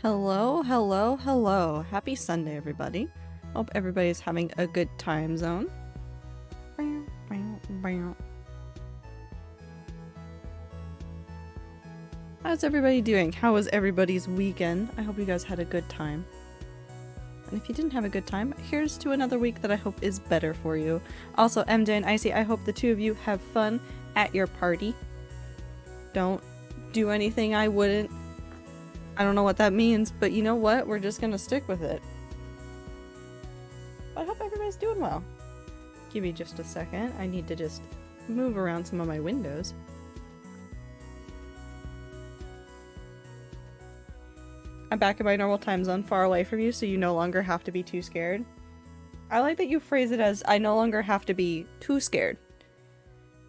Hello, hello, hello. Happy Sunday, everybody. Hope everybody's having a good time zone. How's everybody doing? How was everybody's weekend? I hope you guys had a good time. And if you didn't have a good time, here's to another week that I hope is better for you. Also, MJ and Icy, I hope the two of you have fun at your party. Don't do anything I wouldn't. I don't know what that means, but you know what? We're just gonna stick with it. But I hope everybody's doing well. Give me just a second. I need to just move around some of my windows. I'm back in my normal time zone, far away from you, so you no longer have to be too scared. I like that you phrase it as, I no longer have to be too scared.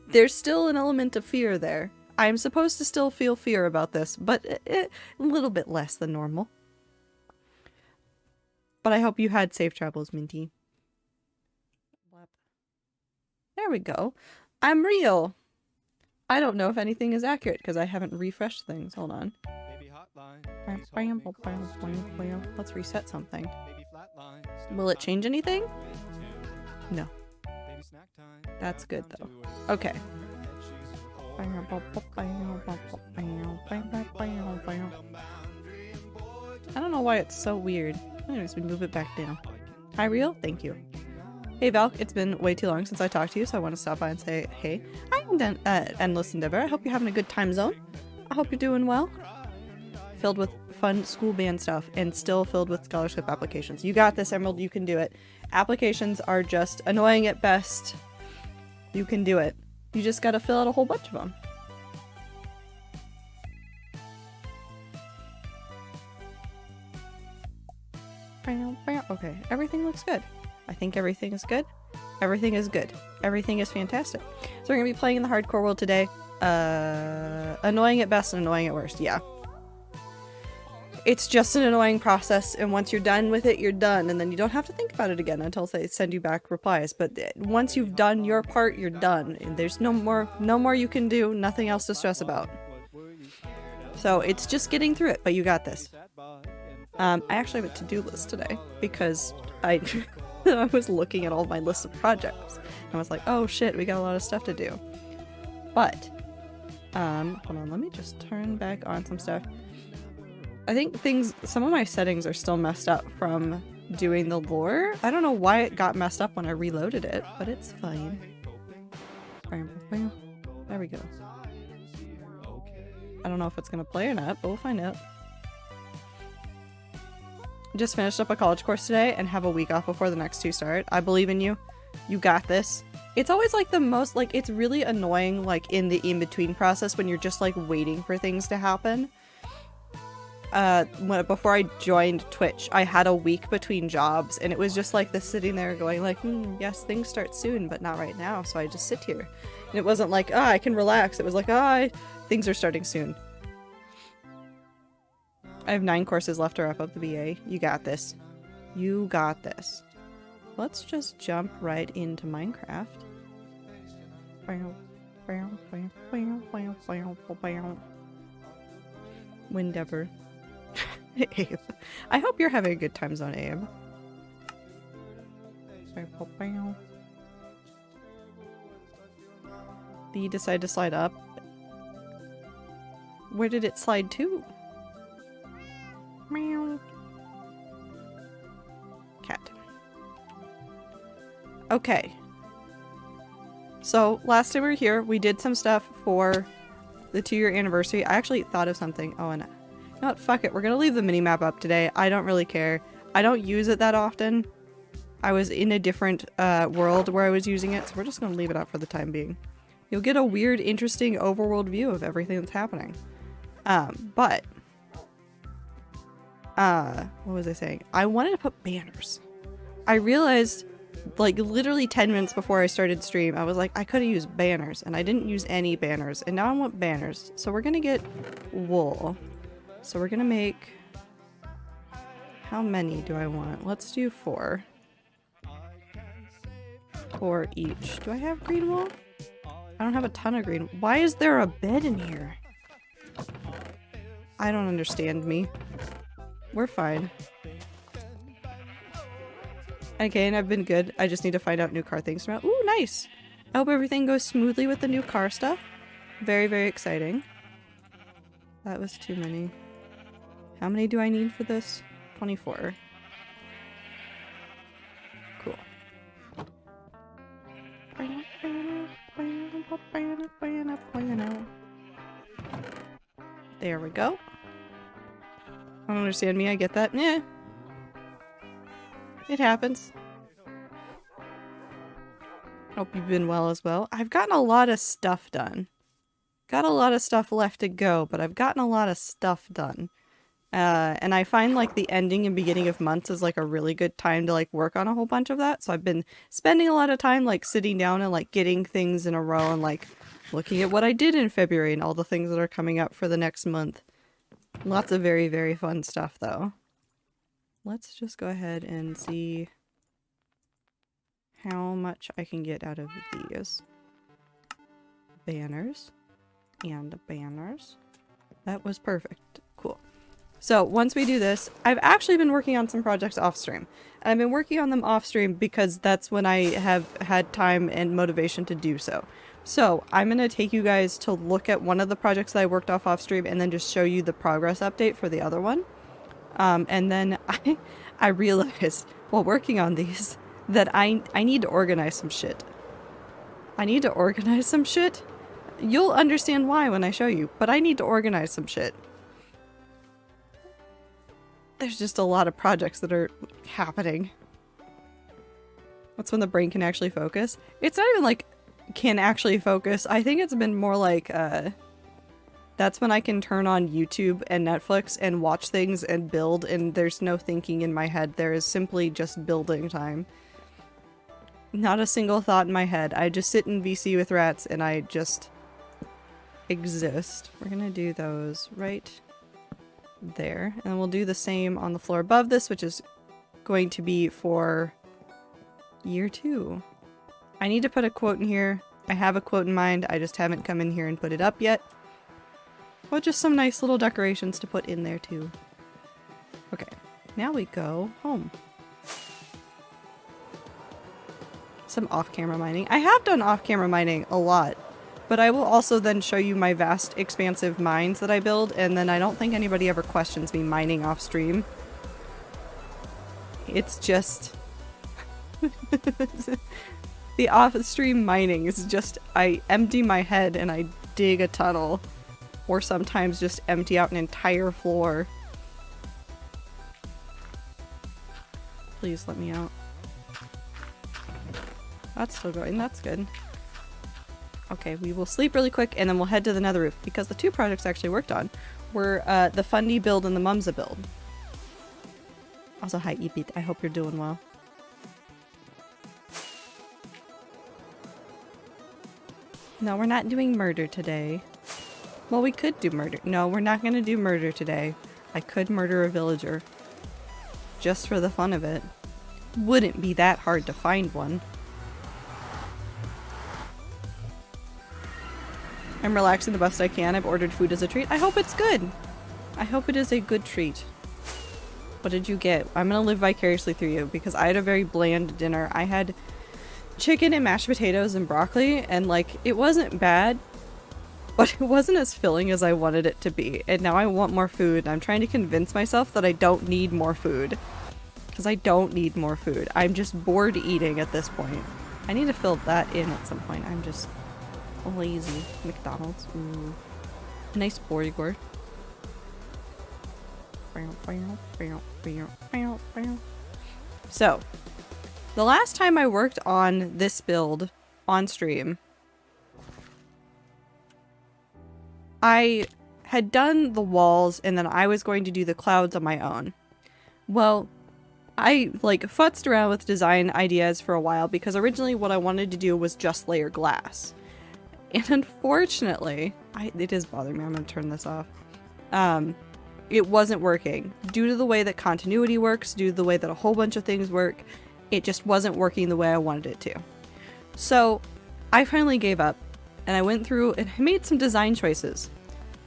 There's still an element of fear there. I'm supposed to still feel fear about this, but a little bit less than normal. But I hope you had safe travels, Minty. There we go. I'm real. I don't know if anything is accurate because I haven't refreshed things. Hold on. Let's reset something. Will it change anything? No. That's good though. Okay. I don't know why it's so weird. Anyways, we move it back down. Hi, Real. Thank you. Hey, Val. It's been way too long since I talked to you, so I want to stop by and say hey. I'm Endless Endeavor. I hope you're having a good time zone. I hope you're doing well. Filled with fun school band stuff and still filled with scholarship applications. You got this, Emerald. You can do it. Applications are just annoying at best. You can do it. You just gotta fill out a whole bunch of them. Okay, everything looks good. I think everything is good. Everything is good. Everything is fantastic. So we're gonna be playing in the hardcore world today. Annoying at best and annoying at worst, yeah. It's just an annoying process, and once you're done with it, you're done, and then you don't have to think about it again until they send you back replies. But once you've done your part, you're done. And there's no more you can do, nothing else to stress about. So it's just getting through it, but you got this. I actually have a to-do list today because I was looking at all my lists of projects, and I was like, oh shit, we got a lot of stuff to do. But, hold on, let me just turn back on some stuff. I think some of my settings are still messed up from doing the lore. I don't know why it got messed up when I reloaded it, but it's fine. There we go. I don't know if it's gonna play or not, but we'll find out. Just finished up a college course today and have a week off before the next two start. I believe in you. You got this. It's always like the most, like, it's really annoying, like, in the in-between process when you're just, like, waiting for things to happen. Before I joined Twitch, I had a week between jobs, and it was just like this sitting there going like, yes, things start soon, but not right now, so I just sit here. And it wasn't like, I can relax. It was like, things are starting soon. I have 9 courses left to wrap up the BA. You got this. You got this. Let's just jump right into Minecraft. Windever. Abe. I hope you're having a good time zone, Abe. B decided to slide up. Where did it slide to? Meow. Cat. Okay. So, last time we were here, we did some stuff for the 2-year anniversary. I actually thought of something. Oh, and you know what? Fuck it. We're gonna leave the minimap up today. I don't really care. I don't use it that often. I was in a different world where I was using it, so we're just gonna leave it up for the time being. You'll get a weird, interesting overworld view of everything that's happening. But what was I saying? I wanted to put banners. I realized, like, literally 10 minutes before I started stream, I was like, I could have used banners, and I didn't use any banners, and now I want banners. So we're gonna get wool. So we're gonna make... How many do I want? Let's do 4. 4 each. Do I have green wool? I don't have a ton of green. Why is there a bed in here? I don't understand me. We're fine. Okay, and I've been good. I just need to find out new car things tomorrow. Ooh, nice! I hope everything goes smoothly with the new car stuff. Very, very exciting. That was too many. How many do I need for this? 24. Cool. There we go. I don't understand me, I get that. Yeah. It happens. Hope you've been well as well. I've gotten a lot of stuff done. Got a lot of stuff left to go, but I've gotten a lot of stuff done. And I find like the ending and beginning of months is like a really good time to like work on a whole bunch of that. So I've been spending a lot of time like sitting down and like getting things in a row and like looking at what I did in February and all the things that are coming up for the next month. Lots of very, very fun stuff though. Let's just go ahead and see how much I can get out of these. Banners. And banners. That was perfect. Cool. So once we do this, I've actually been working on some projects off stream. And I've been working on them off stream because that's when I have had time and motivation to do so. So I'm going to take you guys to look at one of the projects that I worked off stream and then just show you the progress update for the other one. And then I realized while working on these that I need to organize some shit. I need to organize some shit. You'll understand why when I show you, but I need to organize some shit. There's just a lot of projects that are happening. That's when the brain can actually focus. It's not even like can actually focus. I think it's been more like that's when I can turn on YouTube and Netflix and watch things and build, and there's no thinking in my head. There is simply just building time. Not a single thought in my head. I just sit in VC with rats and I just exist. We're gonna do those right there, and we'll do the same on the floor above this, which is going to be for year 2. I need to put a quote in here. I have a quote in mind, I just haven't come in here and put it up yet. But just some nice little decorations to put in there too. Okay, now we go home. Some off-camera mining. I have done off-camera mining a lot. But I will also then show you my vast, expansive mines that I build, and then I don't think anybody ever questions me mining off stream. It's just... the off-stream mining is just, I empty my head and I dig a tunnel. Or sometimes just empty out an entire floor. Please let me out. That's still going, that's good. Okay, we will sleep really quick and then we'll head to the nether roof, because the 2 projects I actually worked on were the Fundy build and the Mumsa build. Also, hi Epit, I hope you're doing well. No, we're not doing murder today. Well, we could do murder. No, we're not gonna do murder today. I could murder a villager. Just for the fun of it. Wouldn't be that hard to find one. I'm relaxing the best I can. I've ordered food as a treat. I hope it's good. I hope it is a good treat. What did you get? I'm gonna live vicariously through you because I had a very bland dinner. I had chicken and mashed potatoes and broccoli, and like, it wasn't bad, but it wasn't as filling as I wanted it to be. And now I want more food. I'm trying to convince myself that I don't need more food. Because I don't need more food. I'm just bored eating at this point. I need to fill that in at some point. I'm just... lazy. McDonald's. Ooh. Nice burger. So, the last time I worked on this build on stream, I had done the walls and then I was going to do the clouds on my own. Well, I like futzed around with design ideas for a while because originally what I wanted to do was just layer glass. And unfortunately, it is bothering me. I'm going to turn this off. It wasn't working. Due to the way that continuity works, due to the way that a whole bunch of things work, it just wasn't working the way I wanted it to. So I finally gave up and I went through and I made some design choices.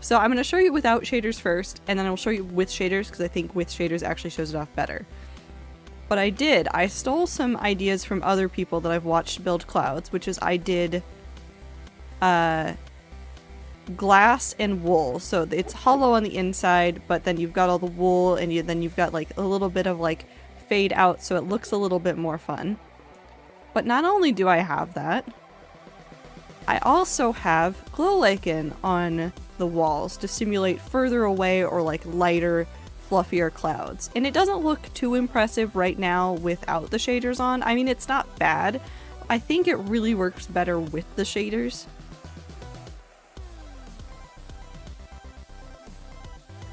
So I'm going to show you without shaders first, and then I'll show you with shaders because I think with shaders actually shows it off better. But I stole some ideas from other people that I've watched build clouds, which is I did glass and wool. So it's hollow on the inside, but then you've got all the wool, and then you've got like a little bit of like fade out, so it looks a little bit more fun. But not only do I have that, I also have glow lichen on the walls to simulate further away or like lighter, fluffier clouds. And it doesn't look too impressive right now without the shaders on. I mean, it's not bad. I think it really works better with the shaders.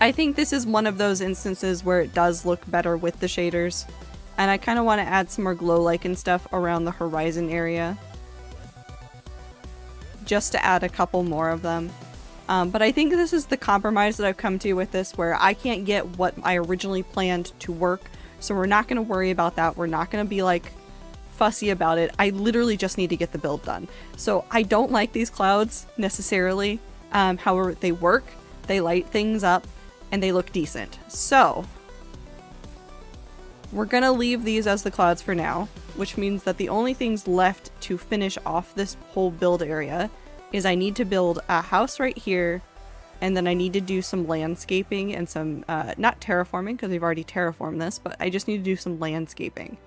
I think this is one of those instances where it does look better with the shaders. And I kind of want to add some more glow lichen stuff around the horizon area, just to add a couple more of them. But I think this is the compromise that I've come to with this, where I can't get what I originally planned to work, so we're not going to worry about that. We're not going to be like fussy about it. I literally just need to get the build done. So I don't like these clouds necessarily. However, they work, they light things up, and they look decent. So we're going to leave these as the clouds for now, which means that the only things left to finish off this whole build area is I need to build a house right here, and then I need to do some landscaping and some, not terraforming, because we've already terraformed this, but I just need to do some landscaping.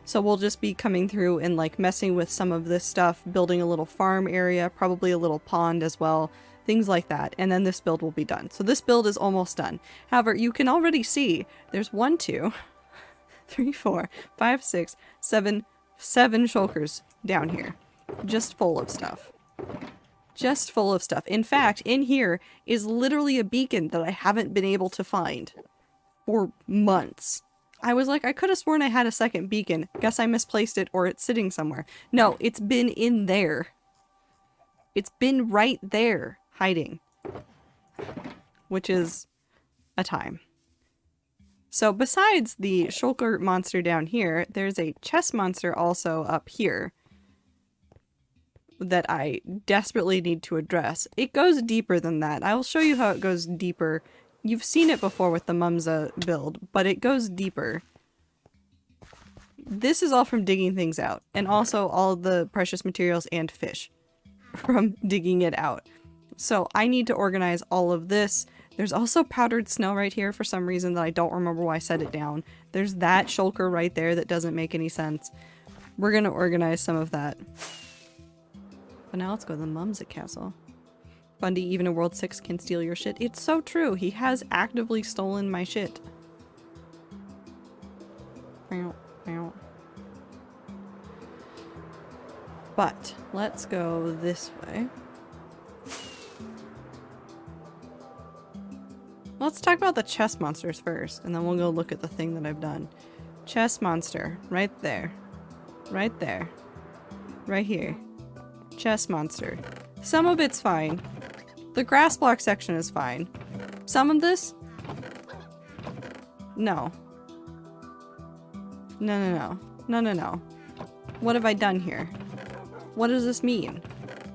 So we'll just be coming through and like messing with some of this stuff, building a little farm area, probably a little pond as well, things like that, and then this build will be done. So this build is almost done. However, you can already see there's 1, 2, 3, 4, 5, 6, 7 shulkers down here, just full of stuff. Just full of stuff. In fact, in here is literally a beacon that I haven't been able to find for months. I was like, I could have sworn I had a second beacon. Guess I misplaced it, or it's sitting somewhere. No, it's been in there. It's been right there, hiding. Which is a time. So besides the shulker monster down here, there's a chest monster also up here that I desperately need to address. It goes deeper than that. I'll show you how it goes deeper. You've seen it before with the Mumza build, but it goes deeper. This is all from digging things out, and also all the precious materials and fish from digging it out. So I need to organize all of this. There's also powdered snow right here for some reason that I don't remember why I set it down. There's that shulker right there that doesn't make any sense. We're gonna organize some of that. But now let's go to the Mumza castle. Bundy, even a World 6 can steal your shit. It's so true. He has actively stolen my shit. But let's go this way. Let's talk about the chest monsters first, and then we'll go look at the thing that I've done. Chest monster, right there. Right there. Right here. Chest monster. Some of it's fine. The grass block section is fine. Some of this? No. No. What have I done here? What does this mean?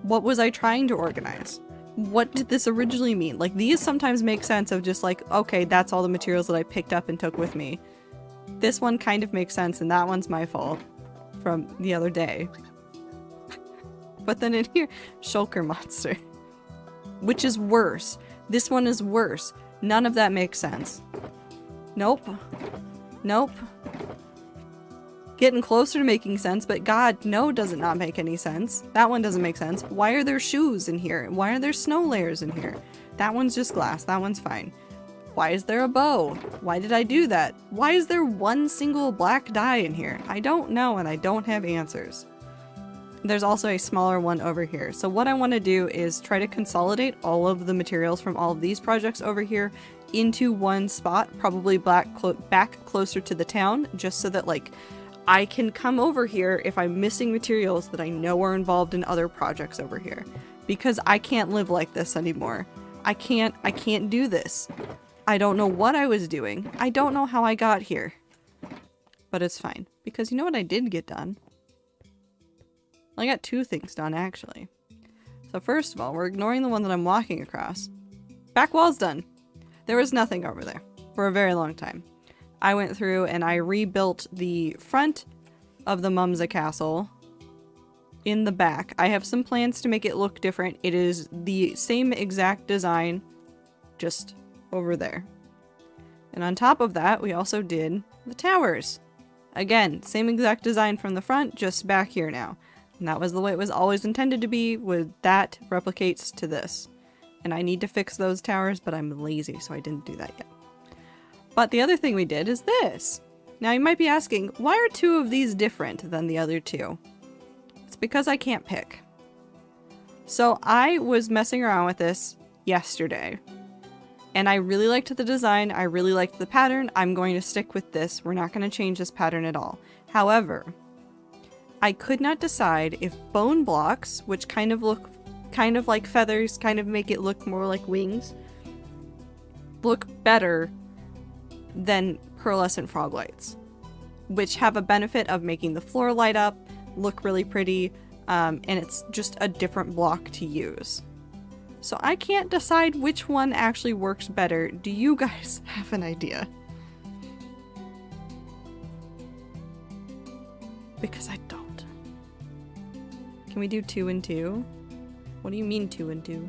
What was I trying to organize? What did this originally mean? Like, these sometimes make sense of just like, okay, that's all the materials that I picked up and took with me. This one kind of makes sense, and that one's my fault from the other day. But then in here, shulker monster. Which is worse. This one is worse. None of that makes sense. Nope. Nope. Getting closer to making sense, but God, no does it not make any sense. That one doesn't make sense. Why are there shoes in here? Why are there snow layers in here? That one's just glass. That one's fine. Why is there a bow? Why did I do that? Why is there one single black dye in here? I don't know, and I don't have answers. There's also a smaller one over here. So what I want to do is try to consolidate all of the materials from all of these projects over here into one spot, probably back closer to the town, just so that like I can come over here if I'm missing materials that I know are involved in other projects over here. Because I can't live like this anymore. I can't do this. I don't know what I was doing. I don't know how I got here. But it's fine. Because you know what I did get done? I got 2 things done, actually. So first of all, we're ignoring the one that I'm walking across. Back wall's done. There was nothing over there for a very long time. I went through and I rebuilt the front of the Mumsa Castle in the back. I have some plans to make it look different. It is the same exact design, just over there. And on top of that, we also did the towers. Again, same exact design from the front, just back here now. And that was the way it was always intended to be, with that replicates to this. And I need to fix those towers, but I'm lazy, so I didn't do that yet. But the other thing we did is this. Now you might be asking, why are two of these different than the other two? It's because I can't pick. So I was messing around with this yesterday. And I really liked the design, I really liked the pattern. I'm going to stick with this. We're not going to change this pattern at all. However, I could not decide if bone blocks, which kind of look kind of like feathers, kind of make it look more like wings, look better than pearlescent frog lights, which have a benefit of making the floor light up, look really pretty, and it's just a different block to use. So I can't decide which one actually works better. Do you guys have an idea? Because I don't. Can we do 2 and 2? What do you mean 2 and 2?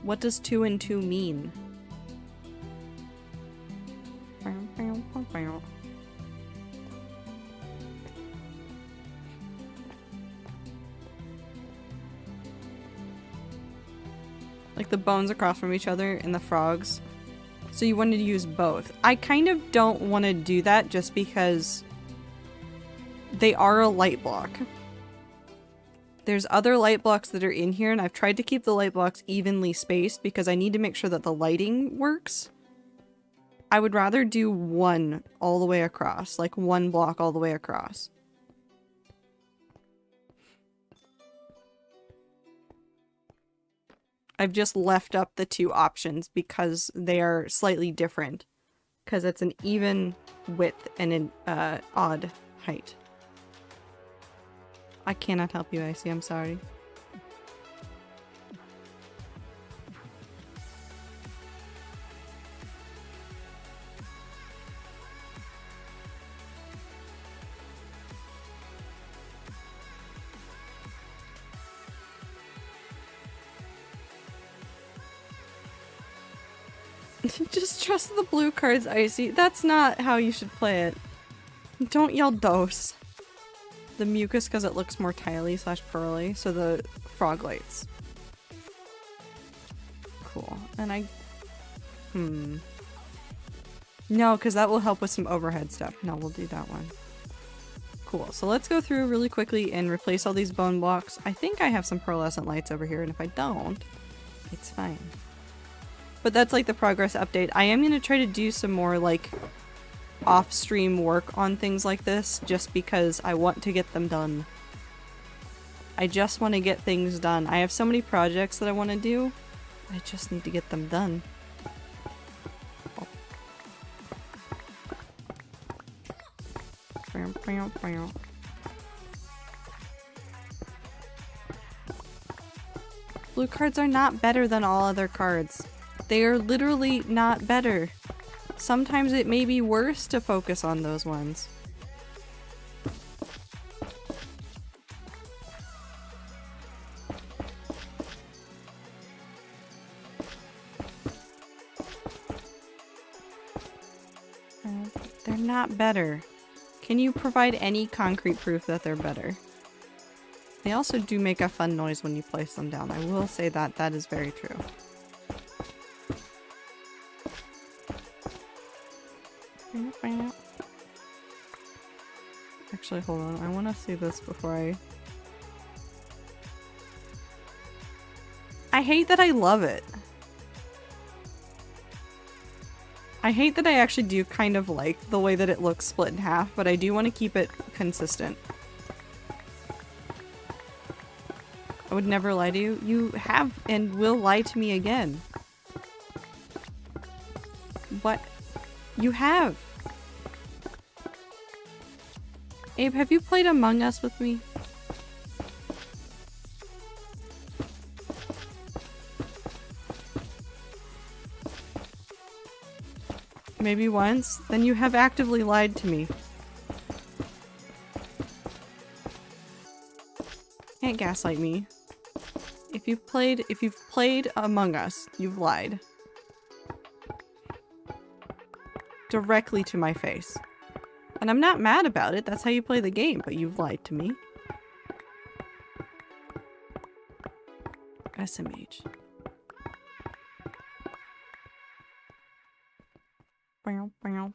What does 2 and 2 mean? Like the bones across from each other and the frogs. So you wanted to use both. I kind of don't want to do that just because they are a light block. There's other light blocks that are in here, and I've tried to keep the light blocks evenly spaced because I need to make sure that the lighting works. I would rather do one all the way across, like one block all the way across. I've just left up the 2 options because they are slightly different. Because it's an even width and an odd height. I cannot help you, Icy. I'm sorry. Just trust the blue cards, Icy. That's not how you should play it. Don't yell dose. The mucus because it looks more tiley / pearly, so the frog lights. Cool. And I... No, because that will help with some overhead stuff. No, we'll do that one. Cool. So let's go through really quickly and replace all these bone blocks. I think I have some pearlescent lights over here, and if I don't, it's fine. But that's like the progress update. I am going to try to do some more like off-stream work on things like this just because I want to get them done. I just want to get things done. I have so many projects that I want to do. I just need to get them done. Blue cards are not better than all other cards. They are literally not better. Sometimes it may be worse to focus on those ones. They're not better. Can you provide any concrete proof that they're better? They also do make a fun noise when you place them down. I will say that that is very true. Actually, hold on. I want to see this before I hate that I love it. I hate that I actually do kind of like the way that it looks split in half, but I do want to keep it consistent. I would never lie to you. You have and will lie to me again. What? You have. Abe, have you played Among Us with me? Maybe once? Then you have actively lied to me. Can't gaslight me. If you've played Among Us, you've lied. Directly to my face. And I'm not mad about it, that's how you play the game, but you've lied to me. SMH. Bow, bow.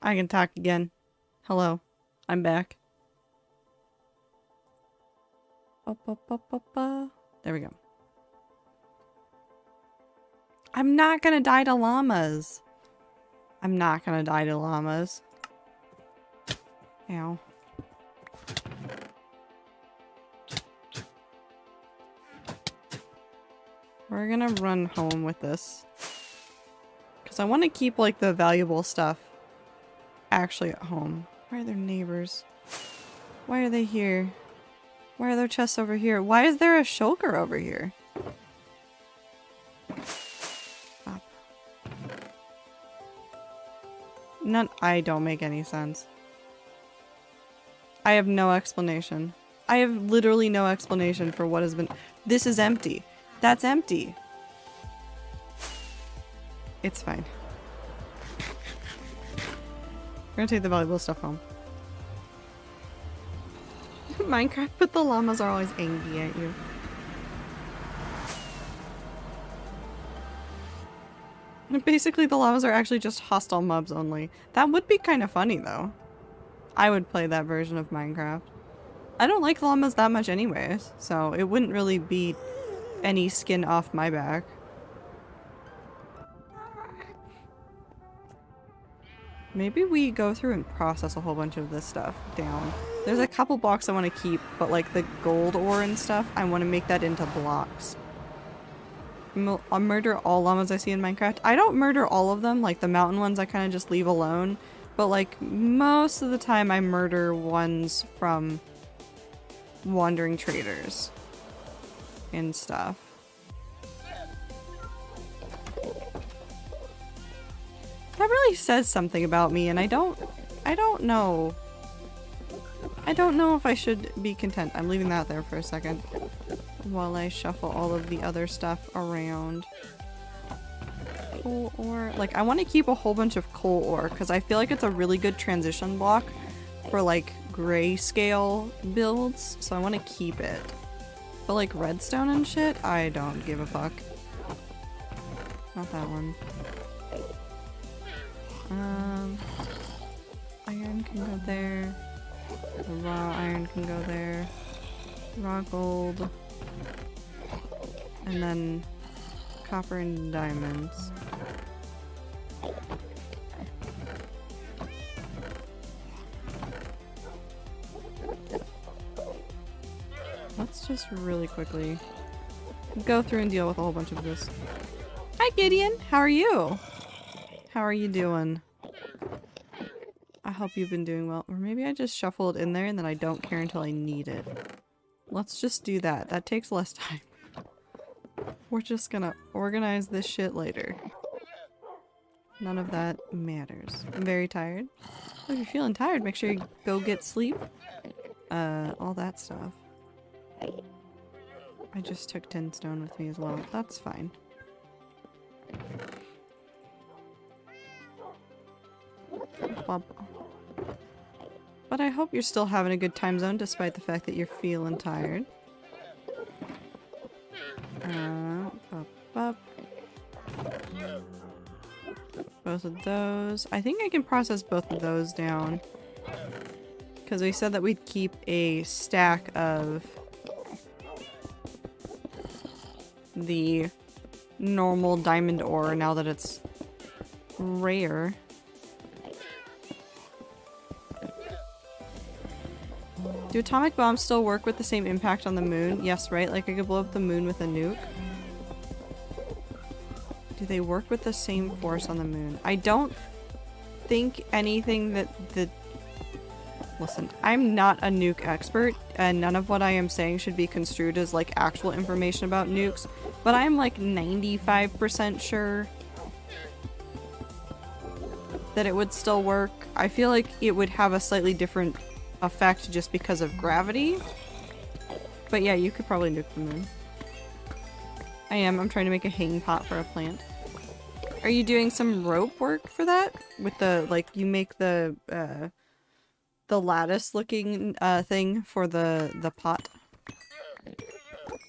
I can talk again. Hello. I'm back. There we go. I'm not gonna die to llamas. I'm not gonna die to llamas. Ow. We're gonna run home with this. Because I want to keep, like, the valuable stuff actually at home. Why are there neighbors? Why are they here? Why are there chests over here? Why is there a shulker over here? Stop. None. I don't make any sense. I have no explanation. I have literally no explanation for what has been. This is empty. That's empty. It's fine. We're gonna take the valuable stuff home. Minecraft, but the llamas are always angry at you. Basically, the llamas are actually just hostile mobs only. That would be kind of funny, though. I would play that version of Minecraft. I don't like llamas that much anyways, so it wouldn't really be any skin off my back. Maybe we go through and process a whole bunch of this stuff down. There's a couple blocks I want to keep, but like the gold ore and stuff, I want to make that into blocks. I'll murder all llamas I see in Minecraft. I don't murder all of them, like the mountain ones I kind of just leave alone. But like most of the time I murder ones from wandering traders and stuff. That really says something about me, and I don't know. I don't know if I should be content. I'm leaving that there for a second while I shuffle all of the other stuff around. Coal ore. Like, I want to keep a whole bunch of coal ore because I feel like it's a really good transition block for like grayscale builds, so I want to keep it. But like redstone and shit, I don't give a fuck. Not that one. Iron can go there. The raw iron can go there. Raw gold. And then copper and diamonds. Let's just really quickly go through and deal with a whole bunch of this. Hi Gideon, how are you? How are you doing? I hope you've been doing well. Or maybe I just shuffle it in there and then I don't care until I need it. Let's just do that. That takes less time. We're just gonna organize this shit later. None of that matters. I'm very tired. Well, if you're feeling tired, make sure you go get sleep. All that stuff. I just took 10 stone with me as well. That's fine. But I hope you're still having a good time zone despite the fact that you're feeling tired. Both of those. I think I can process both of those down. Because we said that we'd keep a stack of the normal diamond ore now that it's rare. Do atomic bombs still work with the same impact on the moon? Yes, right? Like I could blow up the moon with a nuke. Do they work with the same force on the moon? I don't think anything that the... Listen, I'm not a nuke expert, and none of what I am saying should be construed as like actual information about nukes, but I'm like 95% sure that it would still work. I feel like it would have a slightly different effect just because of gravity. But yeah, you could probably nuke the moon. I'm trying to make a hanging pot for a plant. Are you doing some rope work for that? With the, like, you make the lattice looking thing for the pot?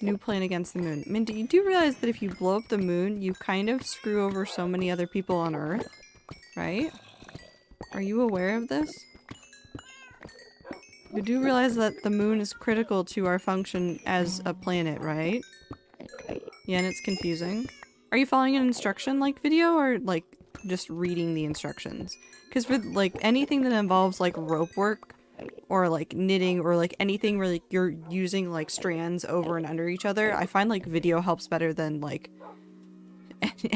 New plan against the moon. Mindy, you do realize that if you blow up the moon, you kind of screw over so many other people on Earth, right? Are you aware of this? You do realize that the moon is critical to our function as a planet, right? Yeah, and it's confusing. Are you following an instruction like video or like just reading the instructions? Because for like anything that involves like rope work or like knitting or like anything where like you're using like strands over and under each other, I find like video helps better than like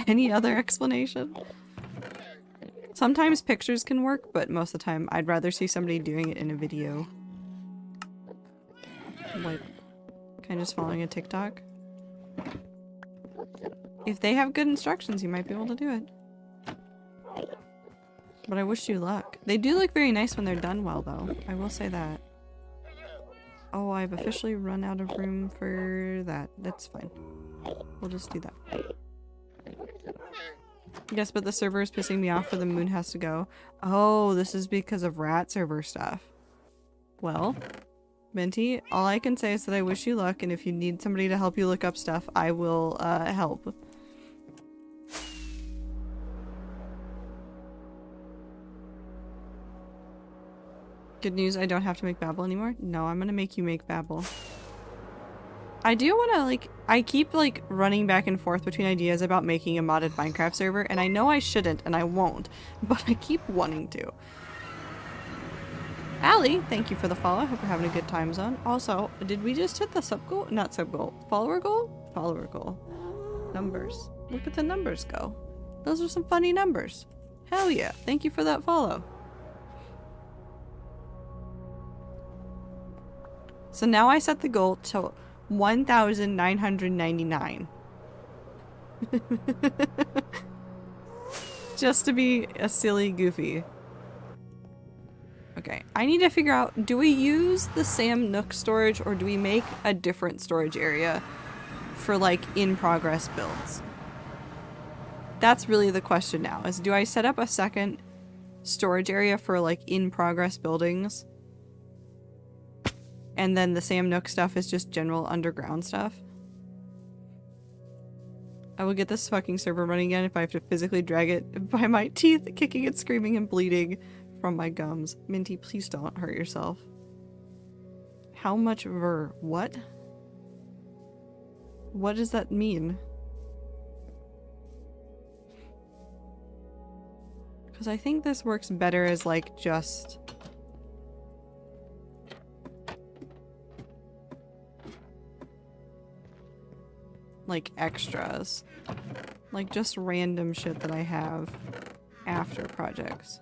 any other explanation. Sometimes pictures can work, but most of the time I'd rather see somebody doing it in a video. Like, kind of just following a TikTok. If they have good instructions, you might be able to do it. But I wish you luck. They do look very nice when they're done well, though. I will say that. Oh, I've officially run out of room for that. That's fine. We'll just do that. Yes, but the server is pissing me off for the moon has to go. Oh, this is because of rat server stuff. Well, Minty, all I can say is that I wish you luck, and if you need somebody to help you look up stuff, I will help. Good news, I don't have to make Babel anymore. No, I'm gonna make you make Babel. I do wanna, like, I keep, like, running back and forth between ideas about making a modded Minecraft server, and I know I shouldn't, and I won't, but I keep wanting to. Allie, thank you for the follow. I hope you're having a good time zone. Also, did we just hit the sub goal? Not sub goal. Follower goal? Follower goal. Numbers. Look at the numbers go. Those are some funny numbers. Hell yeah. Thank you for that follow. So now I set the goal to 1,999. Just to be a silly goofy. Okay, I need to figure out, do we use the Sam Nook storage or do we make a different storage area for like in-progress builds? That's really the question now, is do I set up a second storage area for like in-progress buildings? And then the Sam Nook stuff is just general underground stuff? I will get this fucking server running again if I have to physically drag it by my teeth, kicking and screaming and bleeding from my gums. Minty, please don't hurt yourself. How much ver? What? What does that mean? Because I think this works better as like just... like extras. Like just random shit that I have after projects.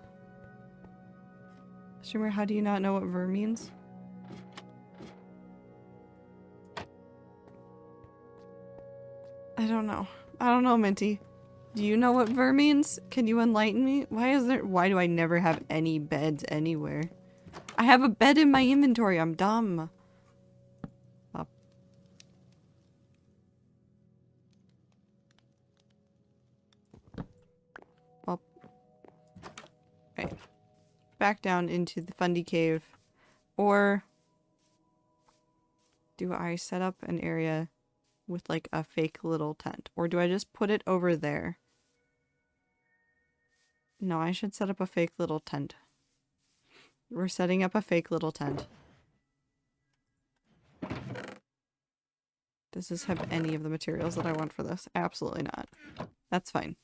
Streamer, how do you not know what ver means? I don't know. I don't know, Minty. Do you know what ver means? Can you enlighten me? Why do I never have any beds anywhere? I have a bed in my inventory. I'm dumb. Up. Up. Okay. Back down into the Fundy Cave. Or do I set up an area with like a fake little tent? Or do I just put it over there? No, I should set up a fake little tent. We're setting up a fake little tent. Does this have any of the materials that I want for this? Absolutely not. That's fine.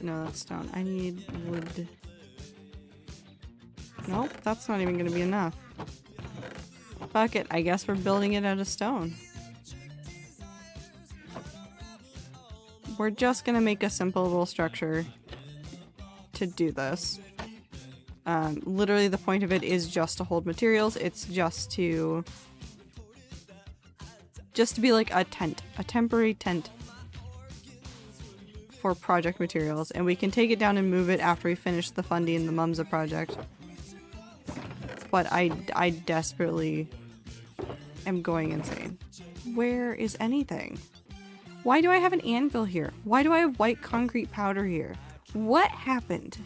No, that's stone. I need wood. Nope, that's not even gonna be enough. Fuck it, I guess we're building it out of stone. We're just gonna make a simple little structure to do this. Literally the point of it is just to hold materials. It's just to be like a tent, a temporary tent for project materials, and we can take it down and move it after we finish the Fundy and the Mumsa project. But I desperately am going insane. Where is anything? Why do I have an anvil here? Why do I have white concrete powder here? What happened?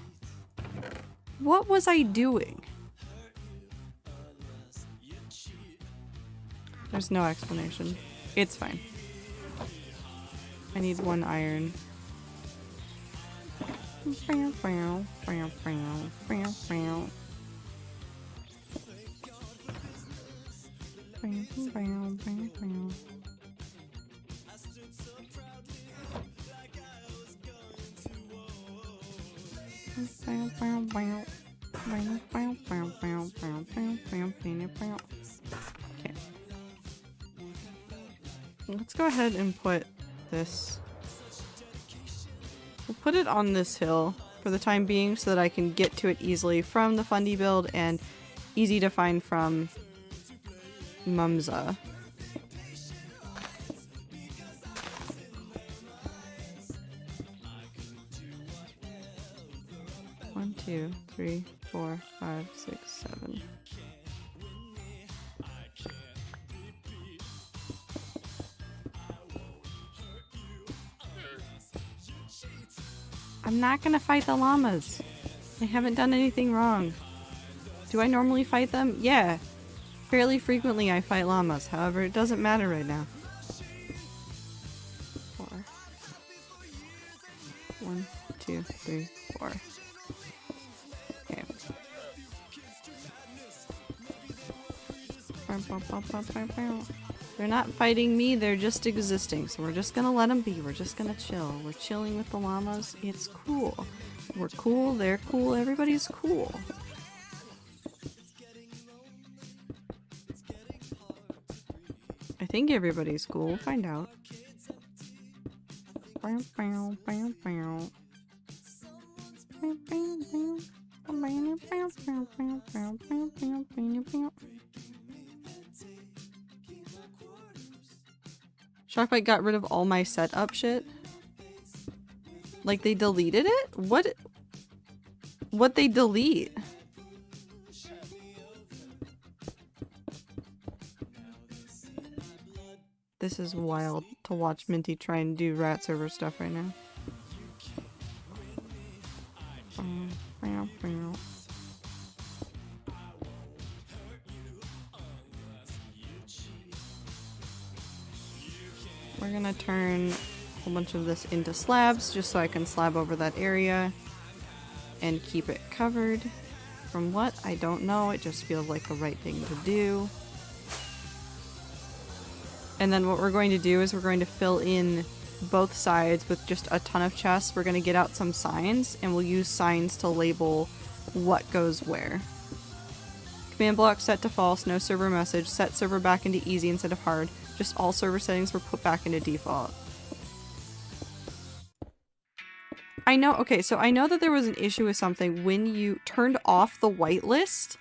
What was I doing? There's no explanation. It's fine. I need 1 iron. Okay. Let's go ahead and put this. We'll put it on this hill for the time being so that I can get to it easily from the Fundy build and easy to find from Mumza. One, 2, 3, 4, 5, 6, 7. I'm not gonna fight the llamas. They haven't done anything wrong. Do I normally fight them? Yeah. Fairly frequently I fight llamas. However, it doesn't matter right now. 4. 1, 2, 3, 4. Okay. They're not fighting me, they're just existing. So we're just gonna let them be. We're just gonna chill. We're chilling with the llamas. It's cool. We're cool, they're cool, everybody's cool. I think everybody's cool. We'll find out. Shockbite got rid of all my setup shit. Like they deleted it? What they delete? This is wild to watch Minty try and do rat server stuff right now. We're gonna turn a whole bunch of this into slabs just so I can slab over that area and keep it covered. From what? I don't know. It just feels like the right thing to do. And then what we're going to do is we're going to fill in both sides with just a ton of chests. We're going to get out some signs, and we'll use signs to label what goes where. Command block set to false, no server message, set server back into easy instead of hard. Just all server settings were put back into default. I know, okay, so I know that there was an issue with something when you turned off the whitelist.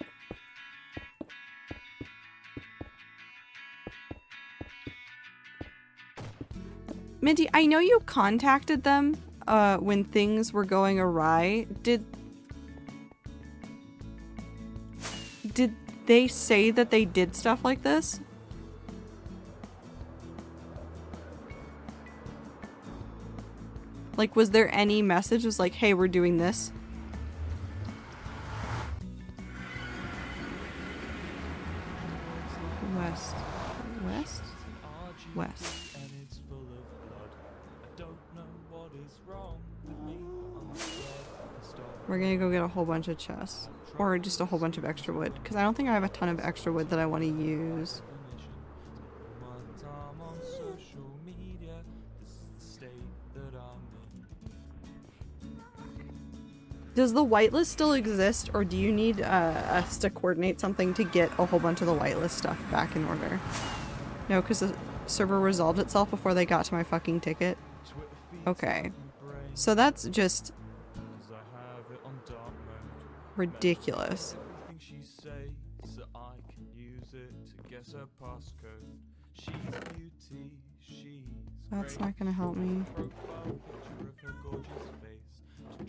Minty, I know you contacted them when things were going awry. Did they say that they did stuff like this? Like, was there any message that was like, hey, we're doing this? West. West? West. We're gonna go get a whole bunch of chests. Or just a whole bunch of extra wood. Because I don't think I have a ton of extra wood that I want to use. Does the whitelist still exist, or do you need us to coordinate something to get a whole bunch of the whitelist stuff back in order? No, because the server resolved itself before they got to my fucking ticket. Okay. So that's just ridiculous. That's not gonna help me.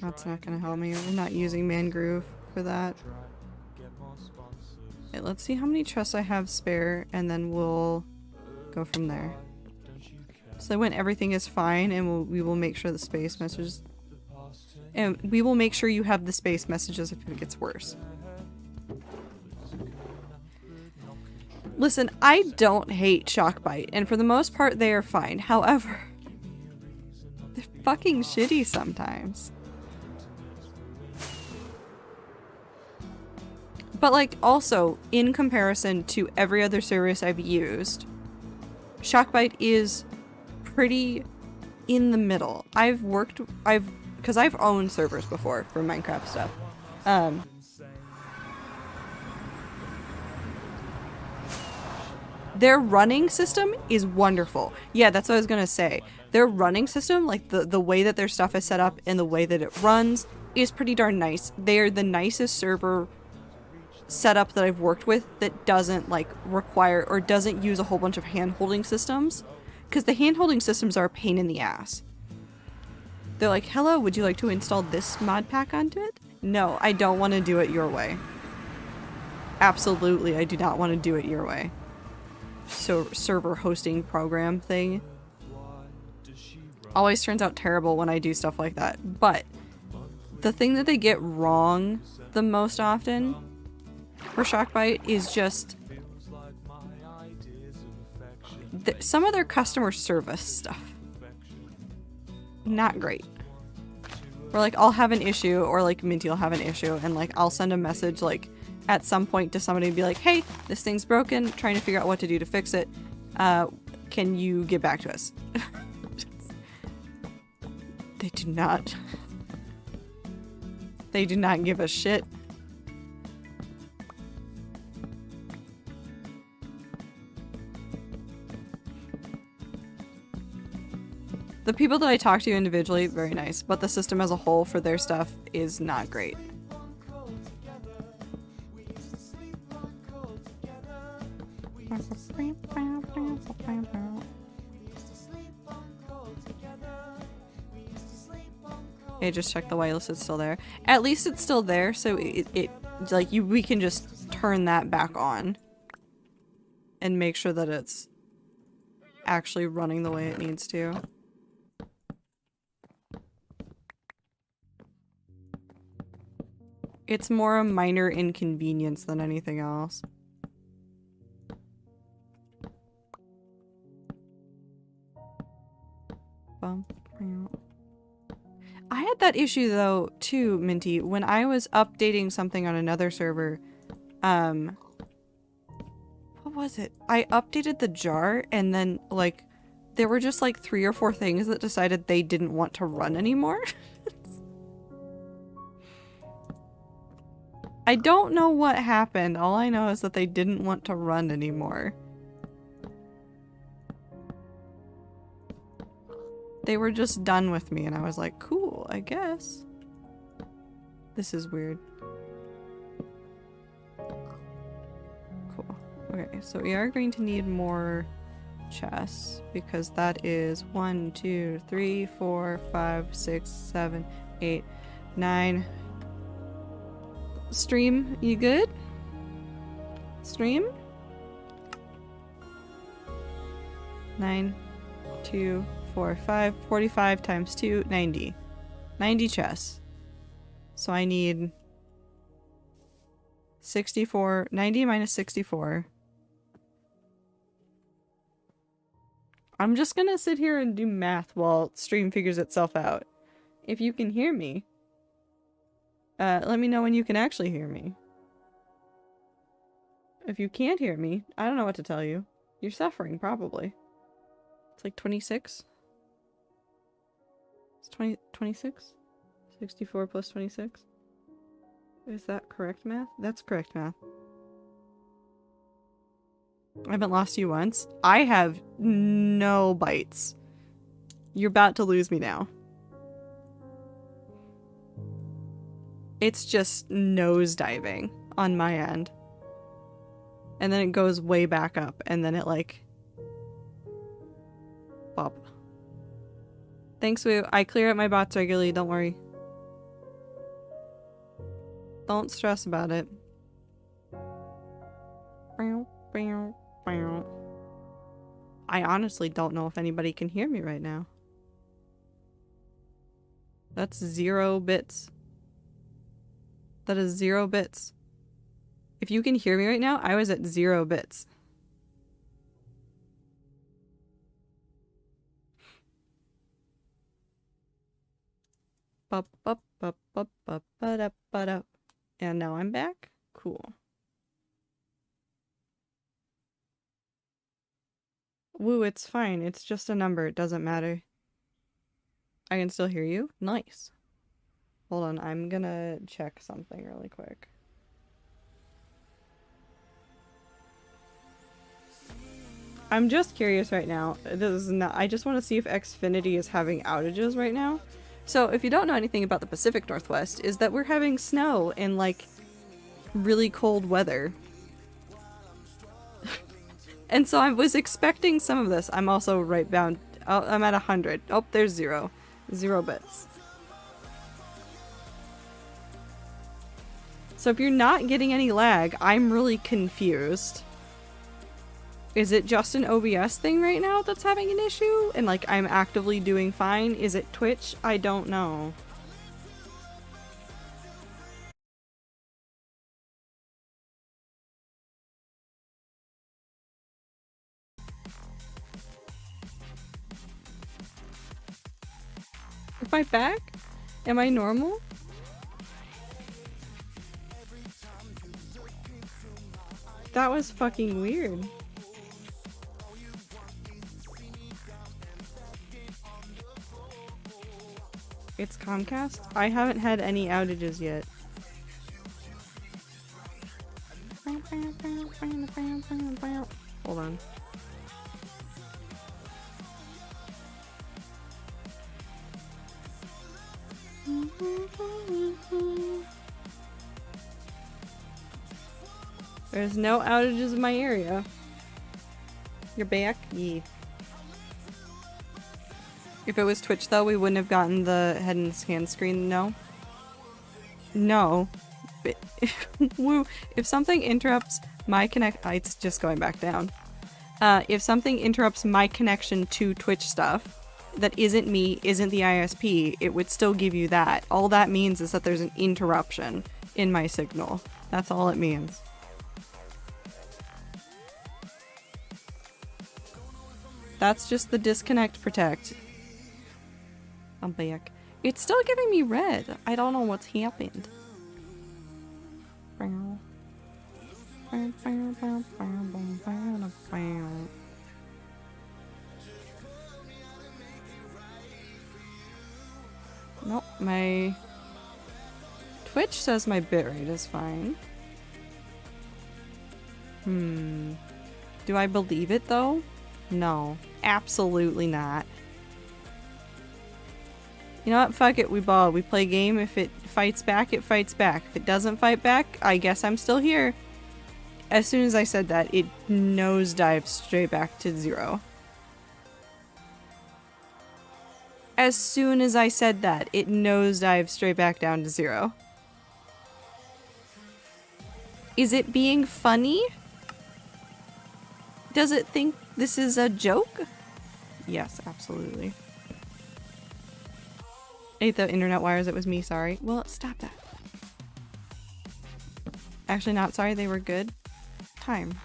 That's not gonna help me. We're not using Mangrove for that. Okay, let's see how many chests I have spare, and then we'll go from there. So when everything is fine, and we will make sure the space messages... And we will make sure you have the space messages if it gets worse. Listen, I don't hate Shockbite, and for the most part they are fine. However, they're fucking shitty sometimes. But like, also, in comparison to every other service I've used, Shockbite is pretty in the middle. Because I've owned servers before for Minecraft stuff. Their running system is wonderful. Yeah, that's what I was gonna say. Their running system, like the way that their stuff is set up and the way that it runs, is pretty darn nice. They're the nicest server setup that I've worked with that doesn't like require or doesn't use a whole bunch of hand-holding systems, because the hand-holding systems are a pain in the ass. They're like, hello, would you like to install this mod pack onto it? No, I don't want to do it your way. Absolutely, I do not want to do it your way. So server hosting program thing always turns out terrible when I do stuff like that. But the thing that they get wrong the most often for Shockbite is just some of their customer service stuff. Not great. Or like I'll have an issue, or like Minty will have an issue, and like I'll send a message like at some point to somebody and be like, hey, this thing's broken, trying to figure out what to do to fix it. Can you get back to us? They do not. They do not give a shit. The people that I talk to individually, very nice, but the system as a whole for their stuff is not great. Okay, just check the whitelist, it's still there. At least it's still there, so we can just turn that back on and make sure that it's actually running the way it needs to. It's more a minor inconvenience than anything else. I had that issue though too, Minty, when I was updating something on another server. What was it? I updated the jar and then like there were just like 3 or 4 things that decided they didn't want to run anymore. I don't know what happened. All I know is that they didn't want to run anymore. They were just done with me and I was like, cool, I guess. This is weird. Cool. Okay, so we are going to need more chests because that is 1, 2, 3, 4, 5, 6, 7, 8, 9. Stream, you good? Stream? 9, 2, 4, 5, 45 times 2, 90. 90 chests. So I need 64, 90 minus 64. I'm just gonna sit here and do math while stream figures itself out. If you can hear me, let me know when you can actually hear me. If you can't hear me, I don't know what to tell you. You're suffering, probably. It's like 26? It's 26? 64 plus 26? Is that correct math? That's correct math. I haven't lost you once. I have no bites. You're about to lose me now. It's just nosediving on my end. And then it goes way back up, and then it like... Bop. Thanks, Woo. I clear out my bots regularly, don't worry. Don't stress about it. I honestly don't know if anybody can hear me right now. That's 0 bits. That is 0 bits. If you can hear me right now, I was at 0 bits. And now I'm back? Cool. Woo, it's fine. It's just a number. It doesn't matter. I can still hear you? Nice. Hold on, I'm gonna check something really quick. I'm just curious right now. This is not, I just want to see if Xfinity is having outages right now. So if you don't know anything about the Pacific Northwest, is that we're having snow and like really cold weather. And so I was expecting some of this. I'm also right bound. Oh, I'm at 100. Oh, there's 0. 0 bits. So if you're not getting any lag, I'm really confused. Is it just an OBS thing right now that's having an issue? And like I'm actively doing fine? Is it Twitch? I don't know. Am I back? Am I normal? That was fucking weird. It's Comcast? I haven't had any outages yet. Hold on. There's no outages in my area. You're back? Yeah. If it was Twitch though, we wouldn't have gotten the head and scan screen, no? No. Woo. If something interrupts my it's just going back down. If something interrupts my connection to Twitch stuff that isn't me, isn't the ISP, it would still give you that. All that means is that there's an interruption in my signal. That's all it means. That's just the disconnect protect. I'm back. It's still giving me red. I don't know what's happened. Nope, my Twitch says my bitrate is fine. Do I believe it though? No, absolutely not. You know what? Fuck it, we ball. We play a game. If it fights back, it fights back. If it doesn't fight back, I guess I'm still here. As soon as I said that, it nosedived straight back to 0. As soon as I said that, it nosedived straight back down to 0. Is it being funny? Does it think this is a joke? Yes, absolutely. Ate the internet wires, it was me, sorry. Well, stop that. Actually not sorry, they were good. Time.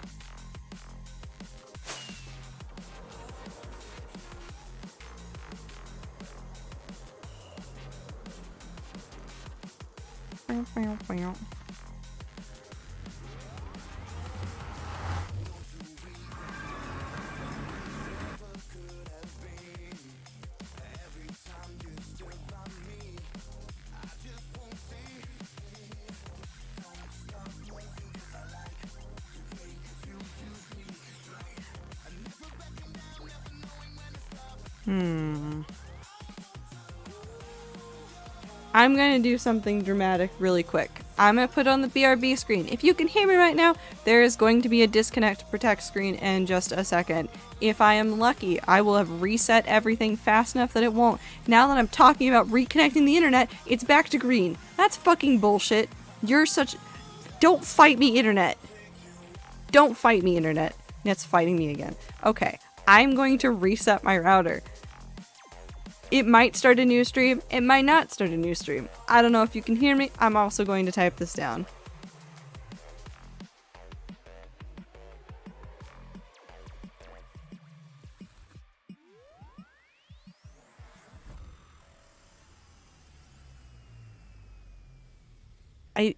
I'm gonna do something dramatic really quick. I'm gonna put on the BRB screen. If you can hear me right now, there is going to be a disconnect protect screen in just a second. If I am lucky, I will have reset everything fast enough that it won't. Now that I'm talking about reconnecting the internet, it's back to green. That's fucking bullshit. You're such... Don't fight me, internet. Don't fight me, internet. Net's fighting me again. Okay, I'm going to reset my router. It might start a new stream. It might not start a new stream. I don't know if you can hear me. I'm also going to type this down.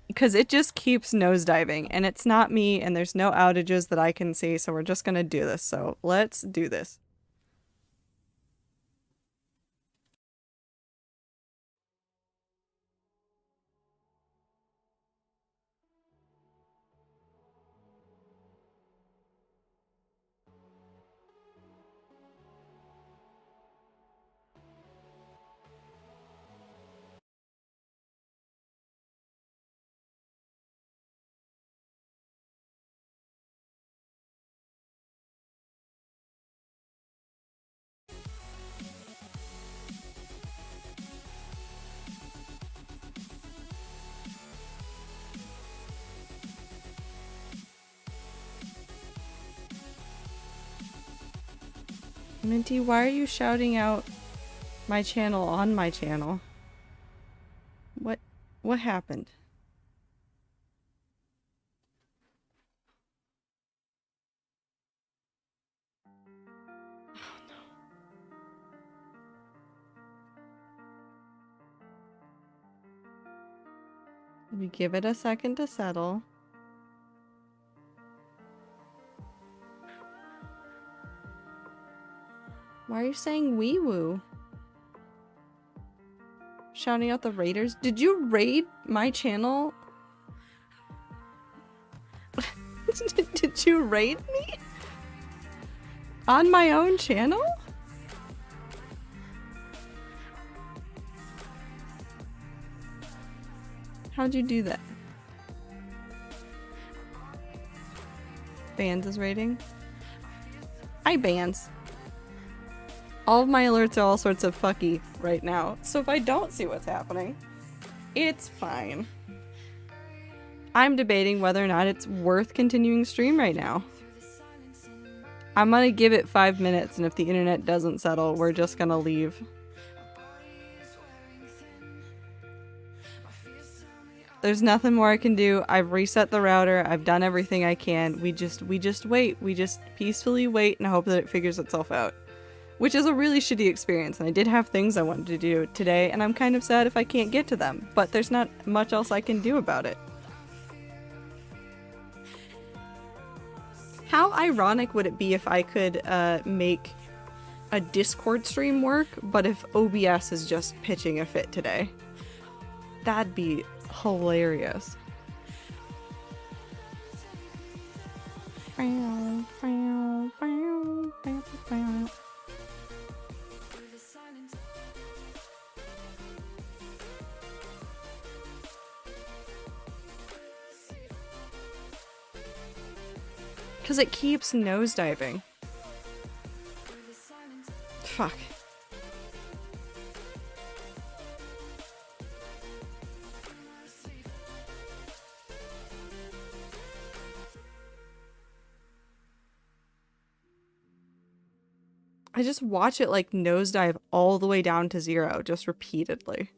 Because it just keeps nosediving, and it's not me, and there's no outages that I can see, so we're just gonna do this. So let's do this. Minty, why are you shouting out my channel on my channel? What happened? Oh no. We give it a second to settle. Why are you saying wee woo? Shouting out the raiders? Did you raid my channel? Did you raid me? On my own channel? How'd you do that? Bands is raiding? Hi, Bands. All of my alerts are all sorts of fucky right now, so if I don't see what's happening, it's fine. I'm debating whether or not it's worth continuing stream right now. I'm gonna give it 5 minutes, and if the internet doesn't settle, we're just gonna leave. There's nothing more I can do. I've reset the router. I've done everything I can. We just wait. We just peacefully wait and hope that it figures itself out. Which is a really shitty experience, and I did have things I wanted to do today, and I'm kind of sad if I can't get to them, but there's not much else I can do about it. How ironic would it be if I could make a Discord stream work, but if OBS is just pitching a fit today? That'd be hilarious. Because it keeps nosediving. Fuck. I just watch it like nosedive all the way down to 0, just repeatedly.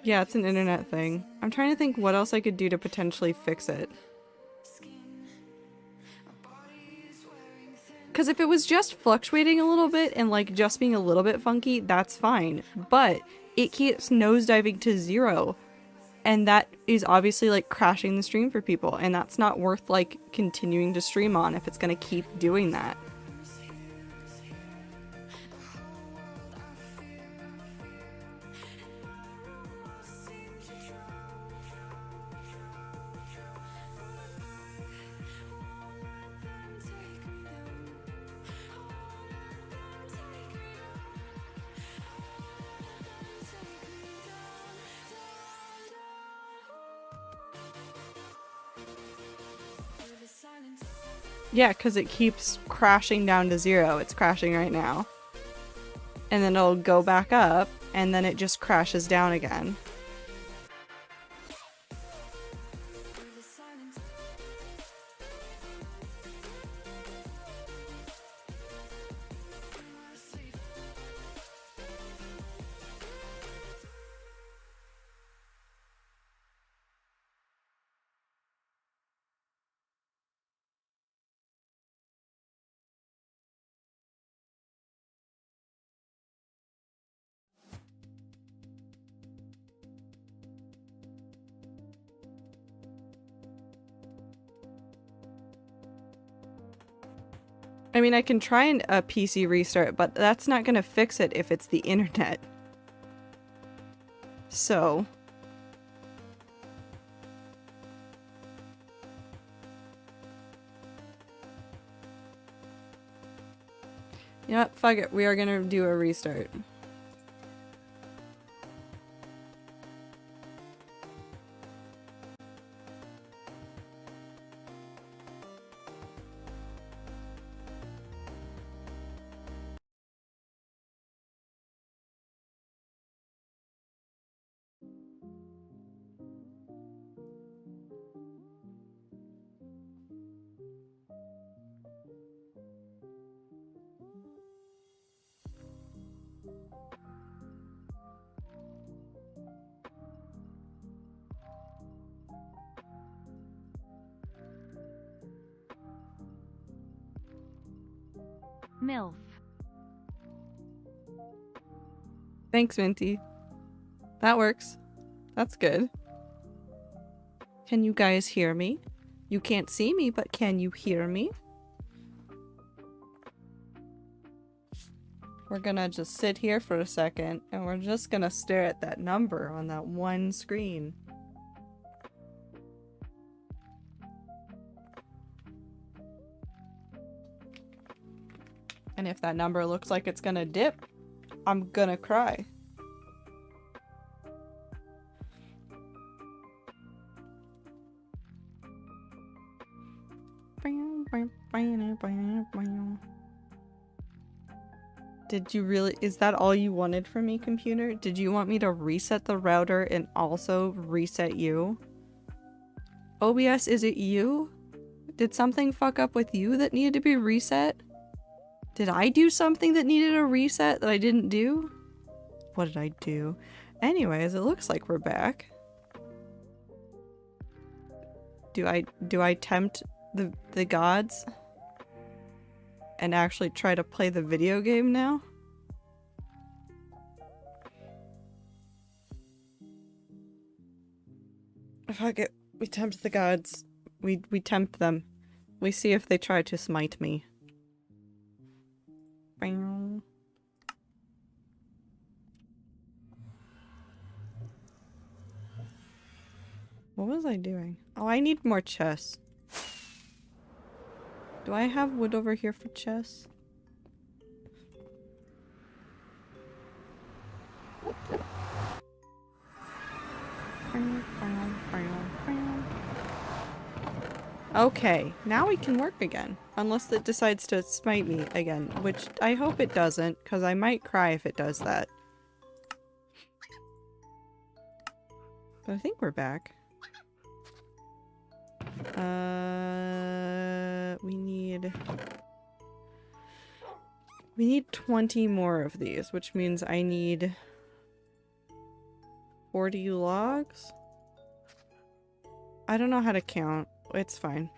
Yeah, it's an internet thing. I'm trying to think what else I could do to potentially fix it. Because if it was just fluctuating a little bit and like just being a little bit funky, that's fine. But it keeps nosediving to 0. And that is obviously like crashing the stream for people. And that's not worth like continuing to stream on if it's going to keep doing that. Yeah, because it keeps crashing down to 0. It's crashing right now. and then it'll go back up, and then it just crashes down again. I mean, I can try a PC restart, but that's not gonna fix it if it's the internet. So... you know what? Fuck it. We are gonna do a restart. MILF. Thanks, Minty. That works. That's good. Can you guys hear me? You can't see me, but can you hear me? We're gonna just sit here for a second, and we're just gonna stare at that number on that one screen. And if that number looks like it's gonna dip, I'm gonna cry. Did you really- is that all you wanted from me, computer? Did you want me to reset the router and also reset you? OBS, is it you? Did something fuck up with you that needed to be reset? Did I do something that needed a reset that I didn't do? What did I do? Anyways, it looks like we're back. Do I tempt the gods? And actually try to play the video game now? Fuck it. We tempt the gods. We tempt them. We see if they try to smite me. What was I doing? Oh, I need more chests. Do I have wood over here for chests? Okay, now we can work again. Unless it decides to smite me again, which I hope it doesn't, because I might cry if it does that. But I think we're back. We need 20 more of these, which means I need 40 logs? I don't know how to count. It's fine.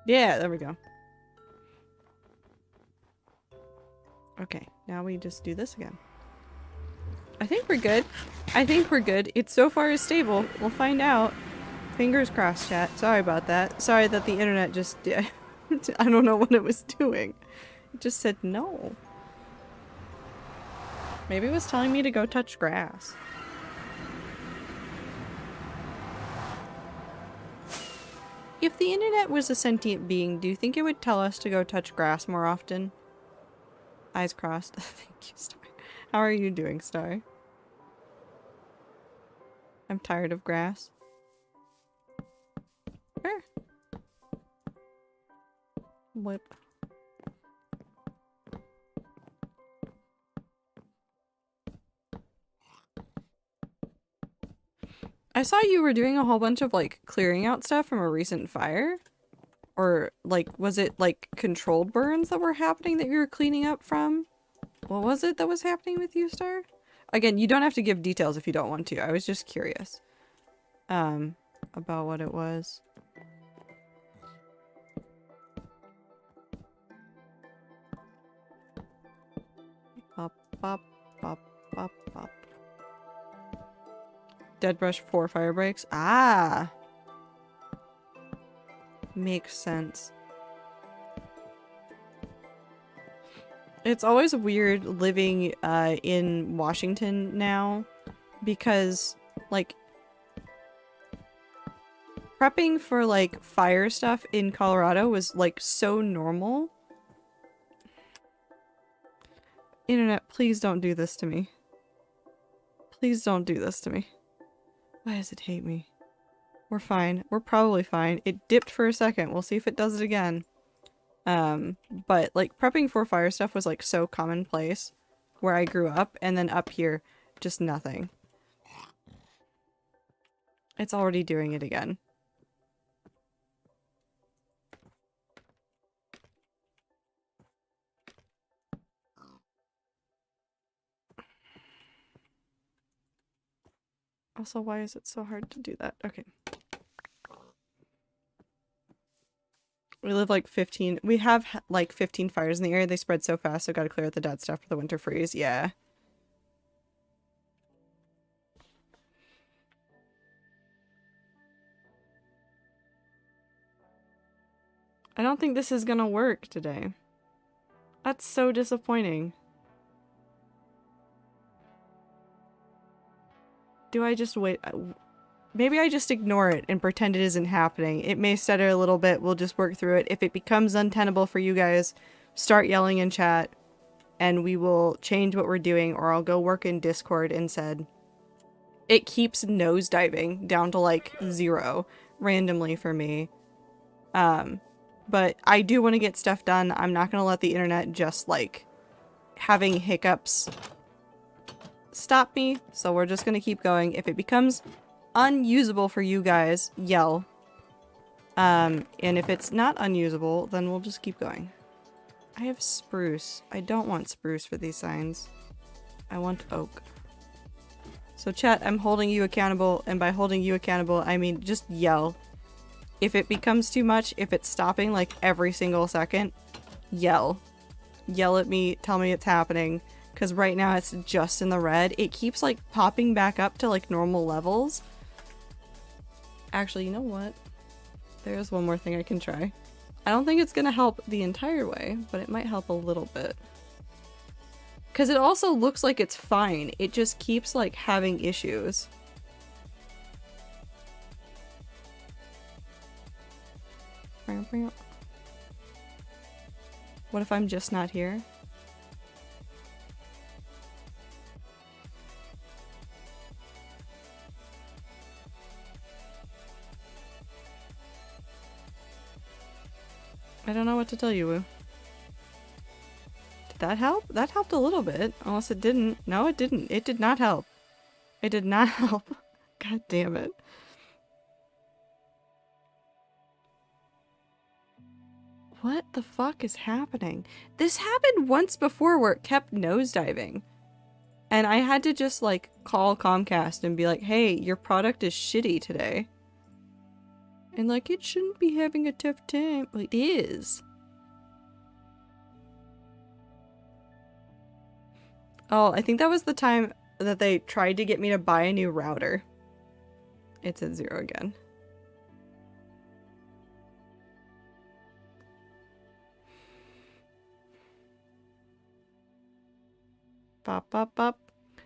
Yeah, there we go. Okay, now we just do this again. I think we're good. I think we're good. It so far is stable. We'll find out. Fingers crossed, chat. Sorry about that. Sorry that the internet just... I don't know what it was doing. It just said no. Maybe it was telling me to go touch grass. If the internet was a sentient being, do you think it would tell us to go touch grass more often? Eyes crossed. Thank you, Star. How are you doing, Star? I'm tired of grass. Where? Whip. I saw you were doing a whole bunch of like clearing out stuff from a recent fire. Or like, was it like controlled burns that were happening that you were cleaning up from? What was it that was happening with you, Star? Again, you don't have to give details if you don't want to. I was just curious. About what it was. Pop, pop, pop, pop, pop. Dead brush 4 fire breaks. Ah! Makes sense. It's always weird living in Washington now because, like, prepping for, like, fire stuff in Colorado was, like, so normal. Internet, please don't do this to me. Please don't do this to me. Why does it hate me? We're fine. We're probably fine. It dipped for a second. We'll see if it does it again. But like prepping for fire stuff was like so commonplace where I grew up, and then up here, just nothing. It's already doing it again. Also, why is it so hard to do that? Okay. We live like 15. We have like 15 fires in the area. They spread so fast, so gotta clear out the dead stuff for the winter freeze. Yeah. I don't think this is gonna work today. That's so disappointing. Do I just wait? Maybe I just ignore it and pretend it isn't happening. It may stutter a little bit. We'll just work through it. If it becomes untenable for you guys, start yelling in chat and we will change what we're doing, or I'll go work in Discord instead. It keeps nosediving down to like 0 randomly for me. But I do want to get stuff done. I'm not going to let the internet just like having hiccups stop me. So we're just going to keep going. If it becomes unusable for you guys, yell. And if it's not unusable, then we'll just keep going. I have spruce. I don't want spruce for these signs. I want oak. So chat, I'm holding you accountable, and by holding you accountable, I mean just yell. If it becomes too much, if it's stopping like every single second, yell. Yell at me, tell me it's happening. Because right now it's just in the red. It keeps like popping back up to like normal levels. Actually, you know what? There's one more thing I can try. I don't think it's gonna help the entire way, but it might help a little bit. Because it also looks like it's fine. It just keeps like having issues. What if I'm just not here? I don't know what to tell you, Woo. Did that help? That helped a little bit. Unless it didn't. No, it didn't. It did not help. It did not help. God damn it. What the fuck is happening? This happened once before where it kept nosediving. And I had to just like call Comcast and be like, hey, your product is shitty today. And like, it shouldn't be having a tough time. Well, it is. Oh, I think that was the time that they tried to get me to buy a new router. It's at 0 again. Bop, bop, bop.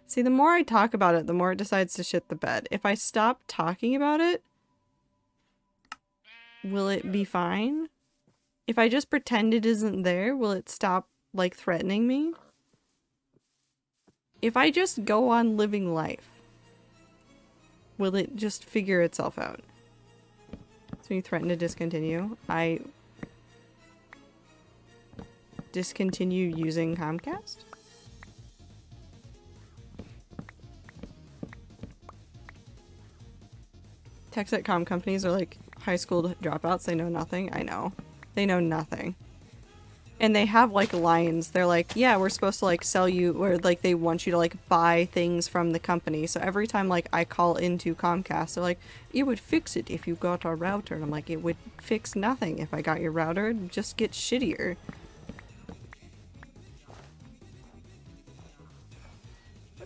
See, the more I talk about it, the more it decides to shit the bed. If I stop talking about it, will it be fine? If I just pretend it isn't there, will it stop, like, threatening me? If I just go on living life, will it just figure itself out? So you threaten to discontinue. discontinue using Comcast? Tech comm companies are like high school dropouts. They know nothing. I know. They know nothing. And they have like lines. They're like, yeah, we're supposed to like sell you, or like they want you to like buy things from the company. So every time like I call into Comcast, they're like, it would fix it if you got our router. And I'm like, it would fix nothing if I got your router. It'd just get shittier.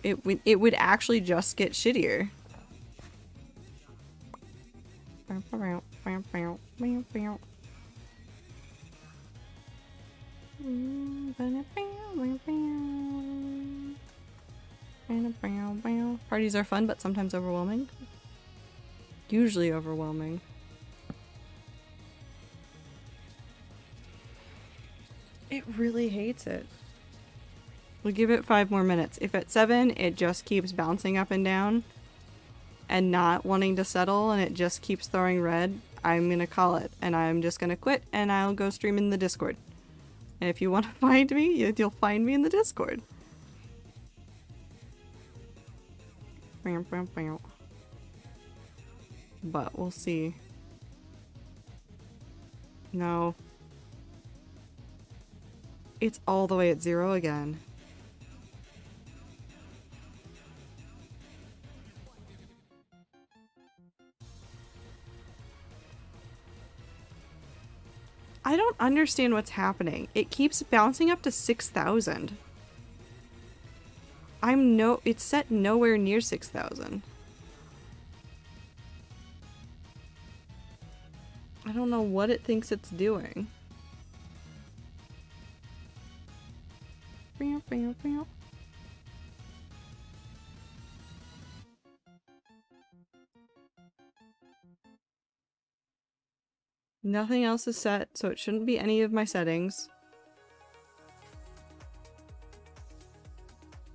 It would actually just get shittier. Parties are fun, but sometimes overwhelming. Usually overwhelming. It really hates it. We'll give it 5 more minutes. If at 7 it just keeps bouncing up and down and not wanting to settle and it just keeps throwing red, I'm gonna call it and I'm just gonna quit and I'll go stream in the Discord. And if you want to find me, you'll find me in the Discord. But we'll see. No. It's all the way at 0 again. I don't understand what's happening. It keeps bouncing up to 6,000. It's set nowhere near 6,000. I don't know what it thinks it's doing. Nothing else is set, so it shouldn't be any of my settings.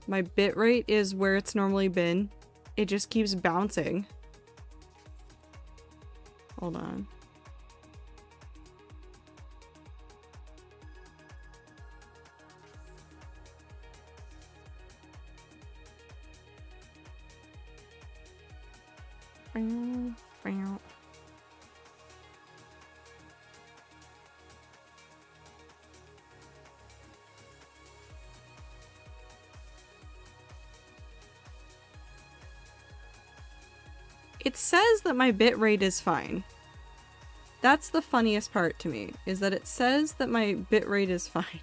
My bitrate is where it's normally been. It just keeps bouncing. Hold on. It says that my bitrate is fine. That's the funniest part to me, is that it says that my bitrate is fine.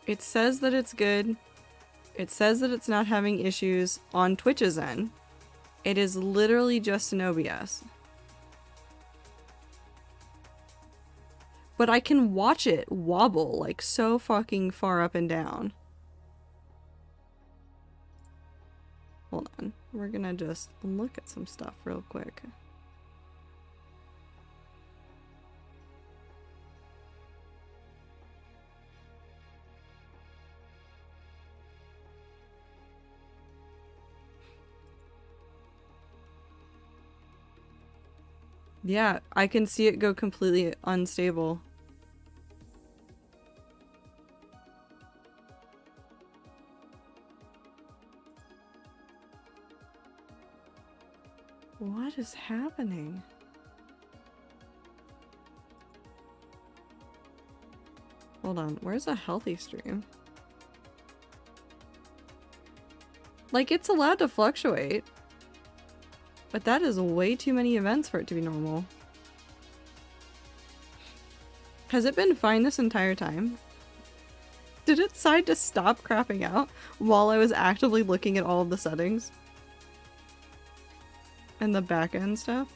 It says that it's good. It says that it's not having issues on Twitch's end. It is literally just an OBS. But I can watch it wobble like so fucking far up and down. Hold on. We're gonna just look at some stuff real quick. Yeah, I can see it go completely unstable. What is happening? Hold on, where's a healthy stream? Like, it's allowed to fluctuate. But that is way too many events for it to be normal. Has it been fine this entire time? Did it decide to stop crapping out while I was actively looking at all of the settings? And the back end stuff?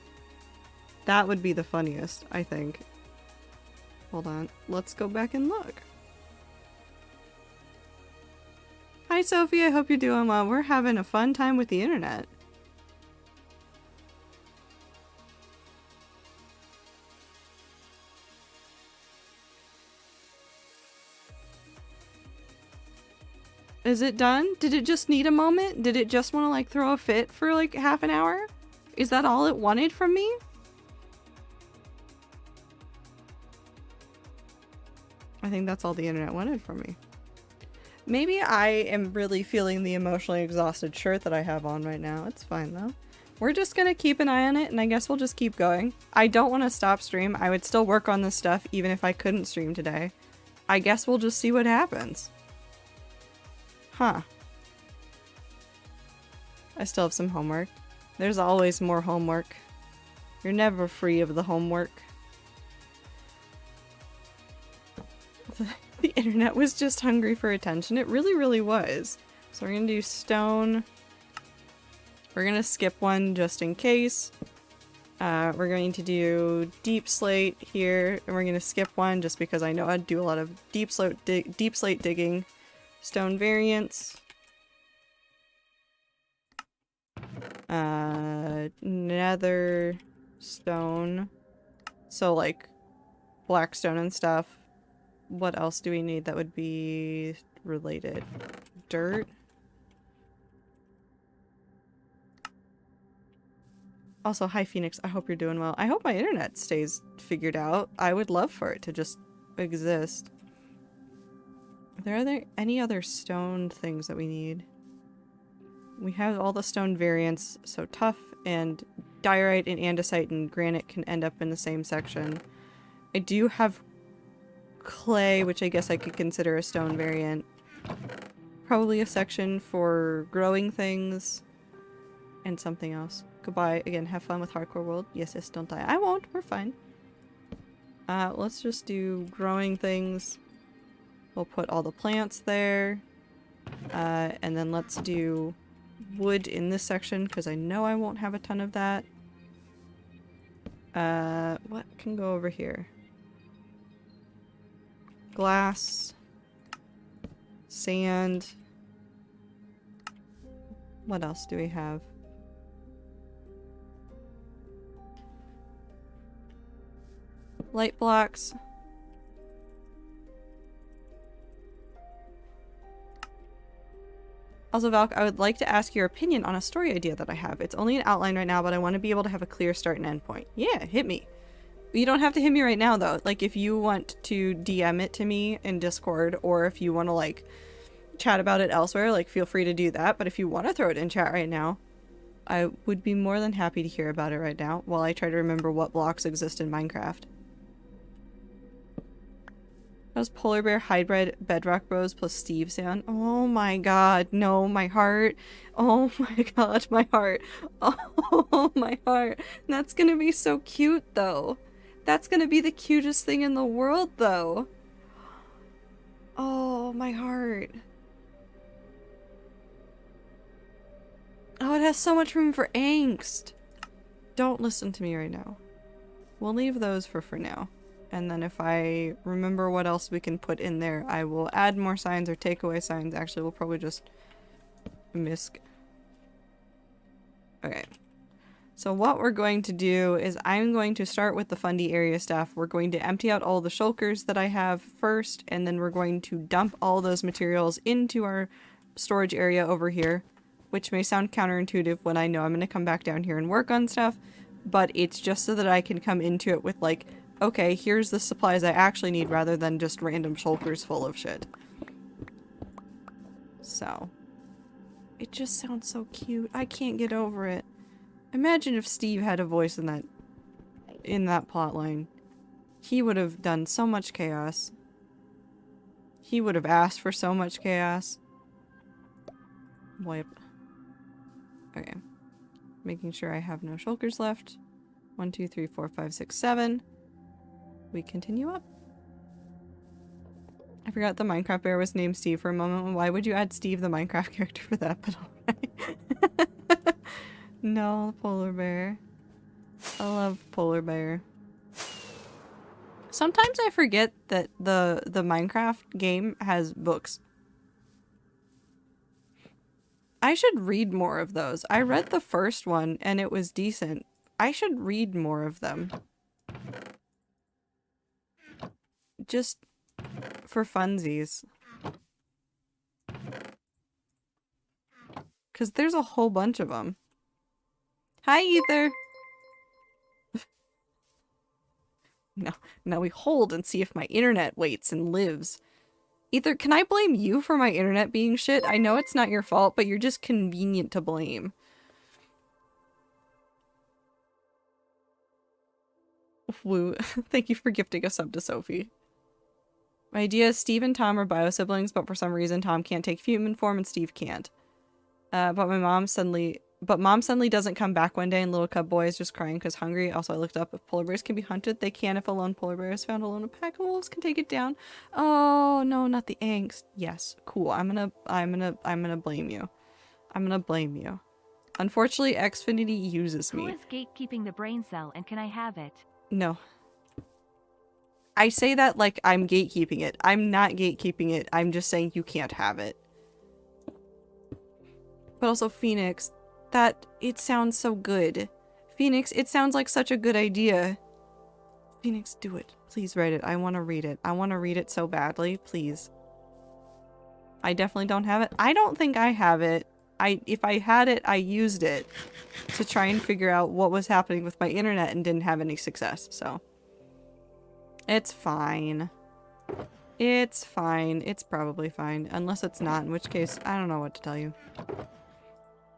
That would be the funniest, I think. Hold on, let's go back and look. Hi Sophie, I hope you're doing well. We're having a fun time with the internet. Is it done? Did it just need a moment? Did it just want to like throw a fit for like half an hour? Is that all it wanted from me? I think that's all the internet wanted from me. Maybe I am really feeling the emotionally exhausted shirt that I have on right now. It's fine though. We're just gonna keep an eye on it, and I guess we'll just keep going. I don't want to stop stream. I would still work on this stuff even if I couldn't stream today. I guess we'll just see what happens. Huh. I still have some homework. There's always more homework. You're never free of the homework. The internet was just hungry for attention. It really, really was. So we're gonna do stone. We're gonna skip one just in case. We're going to do deep slate here, and we're gonna skip one just because I know I'd do a lot of deep slate digging. Stone variants. Nether stone. So like black stone and stuff. What else do we need that would be related? Dirt. Also, hi Phoenix, I hope you're doing well. I hope my internet stays figured out. I would love for it to just exist. Are there any other stone things that we need? We have all the stone variants, so tough and diorite and andesite and granite can end up in the same section. I do have clay, which I guess I could consider a stone variant. Probably a section for growing things and something else. Goodbye. Again, have fun with Hardcore World. Yes, yes, don't die. I won't. We're fine. Let's just do growing things. We'll put all the plants there. And then let's do wood in this section because I know I won't have a ton of that. What can go over here? Glass. Sand. What else do we have? Light blocks. Also, Valk, I would like to ask your opinion on a story idea that I have. It's only an outline right now, but I want to be able to have a clear start and end point. Yeah, hit me. You don't have to hit me right now, though. Like, if you want to DM it to me in Discord, or if you want to, like, chat about it elsewhere, like, feel free to do that. But if you want to throw it in chat right now, I would be more than happy to hear about it right now while I try to remember what blocks exist in Minecraft. How's Polar Bear Hybrid Bedrock Bros plus Steve sound? Oh my god, no, my heart. Oh my god, my heart. Oh my heart. That's gonna be so cute, though. That's gonna be the cutest thing in the world, though. Oh, my heart. Oh, it has so much room for angst. Don't listen to me right now. We'll leave those for now. And then if I remember what else we can put in there, I will add more signs or take away signs. Actually, we'll probably just misc. Okay. So what we're going to do is I'm going to start with the fundy area stuff. We're going to empty out all the shulkers that I have first, and then we're going to dump all those materials into our storage area over here, which may sound counterintuitive when I know I'm going to come back down here and work on stuff, but it's just so that I can come into it with like, okay, here's the supplies I actually need rather than just random shulkers full of shit. So, it just sounds so cute. I can't get over it. Imagine if Steve had a voice in that plotline. He would have done so much chaos. He would have asked for so much chaos. Wipe. Okay. Making sure I have no shulkers left. 1, 2, 3, 4, 5, 6, 7. We continue up. I forgot the Minecraft bear was named Steve for a moment. Why would you add Steve, the Minecraft character, for that? But alright. No, polar bear. I love polar bear. Sometimes I forget that the Minecraft game has books. I should read more of those. I read the first one and it was decent. I should read more of them. Just for funsies. Because there's a whole bunch of them. Hi, Ether! Now we hold and see if my internet waits and lives. Ether, can I blame you for my internet being shit? I know it's not your fault, but you're just convenient to blame. Woo. Thank you for gifting a sub to Sophie. My idea is Steve and Tom are bio-siblings, but for some reason Tom can't take human form and Steve can't. But mom suddenly doesn't come back one day and little cub boy is just crying because hungry. Also, I looked up if polar bears can be hunted. They can if a lone polar bear is found alone. A pack of wolves can take it down. Oh no, not the angst. Yes, cool. I'm gonna blame you. I'm gonna blame you. Unfortunately, Xfinity uses me. Who is gatekeeping the brain cell and can I have it? No. I say that like I'm gatekeeping it. I'm not gatekeeping it. I'm just saying you can't have it. But also Phoenix, it sounds so good. Phoenix, it sounds like such a good idea. Phoenix, do it. Please write it. I want to read it. I want to read it so badly. Please. I definitely don't have it. I don't think I have it. If I had it, I used it to try and figure out what was happening with my internet and didn't have any success, so. It's fine. It's fine. It's probably fine. Unless it's not, in which case, I don't know what to tell you.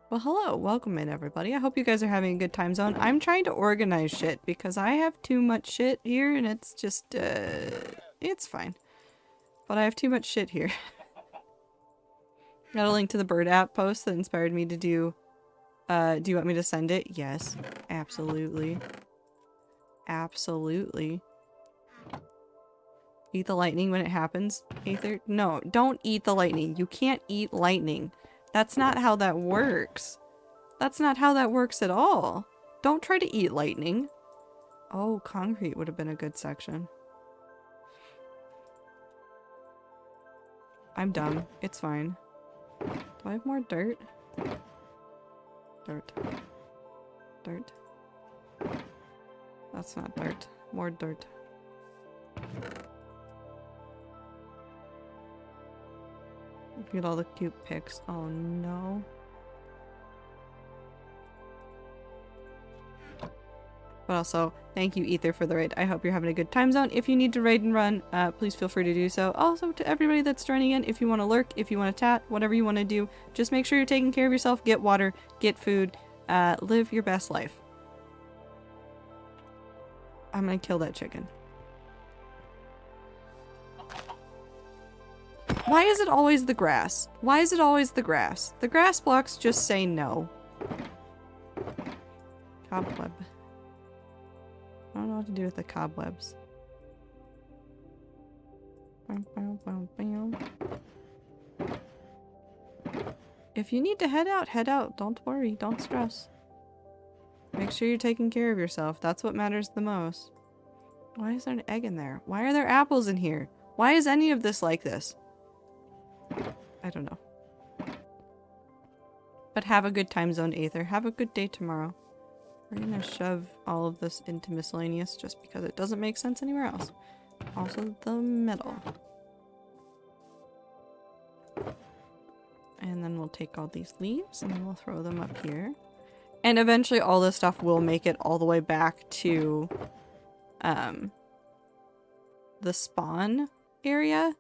Well, hello. Welcome in, everybody. I hope you guys are having a good time zone. I'm trying to organize shit because I have too much shit here and it's just, it's fine. But I have too much shit here. Got a link to the bird app post that inspired me to do you want me to send it? Yes. Absolutely. Absolutely. Eat the lightning when it happens. Aether? No, don't eat the lightning. You can't eat lightning. That's not how that works. That's not how that works at all. Don't try to eat lightning. Oh, concrete would have been a good section. I'm dumb. It's fine. Do I have more dirt? Dirt. Dirt. That's not dirt. More dirt. Look at all the cute pics. Oh no. But also, thank you Ether for the raid. I hope you're having a good time zone. If you need to raid and run, please feel free to do so. Also, to everybody that's joining in, if you want to lurk, if you want to chat, whatever you want to do, just make sure you're taking care of yourself, get water, get food, live your best life. I'm gonna kill that chicken. Why is it always the grass? Why is it always the grass? The grass blocks just say no. Cobweb. I don't know what to do with the cobwebs. If you need to head out, head out. Don't worry. Don't stress. Make sure you're taking care of yourself. That's what matters the most. Why is there an egg in there? Why are there apples in here? Why is any of this like this? I don't know. But have a good time zone, Aether. Have a good day tomorrow. We're gonna shove all of this into miscellaneous just because it doesn't make sense anywhere else. Also the metal. And then we'll take all these leaves and we'll throw them up here. And eventually all this stuff will make it all the way back to the spawn area.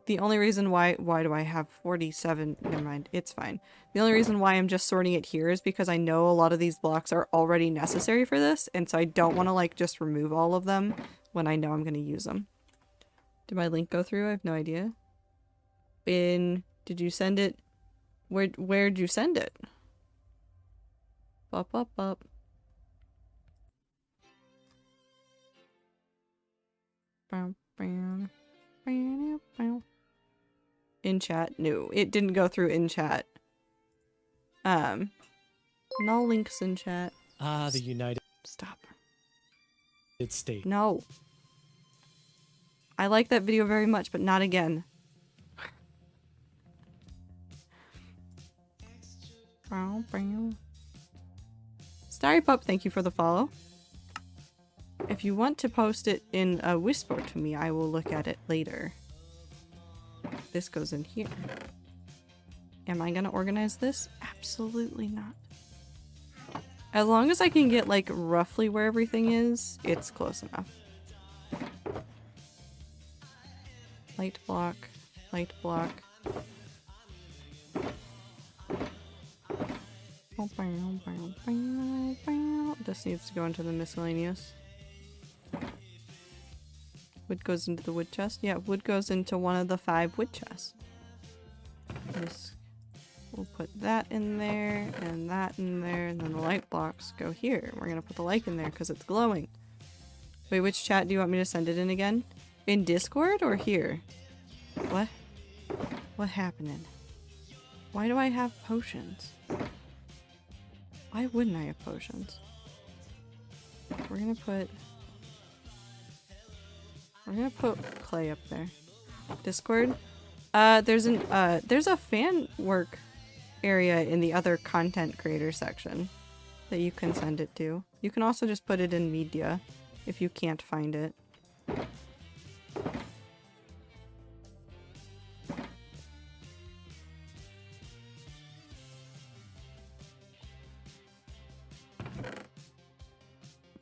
The only reason why do I have 47? Never mind, it's fine. The only reason why I'm just sorting it here is because I know a lot of these blocks are already necessary for this, and so I don't want to like just remove all of them when I know I'm going to use them. Did my link go through? I have no idea. Did you send it? Where'd you send it? Up, up, up. In chat? No, it didn't go through in chat. No links in chat. Ah, the United Stop. States. No. I like that video very much, but not again. Starry Pup, thank you for the follow. If you want to post it in a whisper to me, I will look at it later. This goes in here. Am I gonna organize this? Absolutely not. As long as I can get like roughly where everything is, it's close enough. Light block. Light block. This needs to go into the miscellaneous. Wood goes into the wood chest? Yeah, wood goes into one of the 5 wood chests. We'll put that in there, and that in there, and then the light blocks go here. We're gonna put the light in there because it's glowing. Wait, which chat do you want me to send it in again? In Discord or here? What? What happening? Why do I have potions? Why wouldn't I have potions? We're gonna put clay up there. Discord? There's a fan work area in the other content creator section that you can send it to. You can also just put it in media if you can't find it.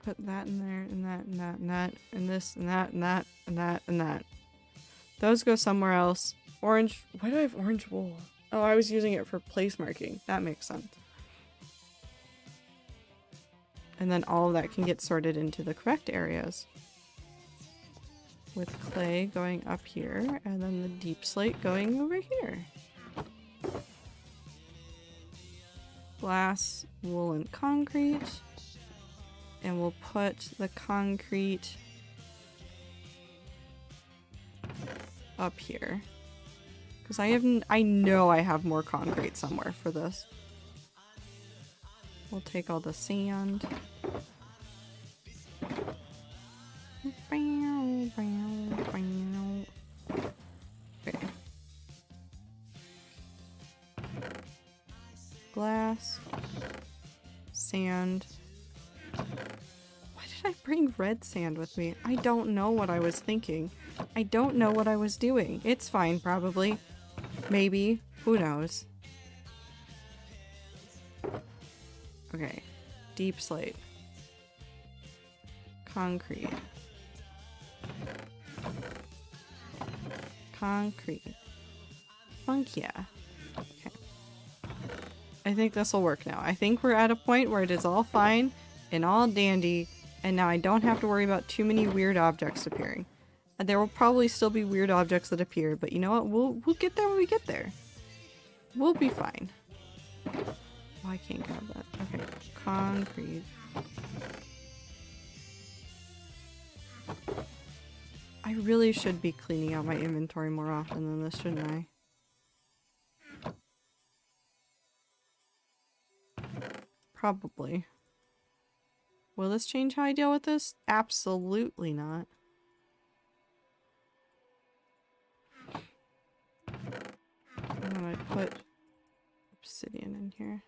Put that in there, and that, and that, and that, and this, and that, and that, and that, and that. Those go somewhere else. Orange. Why do I have orange wool? Oh, I was using it for place marking. That makes sense. And then all of that can get sorted into the correct areas. With clay going up here, and then the deep slate going over here. Glass, wool, and concrete. And we'll put the concrete up here. Because I know I have more concrete somewhere for this. We'll take all the sand. Okay. Glass. Sand. Why did I bring red sand with me? I don't know what I was thinking. I don't know what I was doing. It's fine, probably. Maybe. Who knows? Okay. Deep slate. Concrete. Concrete. Funk yeah. Okay. I think this will work now. I think we're at a point where it is all fine and all dandy, and now I don't have to worry about too many weird objects appearing. There will probably still be weird objects that appear, but you know what? We'll get there when we get there. We'll be fine. Oh, I can't grab that. Okay. Concrete. I really should be cleaning out my inventory more often than this, shouldn't I? Probably. Will this change how I deal with this? Absolutely not. And then I put obsidian in here.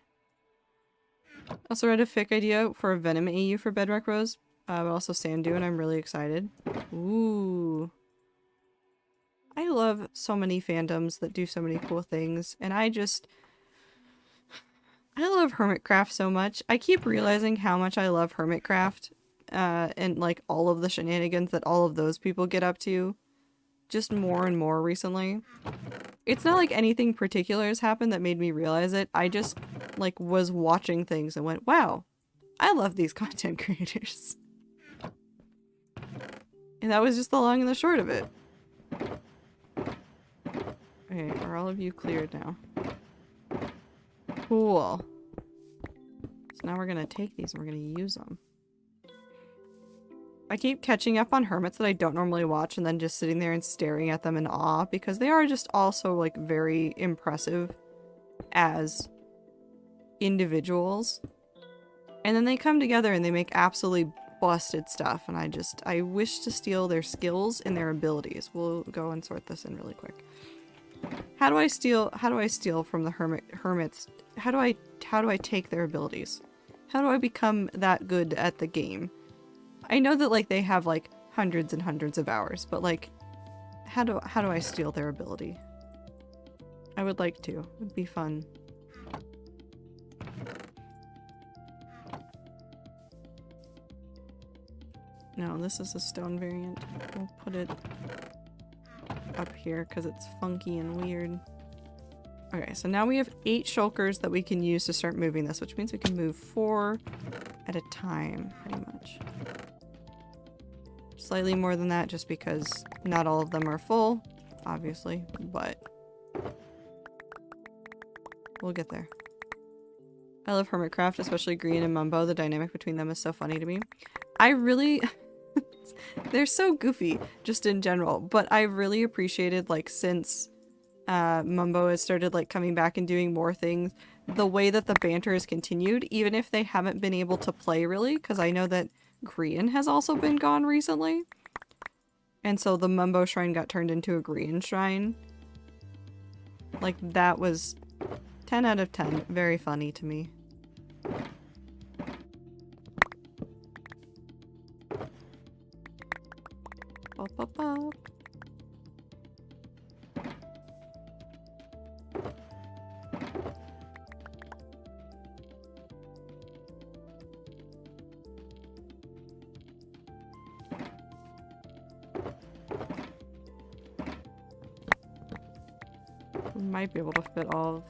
Also read a fic idea for a Venom AU for Bedrock Rose, but also Sandu, and I'm really excited. Ooh. I love so many fandoms that do so many cool things, and I love Hermitcraft so much. I keep realizing how much I love Hermitcraft, and like all of the shenanigans that all of those people get up to, just more and more recently. It's not like anything particular has happened that made me realize it. I just like was watching things and went, wow, I love these content creators. And that was just the long and the short of it. Okay, are all of you cleared now? Cool. So now we're gonna take these and we're gonna use them. I keep catching up on hermits that I don't normally watch and then just sitting there and staring at them in awe because they are just also like very impressive as individuals. And then they come together and they make absolutely busted stuff, and I wish to steal their skills and their abilities. We'll go and sort this in really quick. How do I steal from the hermits? How do I take their abilities? How do I become that good at the game? I know that like they have like hundreds and hundreds of hours, but like how do I steal their ability? I would like to. It would be fun. No, this is a stone variant. We'll put it up here because it's funky and weird. Okay, so now we have 8 shulkers that we can use to start moving this, which means we can move 4 at a time, pretty much. Slightly more than that just because not all of them are full, obviously, but we'll get there. I love Hermitcraft, especially Green and Mumbo. The dynamic between them is so funny to me. I really... they're so goofy, just in general, but I really appreciated, like, since Mumbo has started, like, coming back and doing more things, the way that the banter has continued, even if they haven't been able to play, really, because I know that Green has also been gone recently. And so the Mumbo shrine got turned into a Green shrine. Like, that was 10 out of 10. Very funny to me. Bop, bop, bop. We might be able to fit all of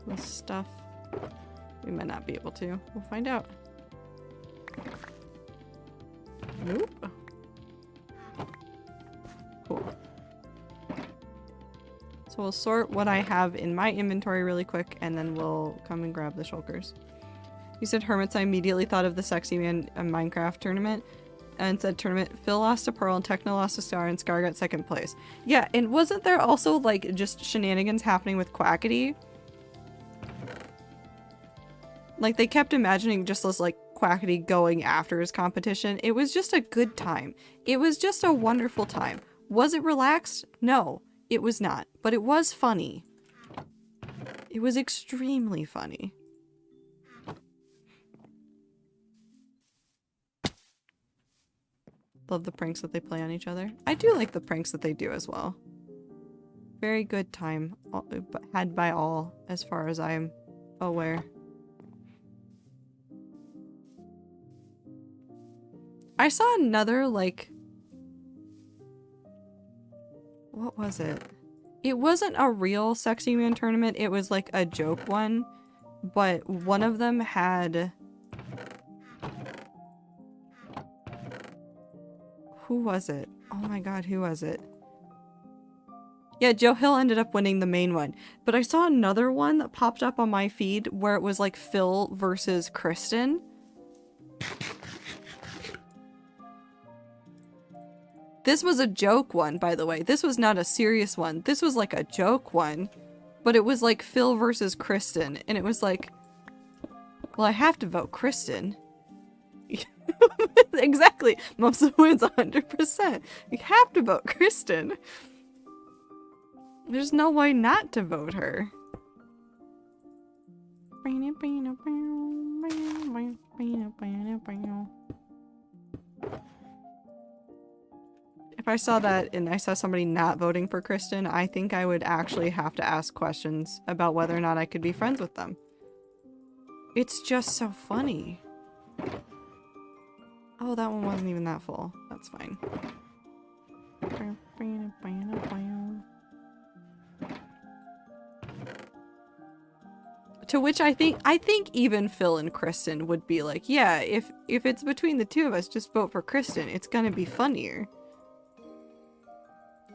this stuff. We might not be able to. We'll find out. Nope. Cool. So we'll sort what I have in my inventory really quick, and then we'll come and grab the shulkers. You said hermits, I immediately thought of the Sexy Man Minecraft tournament. And said tournament, Phil lost a pearl and Techno lost a star and Scar got 2nd place. Yeah, and wasn't there also like just shenanigans happening with Quackity? Like they kept imagining just this like Quackity going after his competition. It was just a good time. It was just a wonderful time. Was it relaxed? No, it was not. But it was funny. It was extremely funny. Love the pranks that they play on each other. I do like the pranks that they do as well. Very good time had by all, as far as I'm aware. I saw another, like... What was it? It wasn't a real Sexy Man tournament, it was like a joke one. But one of them had... Who was it? Oh my god, who was it? Yeah, Joe Hill ended up winning the main one. But I saw another one that popped up on my feed where it was like Phil versus Kristen. This was a joke one, by the way. This was not a serious one. This was like a joke one. But it was like Phil versus Kristen. And it was like, well, I have to vote Kristen. Exactly. Mumsa wins 100%. You have to vote Kristen. There's no way not to vote her. If I saw that and I saw somebody not voting for Kristen, I think I would actually have to ask questions about whether or not I could be friends with them. It's just so funny. Oh, that one wasn't even that full. That's fine. To which I think even Phil and Kristen would be like, yeah, if it's between the two of us, just vote for Kristen. It's gonna be funnier.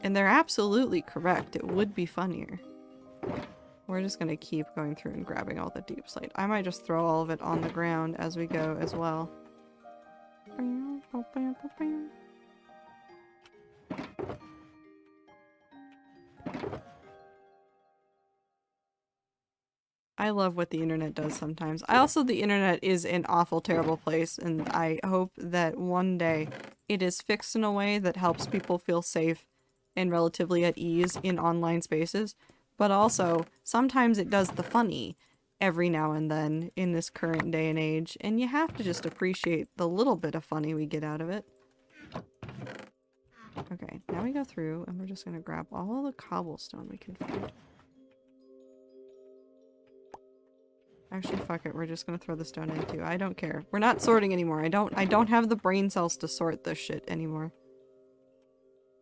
And they're absolutely correct. It would be funnier. We're just gonna keep going through and grabbing all the deep slate. I might just throw all of it on the ground as we go as well. I love what the internet does sometimes. The internet is an awful, terrible place, and I hope that one day it is fixed in a way that helps people feel safe and relatively at ease in online spaces. But also, sometimes it does the funny every now and then in this current day and age, and you have to just appreciate the little bit of funny we get out of it. Okay, now we go through and we're just gonna grab all the cobblestone we can find. Actually, fuck it, we're just gonna throw the stone in too. I don't care. We're not sorting anymore. I don't have the brain cells to sort this shit anymore.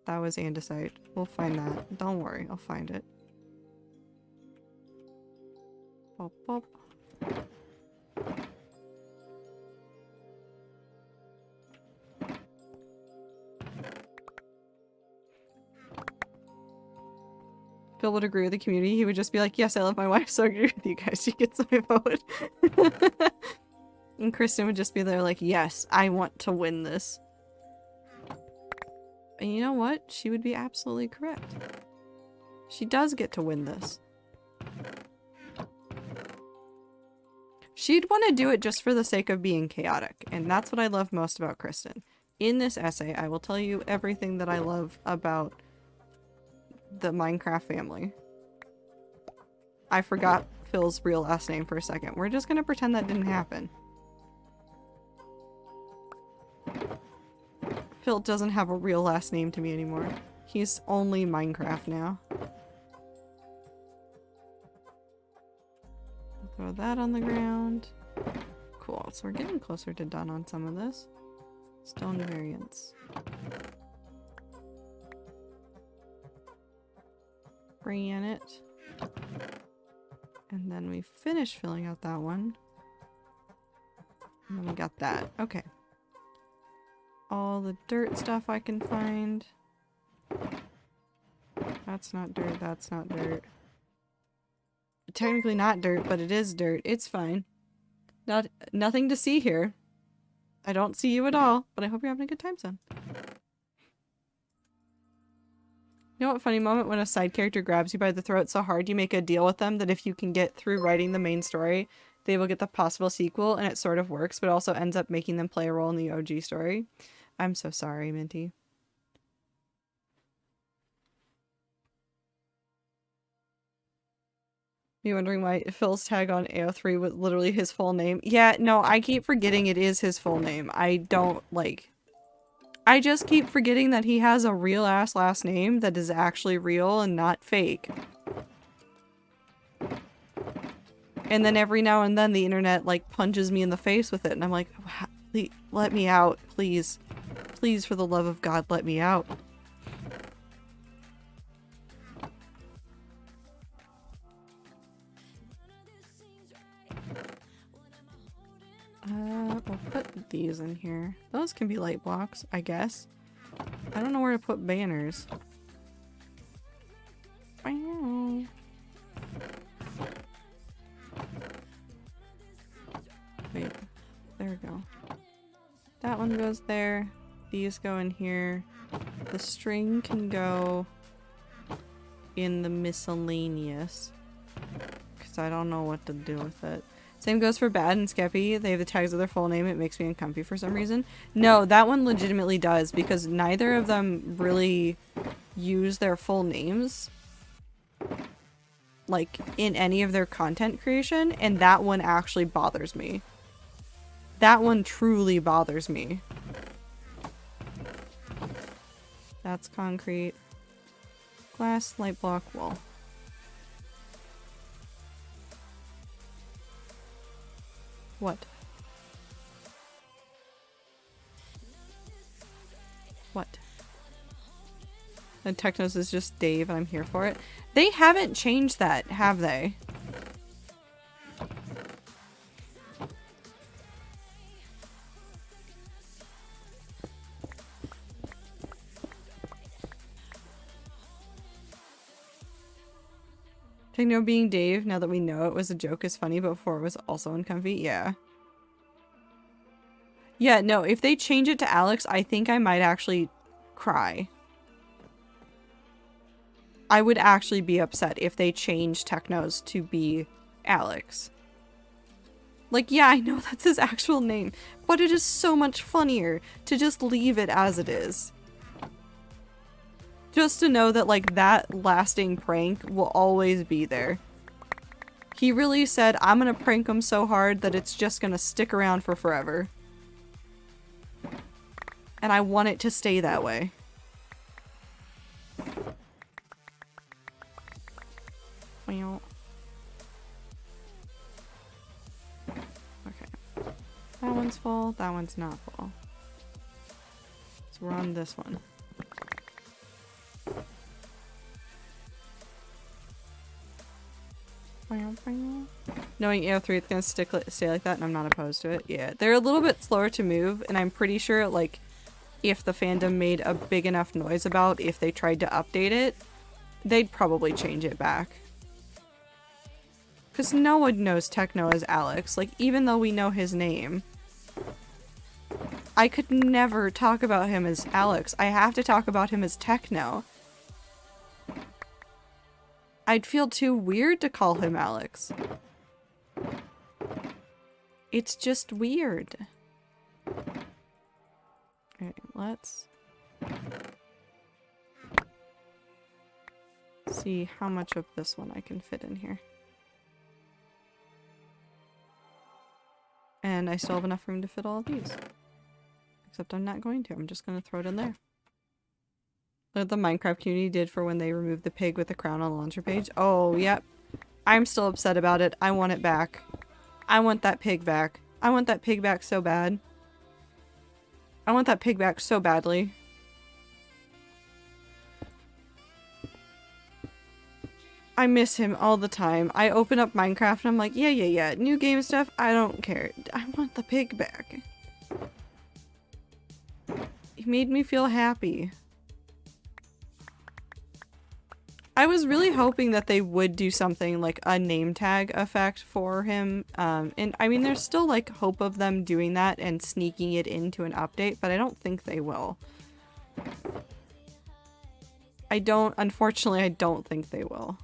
That was andesite. We'll find that. Don't worry, I'll find it. Pop, pop. Phil would agree with the community. He would just be like, yes, I love my wife, so I agree with you guys. She gets my vote. And Kristen would just be there like, yes, I want to win this. And you know what? She would be absolutely correct. She does get to win this. She'd want to do it just for the sake of being chaotic, and that's what I love most about Kristen. In this essay, I will tell you everything that I love about the Minecraft family. I forgot Phil's real last name for a second. We're just gonna pretend that didn't happen. Phil doesn't have a real last name to me anymore. He's only Minecraft now. Throw that on the ground. Cool, so we're getting closer to done on some of this. Stone variants. Granite. And then we finish filling out that one. And then we got that. Okay. All the dirt stuff I can find. That's not dirt, that's not dirt. Technically not dirt, but it is dirt. It's fine. Nothing to see here. I don't see you at all, but I hope you're having a good time, son. You know what funny moment when a side character grabs you by the throat so hard you make a deal with them that if you can get through writing the main story, they will get the possible sequel, and it sort of works, but also ends up making them play a role in the OG story. I'm so sorry, Minty. You wondering why Phil's tag on AO3 was literally his full name? Yeah, no, I keep forgetting it is his full name. I just keep forgetting that he has a real ass last name that is actually real and not fake. And then every now and then the internet like punches me in the face with it and I'm like, let me out, please. Please, for the love of God, let me out. We'll put these in here. Those can be light blocks, I guess. I don't know where to put banners. Wait, there we go. That one goes there. These go in here. The string can go in the miscellaneous. Because I don't know what to do with it. Same goes for Bad and Skeppy. They have the tags of their full name. It makes me uncomfy for some reason. No, that one legitimately does because neither of them really use their full names like in any of their content creation, and that one actually bothers me. That one truly bothers me. That's concrete. Glass, light block, wall. What? What? And Technos is just Dave and I'm here for it. They haven't changed that, have they? Techno being Dave, now that we know it was a joke, is funny, but before it was also uncomfy. Yeah. Yeah, no, if they change it to Alex, I think I might actually cry. I would actually be upset if they changed Technos to be Alex. Like, yeah, I know that's his actual name, but it is so much funnier to just leave it as it is. Just to know that, like, that lasting prank will always be there. He really said, I'm gonna prank him so hard that it's just gonna stick around for forever. And I want it to stay that way. Well. Okay. That one's full, that one's not full. So we're on this one. Knowing AO3 is gonna stay like that, and I'm not opposed to it. Yeah, they're a little bit slower to move, and I'm pretty sure, like, if the fandom made a big enough noise about if they tried to update it, they'd probably change it back. Because no one knows Techno as Alex, like, even though we know his name. I could never talk about him as Alex. I have to talk about him as Techno. I'd feel too weird to call him Alex. It's just weird. Alright, let's see how much of this one I can fit in here. And I still have enough room to fit all of these. Except I'm not going to. I'm just going to throw it in there. Look at the Minecraft community did for when they removed the pig with the crown on the launcher page. Oh, yep. I'm still upset about it. I want it back. I want that pig back. I want that pig back so bad. I want that pig back so badly. I miss him all the time. I open up Minecraft and I'm like, yeah. New game stuff, I don't care. I want the pig back. He made me feel happy. I was really hoping that they would do something like a name tag effect for him. And I mean, there's still like hope of them doing that and sneaking it into an update, but I don't think they will. Unfortunately, I don't think they will.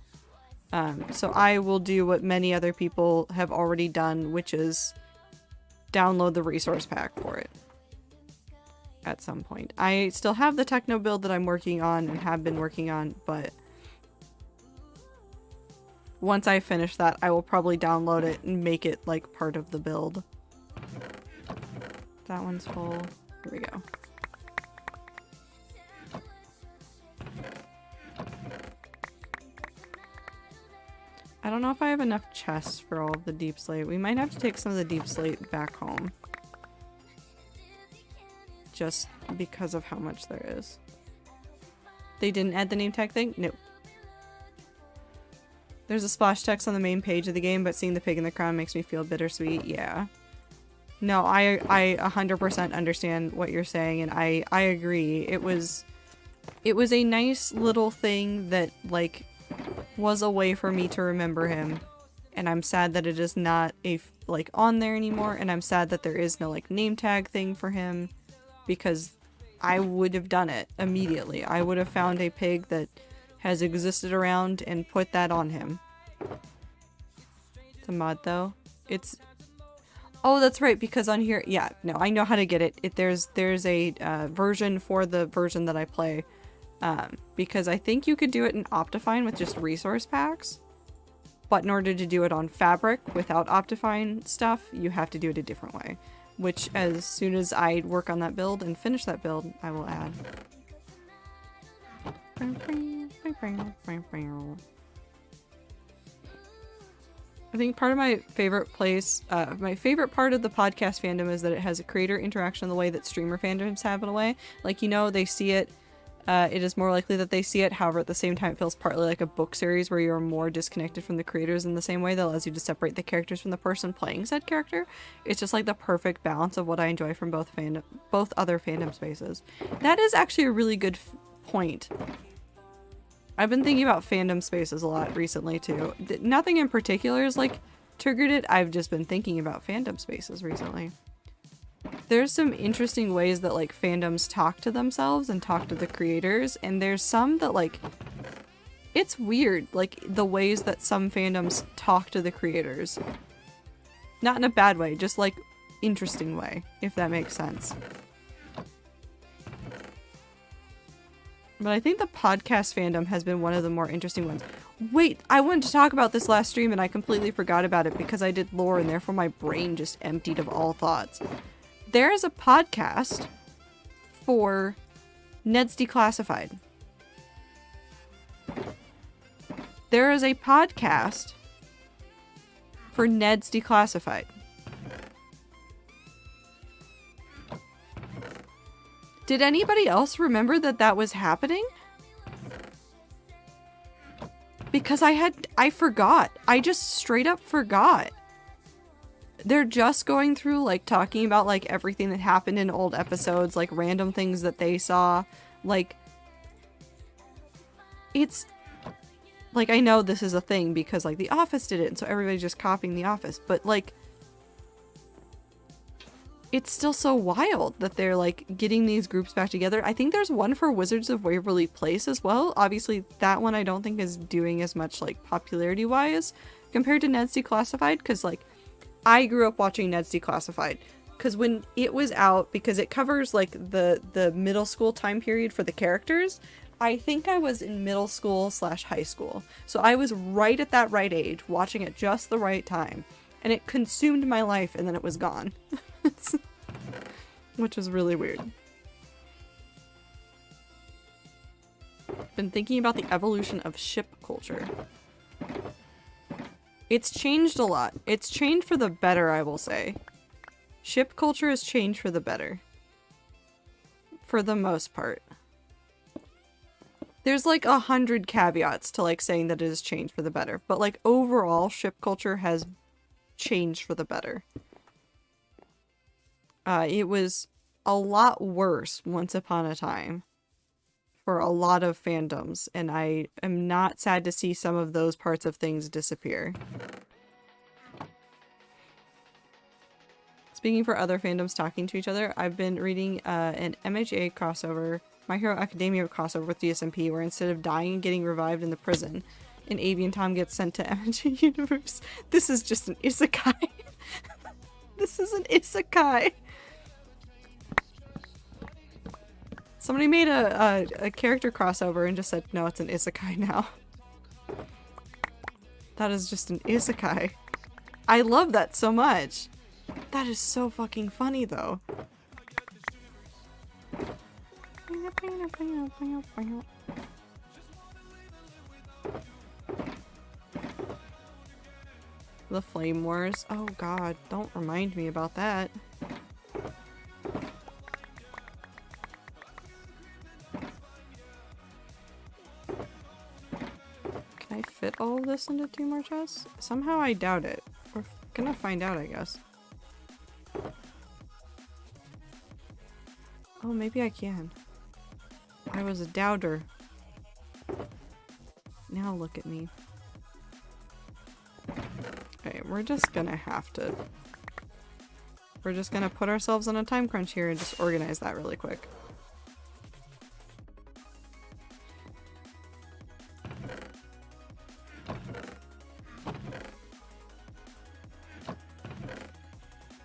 So I will do what many other people have already done, which is download the resource pack for it at some point. I still have the Techno build that I'm working on and have been working on, but once I finish that, I will probably download it and make it like part of the build. That one's full. Here we go. I don't know if I have enough chests for all of the deep slate. We might have to take some of the deep slate back home. Just because of how much there is. They didn't add the name tag thing? Nope. There's a splash text on the main page of the game, but seeing the pig in the crown makes me feel bittersweet. Yeah. No, I 100% understand what you're saying, and I agree. It was a nice little thing that, like, was a way for me to remember him. And I'm sad that it is not on there anymore, and I'm sad that there is no, like, name tag thing for him, because I would have done it immediately. I would have found a pig that has existed around and put that on him. It's a mod though. It's... Oh, that's right, because on here... Yeah, no, I know how to get it. There's a version for the version that I play. Because I think you could do it in Optifine with just resource packs. But in order to do it on Fabric without Optifine stuff, you have to do it a different way. Which, as soon as I work on that build and finish that build, I will add. I think part of my favorite my favorite part of the podcast fandom is that it has a creator interaction the way that streamer fandoms have in a way. Like, you know, they see it, it is more likely that they see it, however at the same time it feels partly like a book series where you're more disconnected from the creators in the same way that allows you to separate the characters from the person playing said character. It's just like the perfect balance of what I enjoy from both other fandom spaces. That is actually a really good point. I've been thinking about fandom spaces a lot recently too. Nothing in particular has like triggered it. I've just been thinking about fandom spaces recently. There's some interesting ways that like fandoms talk to themselves and talk to the creators, and there's some that like it's weird, like the ways that some fandoms talk to the creators. Not in a bad way, just like interesting way, if that makes sense. But I think the podcast fandom has been one of the more interesting ones. Wait, I wanted to talk about this last stream and I completely forgot about it because I did lore and therefore my brain just emptied of all thoughts. There is a podcast for Ned's Declassified. There is a podcast for Ned's Declassified. Did anybody else remember that that was happening? Because Because I forgot. I just straight up forgot. They're just going through, like, talking about, like, everything that happened in old episodes, like, random things that they saw. Like, it's... Like, I know this is a thing because, like, The Office did it, and so everybody's just copying The Office. But, like... It's still so wild that they're, like, getting these groups back together. I think there's one for Wizards of Waverly Place as well. Obviously, that one I don't think is doing as much, like, popularity-wise compared to Ned's Declassified, because, like, I grew up watching Ned's Declassified. Because when it was out, because it covers, like, the middle school time period for the characters, I think I was in middle school / high school. So I was right at that right age, watching at just the right time. And it consumed my life, and then it was gone. Which is really weird. Been thinking about the evolution of ship culture. It's changed a lot. It's changed for the better, I will say. Ship culture has changed for the better. For the most part. There's like 100 caveats to like saying that it has changed for the better. But like overall, ship culture has changed for the better. It was a lot worse once upon a time for a lot of fandoms, and I am not sad to see some of those parts of things disappear. Speaking for other fandoms talking to each other, I've been reading an MHA crossover, My Hero Academia crossover with DSMP, where instead of dying and getting revived in the prison, an avian Tom gets sent to MHA universe. This is just an isekai. This is an isekai. Somebody made a character crossover and just said, no, it's an isekai now. That is just an isekai. I love that so much. That is so fucking funny, though. The Flame Wars. Oh god, don't remind me about that. Can I fit all of this into 2 more chests? Somehow I doubt it. We're gonna find out, I guess. Oh, maybe I can. I was a doubter. Now look at me. Okay, we're just gonna have to... We're just gonna put ourselves on a time crunch here and just organize that really quick.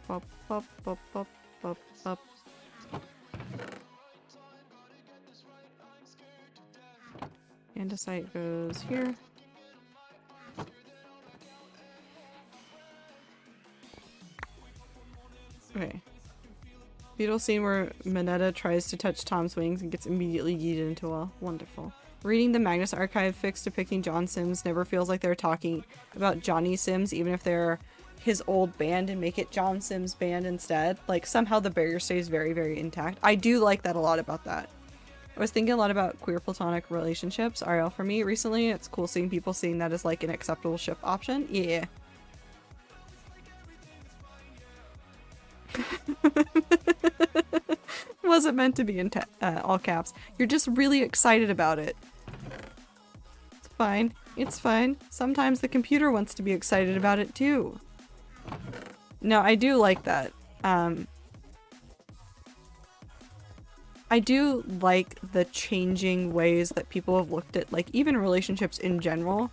Bop, bop, bop, bop, bop, bop. Andesite goes here. Okay. Beautiful scene where Mineta tries to touch Tom's wings and gets immediately yeeted into a wall. Wonderful. Reading the Magnus Archive fics depicting John Sims never feels like they're talking about Johnny Sims, even if they're his old band, and make it John Sims' band instead. Like, somehow the barrier stays very, very intact. I do like that a lot about that. I was thinking a lot about queer platonic relationships, RL for me, recently. It's cool seeing people seeing that as, like, an acceptable ship option. Yeah. Wasn't meant to be in all caps. You're just really excited about it. It's fine. It's fine. Sometimes the computer wants to be excited about it too. No, I do like that. I do like the changing ways that people have looked at, like, even relationships in general.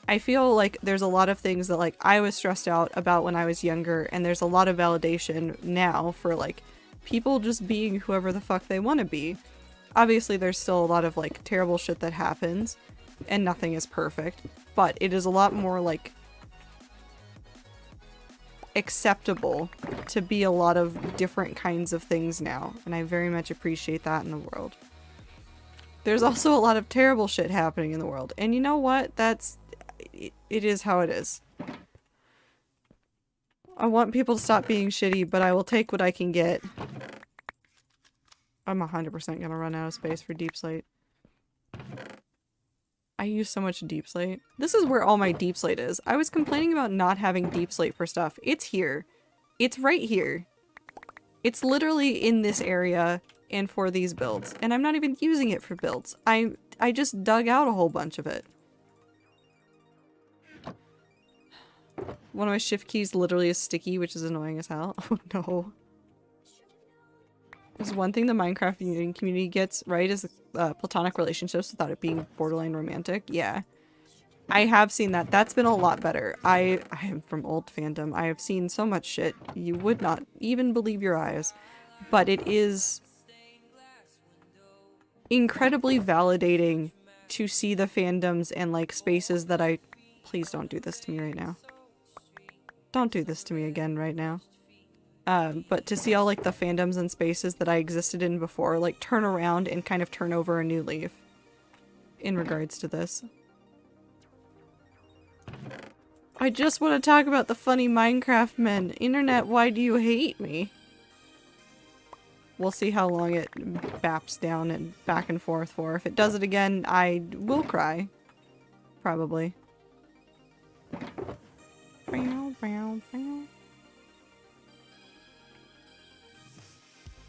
I feel like there's a lot of things that, like, I was stressed out about when I was younger, and there's a lot of validation now for, like, people just being whoever the fuck they want to be. Obviously, there's still a lot of, like, terrible shit that happens, and nothing is perfect, but it is a lot more, like, acceptable to be a lot of different kinds of things now, and I very much appreciate that in the world. There's also a lot of terrible shit happening in the world, and you know what? It is how it is. I want people to stop being shitty, but I will take what I can get. I'm 100% gonna run out of space for Deep Slate. I use so much deep slate. This is where all my deep slate is. I was complaining about not having deep slate for stuff. It's here. It's right here. It's literally in this area and for these builds. And I'm not even using it for builds. I just dug out a whole bunch of it. One of my shift keys literally is sticky, which is annoying as hell. Oh no. There's one thing the Minecraft community gets right is platonic relationships without it being borderline romantic. Yeah. I have seen that. That's been a lot better. I am from old fandom. I have seen so much shit. You would not even believe your eyes. But it is incredibly validating to see the fandoms and like spaces that I... Please don't do this to me right now. Don't do this to me again right now. But to see all like the fandoms and spaces that I existed in before like turn around and kind of turn over a new leaf in regards to this. I just want to talk about the funny Minecraft men. Internet, why do you hate me? We'll see how long it baps down and back and forth for. If it does it again, I will cry. Probably.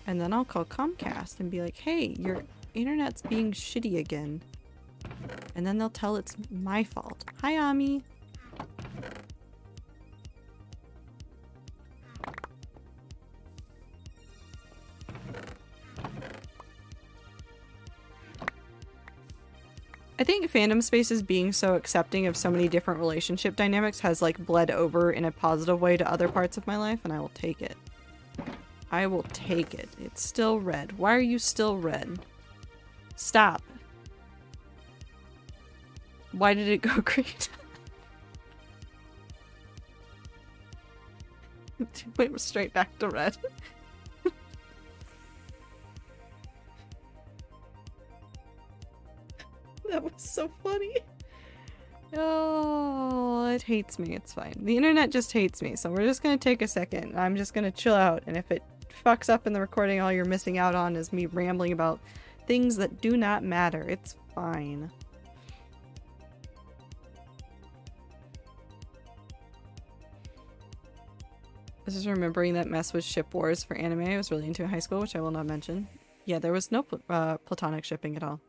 And then I'll call Comcast and be like, hey, your internet's being shitty again. And then they'll tell it's my fault. Hi, Ami. I think fandom spaces being so accepting of so many different relationship dynamics has like bled over in a positive way to other parts of my life, and I will take it. I will take it. It's still red. Why are you still red? Stop. Why did it go green? It went straight back to red. That was so funny. Oh, it hates me. It's fine. The internet just hates me, so we're just gonna take a second. I'm just gonna chill out, and if it fucks up in the recording, all you're missing out on is me rambling about things that do not matter. It's fine. This is remembering that mess with ship wars for anime I was really into in high school, which I will not mention. Yeah, there was no platonic shipping at all.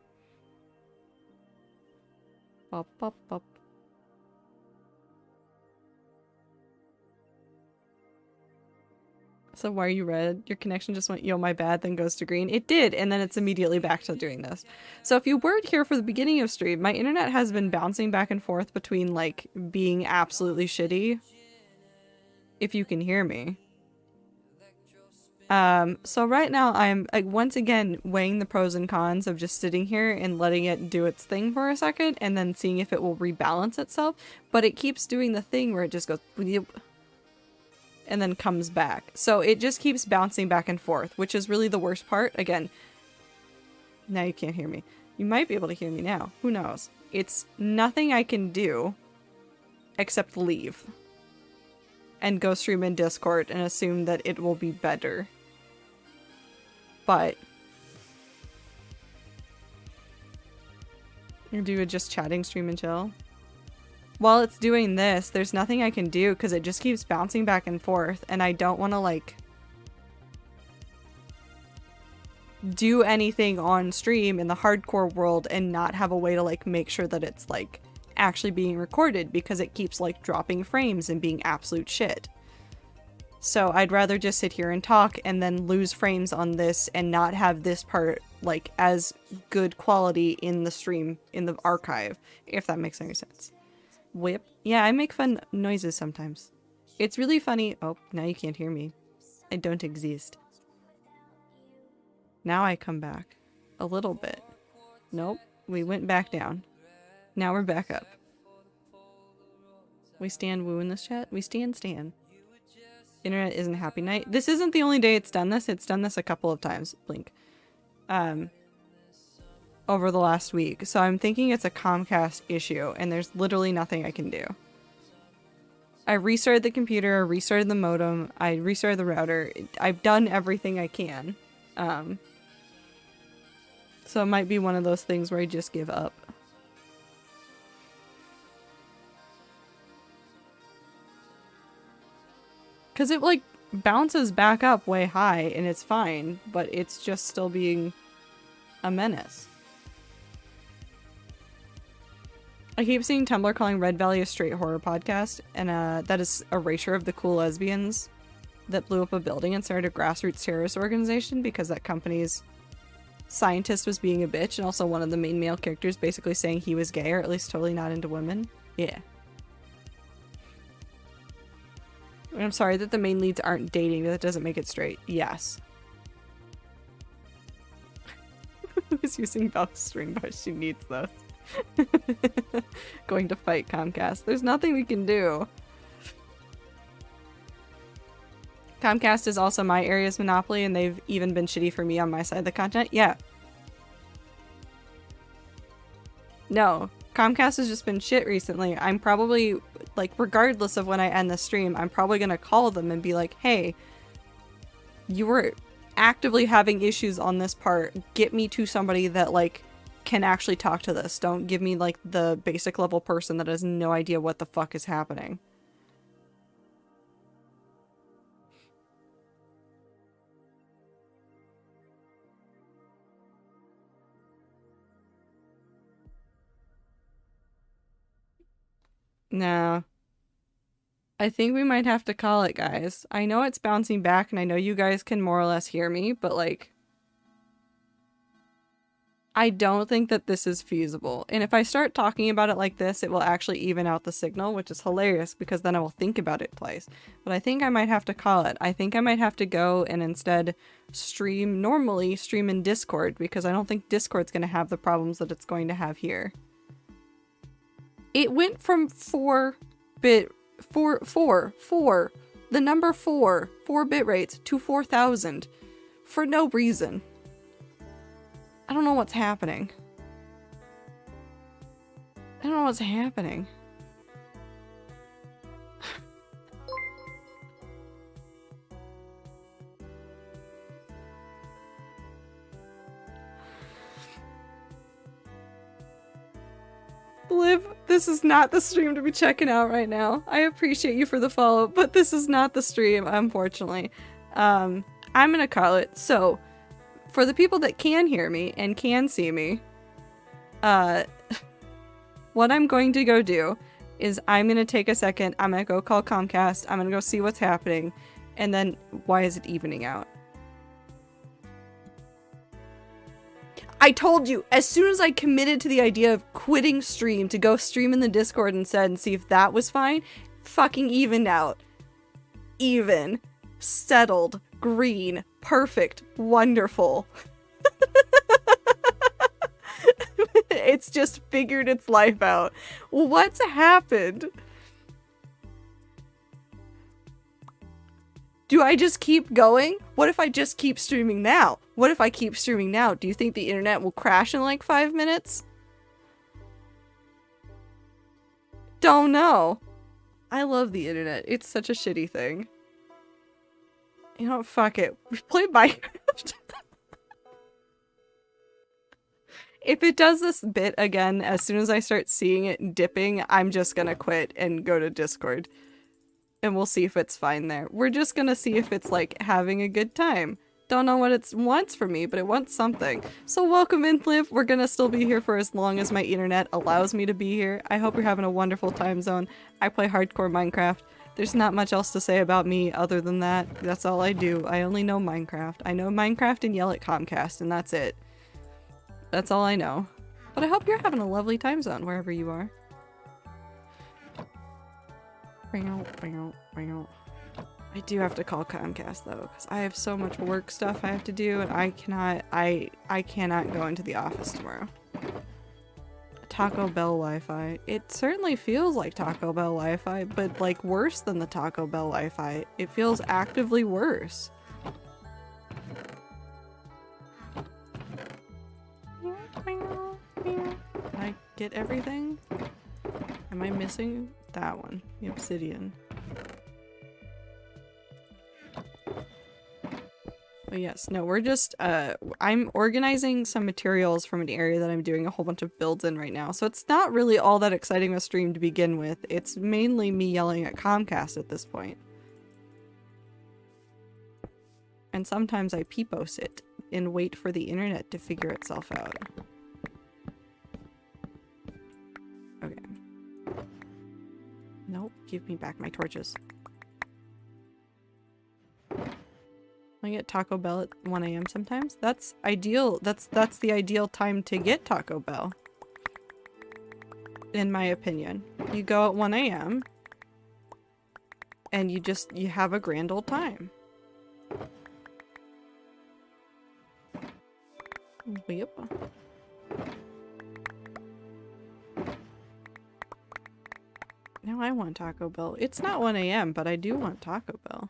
Bop, bop, bop. So why are you red? Your connection just went, yo, my bad, then goes to green. It did, and then it's immediately back to doing this. So if you weren't here for the beginning of stream, my internet has been bouncing back and forth between, like, being absolutely shitty. If you can hear me. So right now I'm, like, once again weighing the pros and cons of just sitting here and letting it do its thing for a second, and then seeing if it will rebalance itself. But it keeps doing the thing where it just goes... and then comes back. So it just keeps bouncing back and forth, which is really the worst part. Again, now you can't hear me. You might be able to hear me now. Who knows? It's nothing I can do except leave and go stream in Discord and assume that it will be better. But you do a just chatting stream and chill. While it's doing this, there's nothing I can do because it just keeps bouncing back and forth, and I don't want to, like, do anything on stream in the hardcore world and not have a way to, like, make sure that it's, like, actually being recorded because it keeps, like, dropping frames and being absolute shit. So I'd rather just sit here and talk and then lose frames on this and not have this part, like, as good quality in the stream, in the archive, if that makes any sense. Whip. Yeah, I make fun noises sometimes. It's really funny. Oh, now you can't hear me. I don't exist. Now I come back. A little bit. Nope. We went back down. Now we're back up. We stand woo in this chat? We stand stan. Internet isn't a happy night. This isn't the only day it's done this. It's done this a couple of times. Blink. Over the last week. So I'm thinking it's a Comcast issue, and there's literally nothing I can do. I restarted the computer, I restarted the modem, I restarted the router. I've done everything I can. So it might be one of those things where I just give up. Because it, like, bounces back up way high and it's fine, but it's just still being a menace. I keep seeing Tumblr calling Red Valley a straight horror podcast, and that is erasure of the cool lesbians that blew up a building and started a grassroots terrorist organization because that company's scientist was being a bitch, and also one of the main male characters basically saying he was gay or at least totally not into women. Yeah. I'm sorry that the main leads aren't dating, but that doesn't make it straight. Yes. Who's using Belle's string bus? She needs those. Going to fight Comcast. There's nothing we can do. Comcast is also my area's monopoly, and they've even been shitty for me on my side of the continent. Yeah. No. Comcast has just been shit recently. I'm probably, like, regardless of when I end the stream, I'm probably gonna call them and be like, hey, you were actively having issues on this part. Get me to somebody that, like, can actually talk to this. Don't give me, like, the basic level person that has no idea what the fuck is happening. No. I think we might have to call it, guys. I know it's bouncing back, and I know you guys can more or less hear me, but, like, I don't think that this is feasible. And if I start talking about it like this, it will actually even out the signal, which is hilarious because then I will think about it twice. But I think I might have to call it. I think I might have to go and instead stream in Discord, because I don't think Discord's going to have the problems that it's going to have here. It went from 4-bit, the number 4 bit rates to 4,000 for no reason. I don't know what's happening. I don't know what's happening. Liv, this is not the stream to be checking out right now. I appreciate you for the follow, but this is not the stream, unfortunately. I'm gonna call it. So, for the people that can hear me and can see me, what I'm going to go do is I'm gonna take a second, I'm gonna go call Comcast, I'm gonna go see what's happening, and then why is it evening out? I told you, as soon as I committed to the idea of quitting stream to go stream in the Discord instead and see if that was fine, fucking evened out. Even. Settled. Green. Perfect. Wonderful. It's just figured its life out. What's happened? Do I just keep going? What if I just keep streaming now? What if I keep streaming now? Do you think the internet will crash in like 5 minutes? Don't know. I love the internet. It's such a shitty thing. You know what? Fuck it. We play Minecraft. If it does this bit again, as soon as I start seeing it dipping, I'm just gonna quit and go to Discord. And we'll see if it's fine there. We're just gonna see if it's, like, having a good time. Don't know what it wants from me, but it wants something. So welcome in, Liv. We're gonna still be here for as long as my internet allows me to be here. I hope you're having a wonderful time zone. I play hardcore Minecraft. There's not much else to say about me other than that. That's all I do. I only know Minecraft. I know Minecraft and yell at Comcast, and that's it. That's all I know. But I hope you're having a lovely time zone wherever you are. I do have to call Comcast though, because I have so much work stuff I have to do, and I cannot go into the office tomorrow. Taco Bell Wi-Fi. It certainly feels like Taco Bell Wi-Fi, but like worse than the Taco Bell Wi-Fi. It feels actively worse. Did I get everything? Am I missing that one? The obsidian. But yes, no, we're just, I'm organizing some materials from an area that I'm doing a whole bunch of builds in right now. So it's not really all that exciting of a stream to begin with. It's mainly me yelling at Comcast at this point. And sometimes I peepo sit and wait for the internet to figure itself out. Okay. Nope, give me back my torches. I get Taco Bell at 1 a.m. sometimes. That's ideal. That's the ideal time to get Taco Bell. In my opinion. You go at 1 a.m. and you have a grand old time. Yep. Now I want Taco Bell. It's not 1 a.m., but I do want Taco Bell.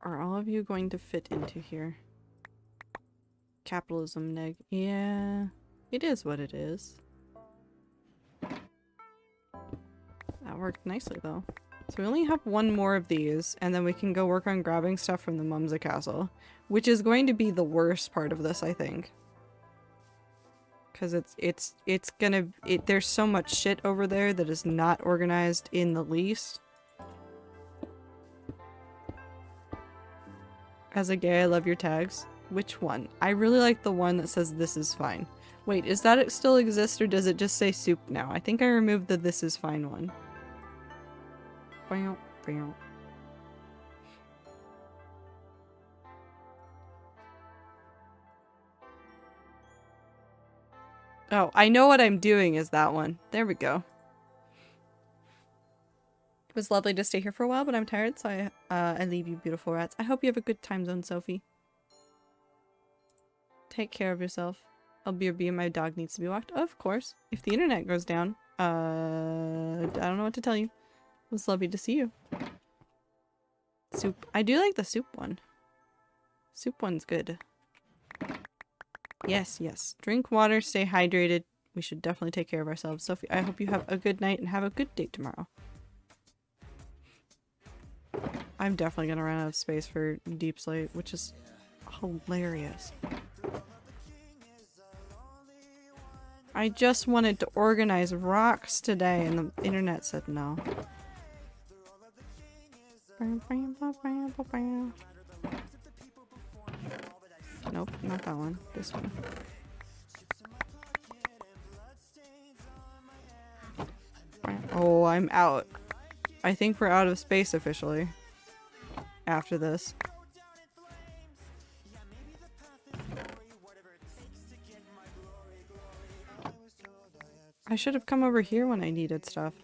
Are all of you going to fit into here? Capitalism neg. Yeah, it is what it is. That worked nicely though. So we only have one more of these, and then we can go work on grabbing stuff from the Mumsy Castle, which is going to be the worst part of this, I think. Because there's so much shit over there that is not organized in the least. As a gay, I love your tags. Which one? I really like the one that says this is fine. Wait, is that it still exists or does it just say soup now? I think I removed the this is fine one. Oh, I know what I'm doing is that one. There we go. It was lovely to stay here for a while, but I'm tired, so I leave you beautiful rats. I hope you have a good time zone, Sophie. Take care of yourself. LBRB, my dog needs to be walked. Of course. If the internet goes down, I don't know what to tell you. It was lovely to see you. Soup. I do like the soup one. Soup one's good. Yes, yes. Drink water, stay hydrated. We should definitely take care of ourselves. Sophie, I hope you have a good night and have a good day tomorrow. I'm definitely gonna run out of space for Deep Slate, which is hilarious. I just wanted to organize rocks today and the internet said no. Nope, not that one. This one. Oh, I'm out. I think we're out of space officially. After this. I should have come over here when I needed stuff.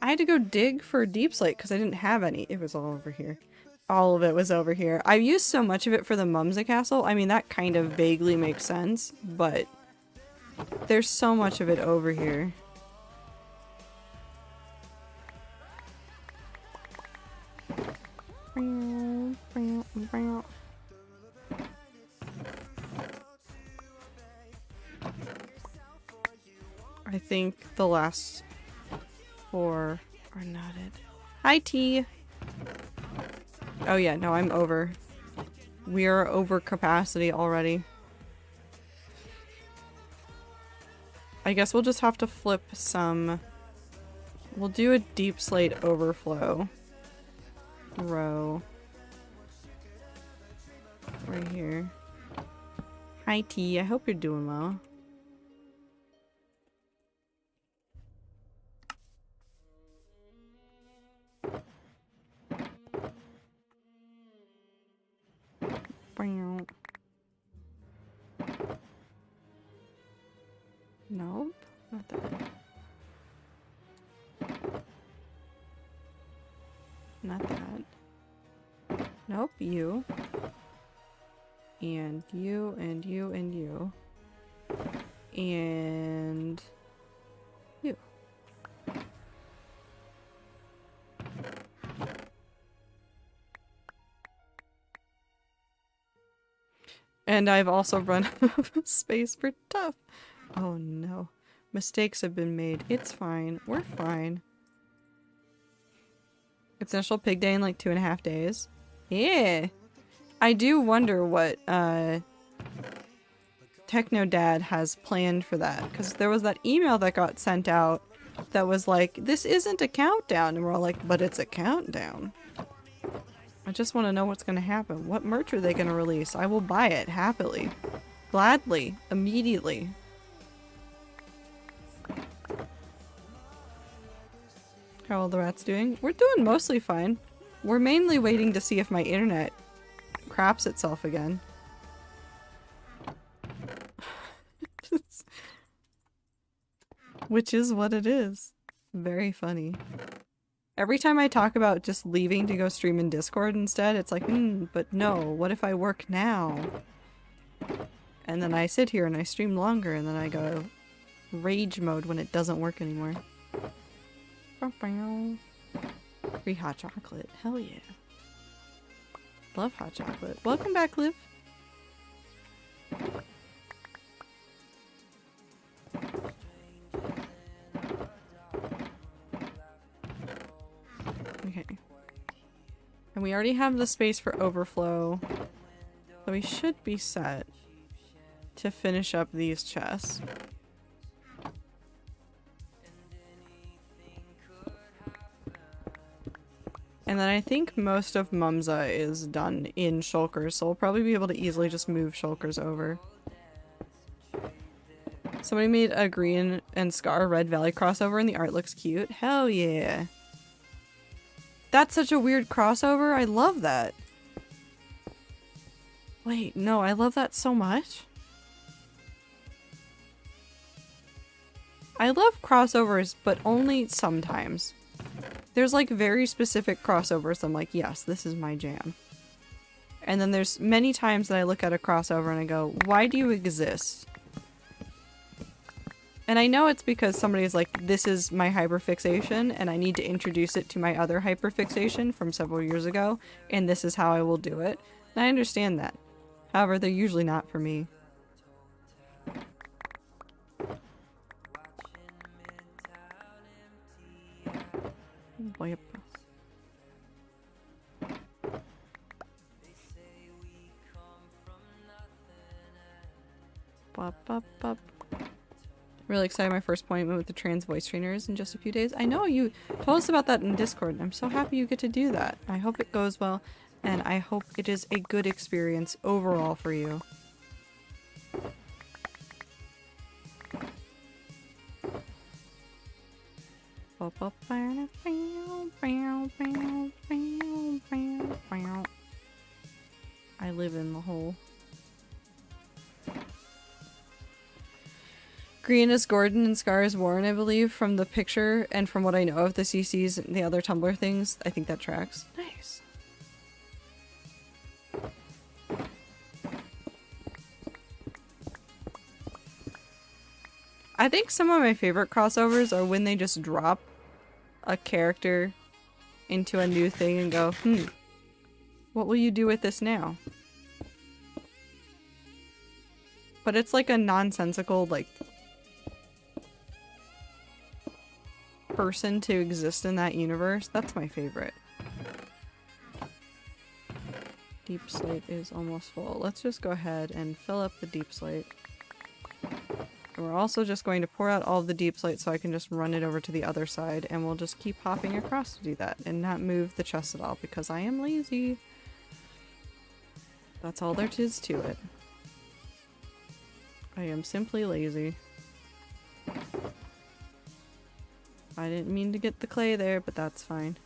I had to go dig for Deep Slate because I didn't have any. It was all over here. All of it was over here. I used so much of it for the Mumsy Castle. I mean, that kind of vaguely makes sense, but there's so much of it over here. I think the last 4 are not it. Hi, T. Oh yeah, no, I'm over. We are over capacity already. I guess we'll just have to flip some. We'll do a Deep Slate overflow row right here. Hi, T. I hope you're doing well. Nope, not that. Not that. Nope, you. And you, and you, and you. And you. And I've also run out of space for tough. Oh no. Mistakes have been made. It's fine. We're fine. It's National Pig Day in like 2.5 days. Yeah. I do wonder what Techno Dad has planned for that. Because there was that email that got sent out that was like, this isn't a countdown. And we're all like, but it's a countdown. I just want to know what's going to happen. What merch are they going to release? I will buy it happily. Gladly. Immediately. How are the rats doing? We're doing mostly fine. We're mainly waiting to see if my internet craps itself again. Which is what it is. Very funny. Every time I talk about just leaving to go stream in Discord instead, it's like, but no, what if I work now? And then I sit here and I stream longer and then I go rage mode when it doesn't work anymore. Free hot chocolate. Hell yeah. Love hot chocolate. Welcome back, Liv. Okay. And we already have the space for overflow. So we should be set to finish up these chests. And then I think most of Mumza is done in shulkers, so we'll probably be able to easily just move shulkers over. Somebody made a green and Scar Red Valley crossover and the art looks cute. Hell yeah. That's such a weird crossover. I love that. Wait, no, I love that so much. I love crossovers, but only sometimes. There's like very specific crossovers I'm like, yes, this is my jam. And then there's many times that I look at a crossover and I go, why do you exist? And I know it's because somebody's like, this is my hyperfixation and I need to introduce it to my other hyperfixation from several years ago, and this is how I will do it. And I understand that. However, they're usually not for me. Yep. Really excited, my first appointment with the trans voice trainers in just a few days. I know you told us about that in Discord. I'm so happy you get to do that. I hope it goes well, and I hope it is a good experience overall for you. I live in the hole. Green is Gordon and Scar is Warren, I believe, from the picture and from what I know of the CCs and the other Tumblr things. I think that tracks. Nice. I think some of my favorite crossovers are when they just drop a character into a new thing and go, what will you do with this now? But it's like a nonsensical, like, person to exist in that universe. That's my favorite. Deep slate is almost full. Let's just go ahead and fill up the deep slate. And we're also just going to pour out all of the deep slate so I can just run it over to the other side, and we'll just keep hopping across to do that and not move the chest at all because I am lazy. That's all there is to it. I am simply lazy. I didn't mean to get the clay there, but that's fine.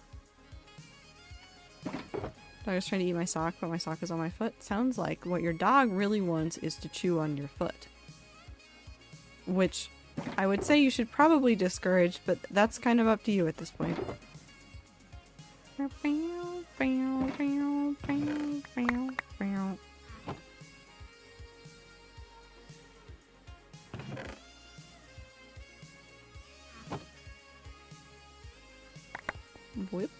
I was trying to eat my sock, but my sock is on my foot. Sounds like what your dog really wants is to chew on your foot. Which I would say you should probably discourage, but that's kind of up to you at this point. Whip.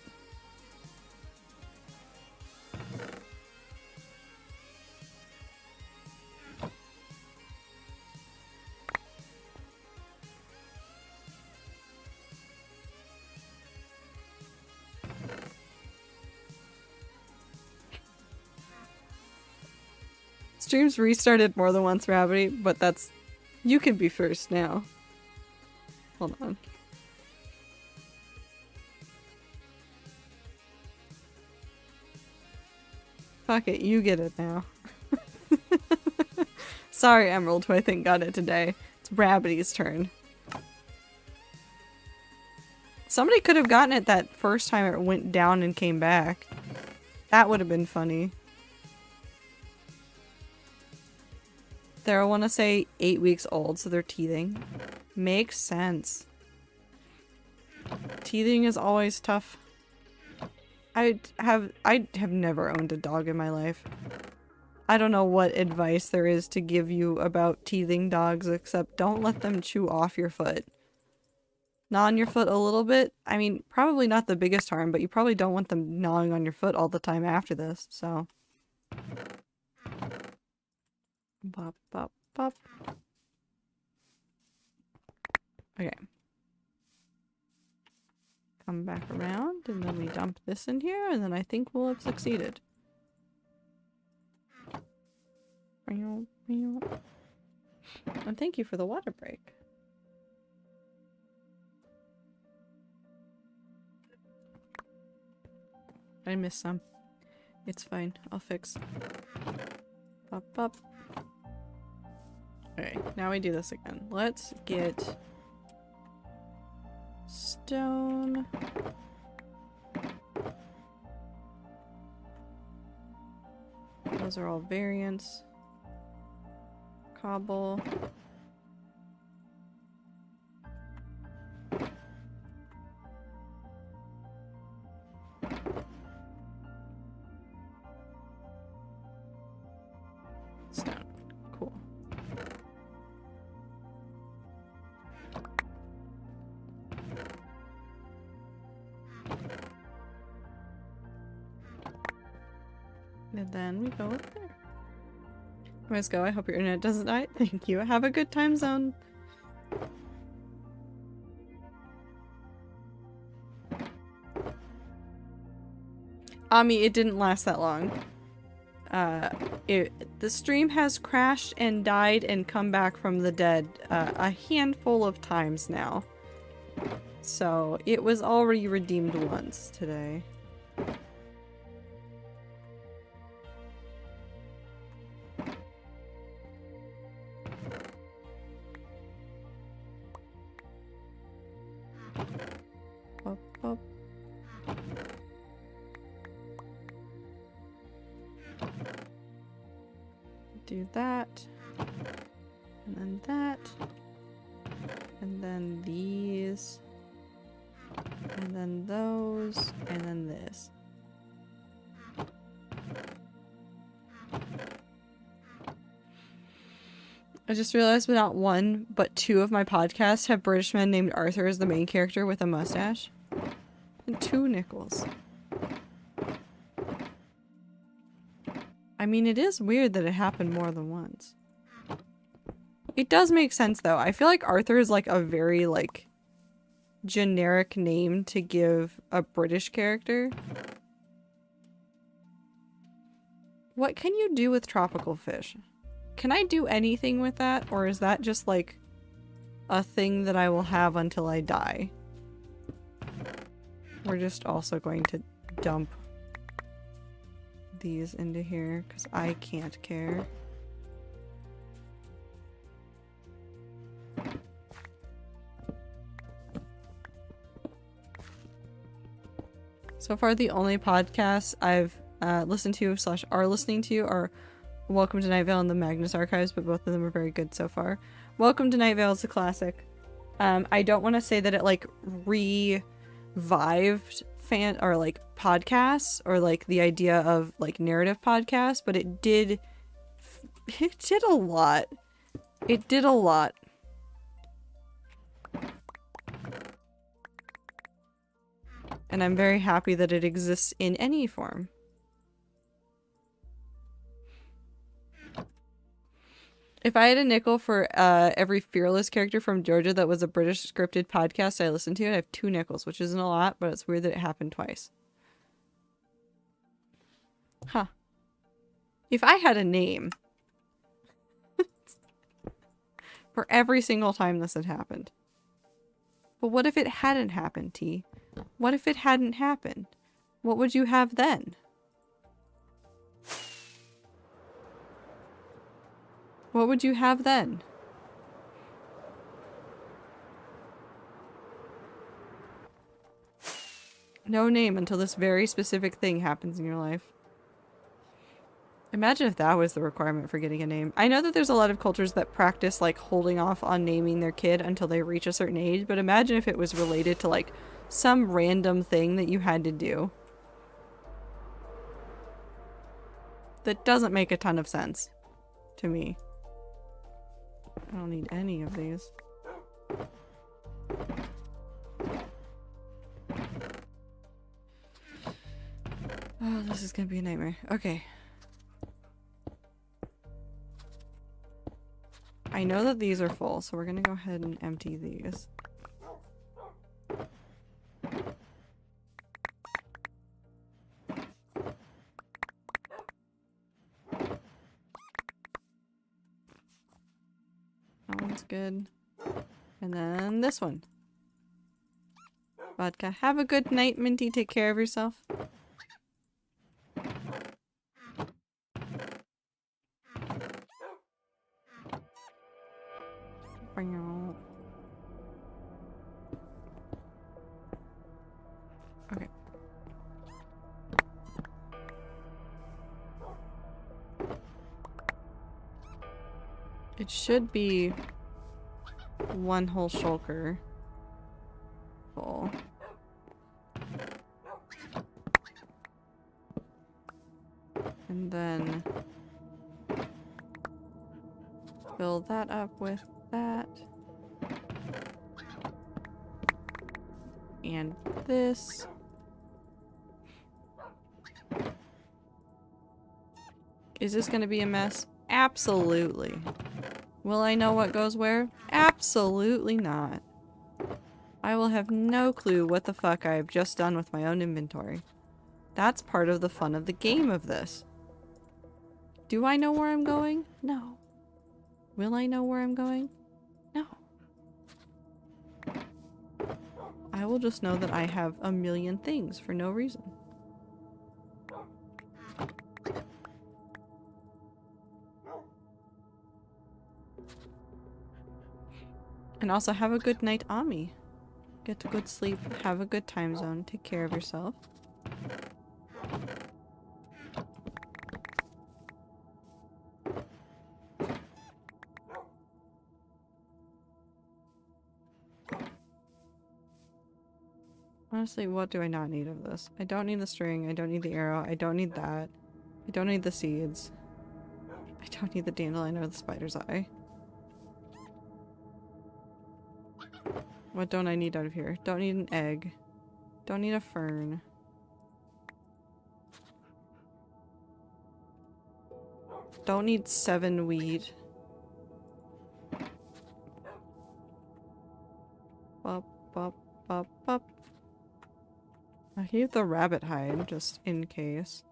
Streams restarted more than once, Rabbity, but that's... You can be first now. Hold on. Fuck it, you get it now. Sorry, Emerald, who I think got it today. It's Rabbity's turn. Somebody could have gotten it that first time it went down and came back. That would have been funny. They'll want to say 8 weeks old, so they're teething. Makes sense. Teething is always tough. I have never owned a dog in my life. I don't know what advice there is to give you about teething dogs except don't let them chew off your foot. Gnaw on your foot a little bit. I mean, probably not the biggest harm, but you probably don't want them gnawing on your foot all the time after this, so. Bop, bop, bop. Okay. Come back around, and then we dump this in here, and then I think we'll have succeeded. And thank you for the water break. I missed some. It's fine. I'll fix. Pop, pop. Okay, now we do this again. Let's get stone. Those are all variants. Cobble. Stone. Cool. And then we go up there. Let's go. I hope your internet doesn't die. Thank you. Have a good time zone. Ami, it didn't last that long. The stream has crashed and died and come back from the dead a handful of times now. So it was already redeemed once today. Up, up. Do that, and then that, and then these, and then those, and then this. I just realized not one, but two of my podcasts have British men named Arthur as the main character with a mustache. And 2 nickels. I mean, it is weird that it happened more than once. It does make sense, though. I feel like Arthur is, like, a very, like, generic name to give a British character. What can you do with tropical fish? Can I do anything with that, or is that just, like, a thing that I will have until I die? We're just also going to dump these into here because I can't care. So far, the only podcasts I've listened to / are listening to are Welcome to Night Vale and the Magnus Archives, but both of them are very good so far. Welcome to Night Vale is a classic. I don't want to say that it like revived fan or like podcasts or like the idea of like narrative podcasts, but it did a lot. It did a lot. And I'm very happy that it exists in any form. If I had a nickel for every Fearless character from Georgia that was a British scripted podcast I listened to, I'd have 2 nickels, which isn't a lot, but it's weird that it happened twice. Huh. If I had a name for every single time this had happened. But what if it hadn't happened, T? What if it hadn't happened? What would you have then? What would you have then? No name until this very specific thing happens in your life. Imagine if that was the requirement for getting a name. I know that there's a lot of cultures that practice like holding off on naming their kid until they reach a certain age, but imagine if it was related to like some random thing that you had to do. That doesn't make a ton of sense to me. I don't need any of these. Oh, this is gonna be a nightmare. Okay. I know that these are full, so we're gonna go ahead and empty these. That one's good. And then this one. Vodka. Have a good night, Minty. Take care of yourself. Okay. It should be one whole shulker full. And then fill that up with that. And this. Is this gonna be a mess? Absolutely. Will I know what goes where? Absolutely not. I will have no clue what the fuck I've just done with my own inventory. That's part of the fun of the game of this. Do I know where I'm going? No. Will I know where I'm going? No. I will just know that I have a million things for no reason. And also have a good night, Ami. Get a good sleep, have a good time zone, take care of yourself. Honestly, what do I not need of this? I don't need the string, I don't need the arrow, I don't need that. I don't need the seeds. I don't need the dandelion or the spider's eye. What don't I need out of here? Don't need an egg. Don't need a fern. Don't need 7 weed. Bop, bop, bop, bop. I keep the rabbit hide just in case.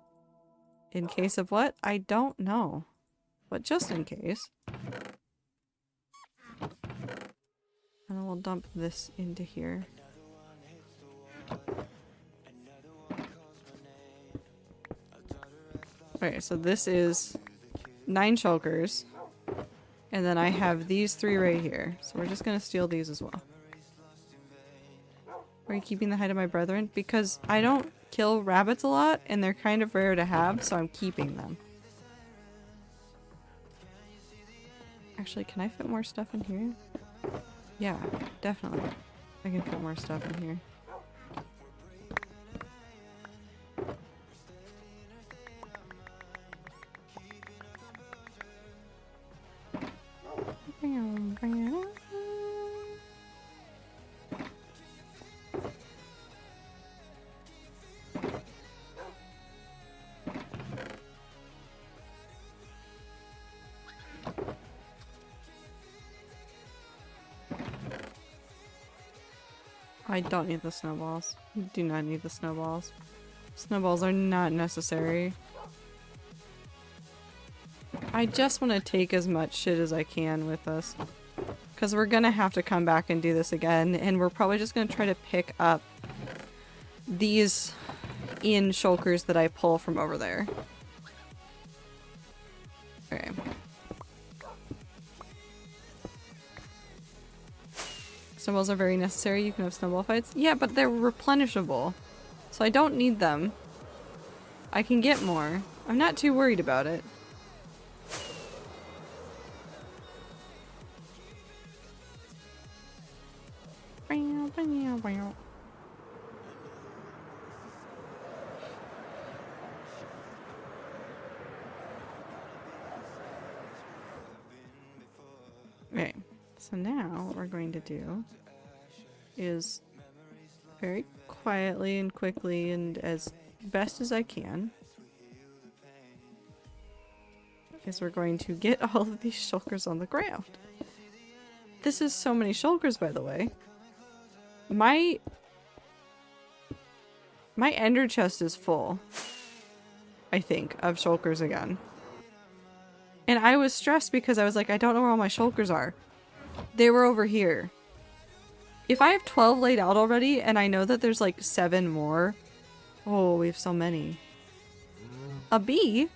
In case of what? I don't know. But just in case. And then we'll dump this into here. Okay, so this is 9 shulkers. And then I have these 3 right here. So we're just gonna steal these as well. Are you keeping the hide of my brethren? Because I don't kill rabbits a lot, and they're kind of rare to have, so I'm keeping them. Actually, can I fit more stuff in here? Yeah, definitely. I can put more stuff in here. I don't need the snowballs. You do not need the snowballs. Snowballs are not necessary. I just want to take as much shit as I can with us. Because we're gonna have to come back and do this again, and we're probably just gonna try to pick up these in shulkers that I pull from over there. Okay. snowballs are very necessary. You can have snowball fights. Yeah, but they're replenishable. So I don't need them. I can get more. I'm not too worried about it. Okay, so now what we're going to do is very quietly and quickly and as best as I can is we're going to get all of these shulkers on the ground. This is so many shulkers, by the way. My ender chest is full, I think, of shulkers again. And I was stressed because I was like, I don't know where all my shulkers are. They were over here. If I have 12 laid out already and I know that there's like 7 more. Oh, we have so many. A bee?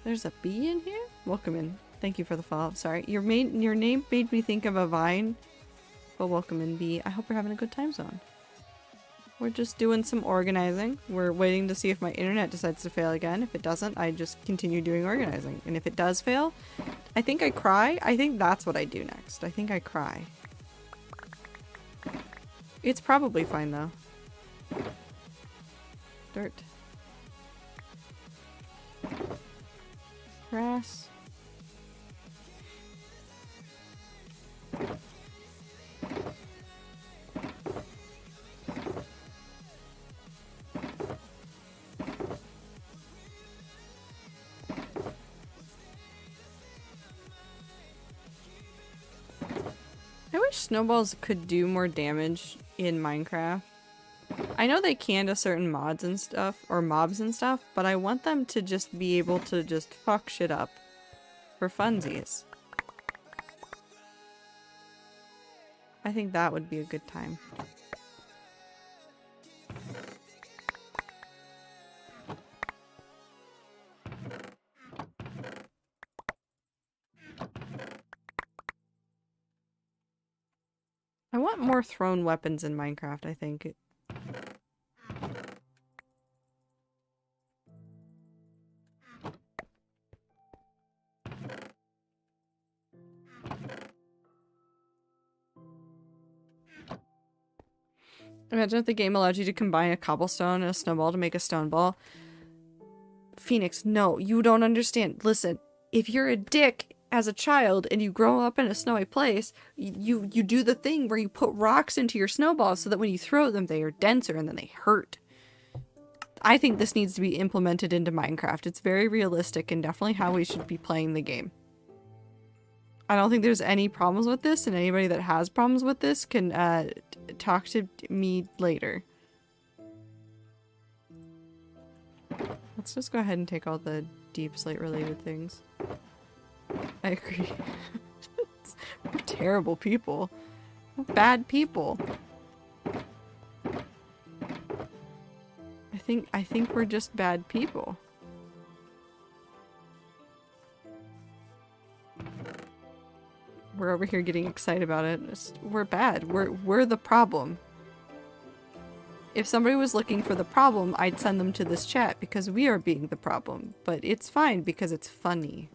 There's a bee in here? Welcome in. Thank you for the follow. Sorry. Your name made me think of a vine. But welcome in, bee. I hope you're having a good time zone. We're just doing some organizing. We're waiting to see if my internet decides to fail again. If it doesn't, I just continue doing organizing. And if it does fail, I think I cry. I think that's what I do next. I think I cry. It's probably fine though. Dirt. Grass. I wish snowballs could do more damage in Minecraft. I know they can to certain mods and stuff, or mobs and stuff, but I want them to just be able to just fuck shit up for funsies. I think that would be a good time. I want more thrown weapons in Minecraft, I think. Imagine if the game allowed you to combine a cobblestone and a snowball to make a stone ball. Phoenix, no, you don't understand. Listen, if you're a dick as a child and you grow up in a snowy place, you do the thing where you put rocks into your snowballs so that when you throw them, they are denser and then they hurt. I think this needs to be implemented into Minecraft. It's very realistic and definitely how we should be playing the game. I don't think there's any problems with this, and anybody that has problems with this can talk to me later. Let's just go ahead and take all the deep slate related things. I agree. We're terrible people. We're bad people. I think we're just bad people. We're over here getting excited about it. We're bad. We're the problem. If somebody was looking for the problem, I'd send them to this chat because we are being the problem. But it's fine because it's funny.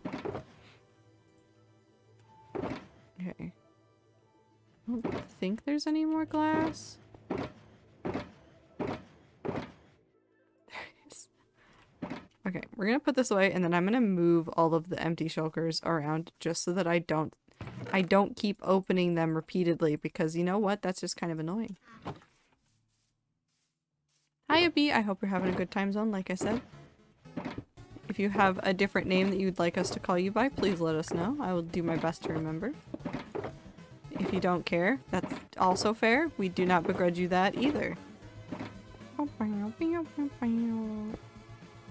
Okay. I don't think there's any more glass. Okay, we're gonna put this away and then I'm gonna move all of the empty shulkers around just so that I don't keep opening them repeatedly because you know what? That's just kind of annoying. Hi, Abby. I hope you're having a good time zone, like I said. If you have a different name that you'd like us to call you by, please let us know. I will do my best to remember. If you don't care, that's also fair. We do not begrudge you that either.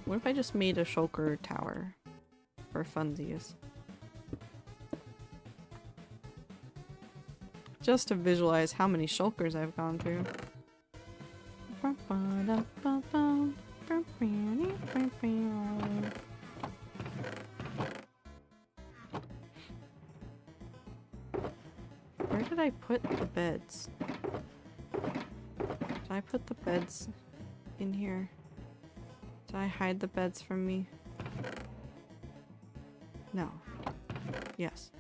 What if I just made a shulker tower for funsies? Just to visualize how many shulkers I've gone through. did I put the beds? Did I put the beds in here? Did I hide the beds from me? No. Yes.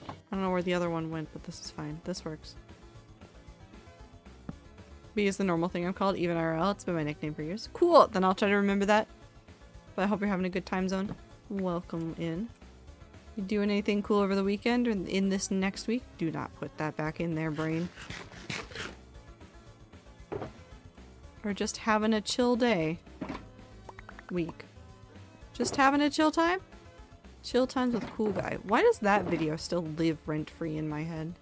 I don't know where the other one went, but this is fine. This works. B is the normal thing I'm called, even IRL. It's been my nickname for years. Cool! Then I'll try to remember that. But I hope you're having a good time zone. Welcome in. You doing anything cool over the weekend or in this next week? Do not put that back in there, brain. Or just having a chill day. Week. Just having a chill time? Chill times with cool guy. Why does that video still live rent-free in my head?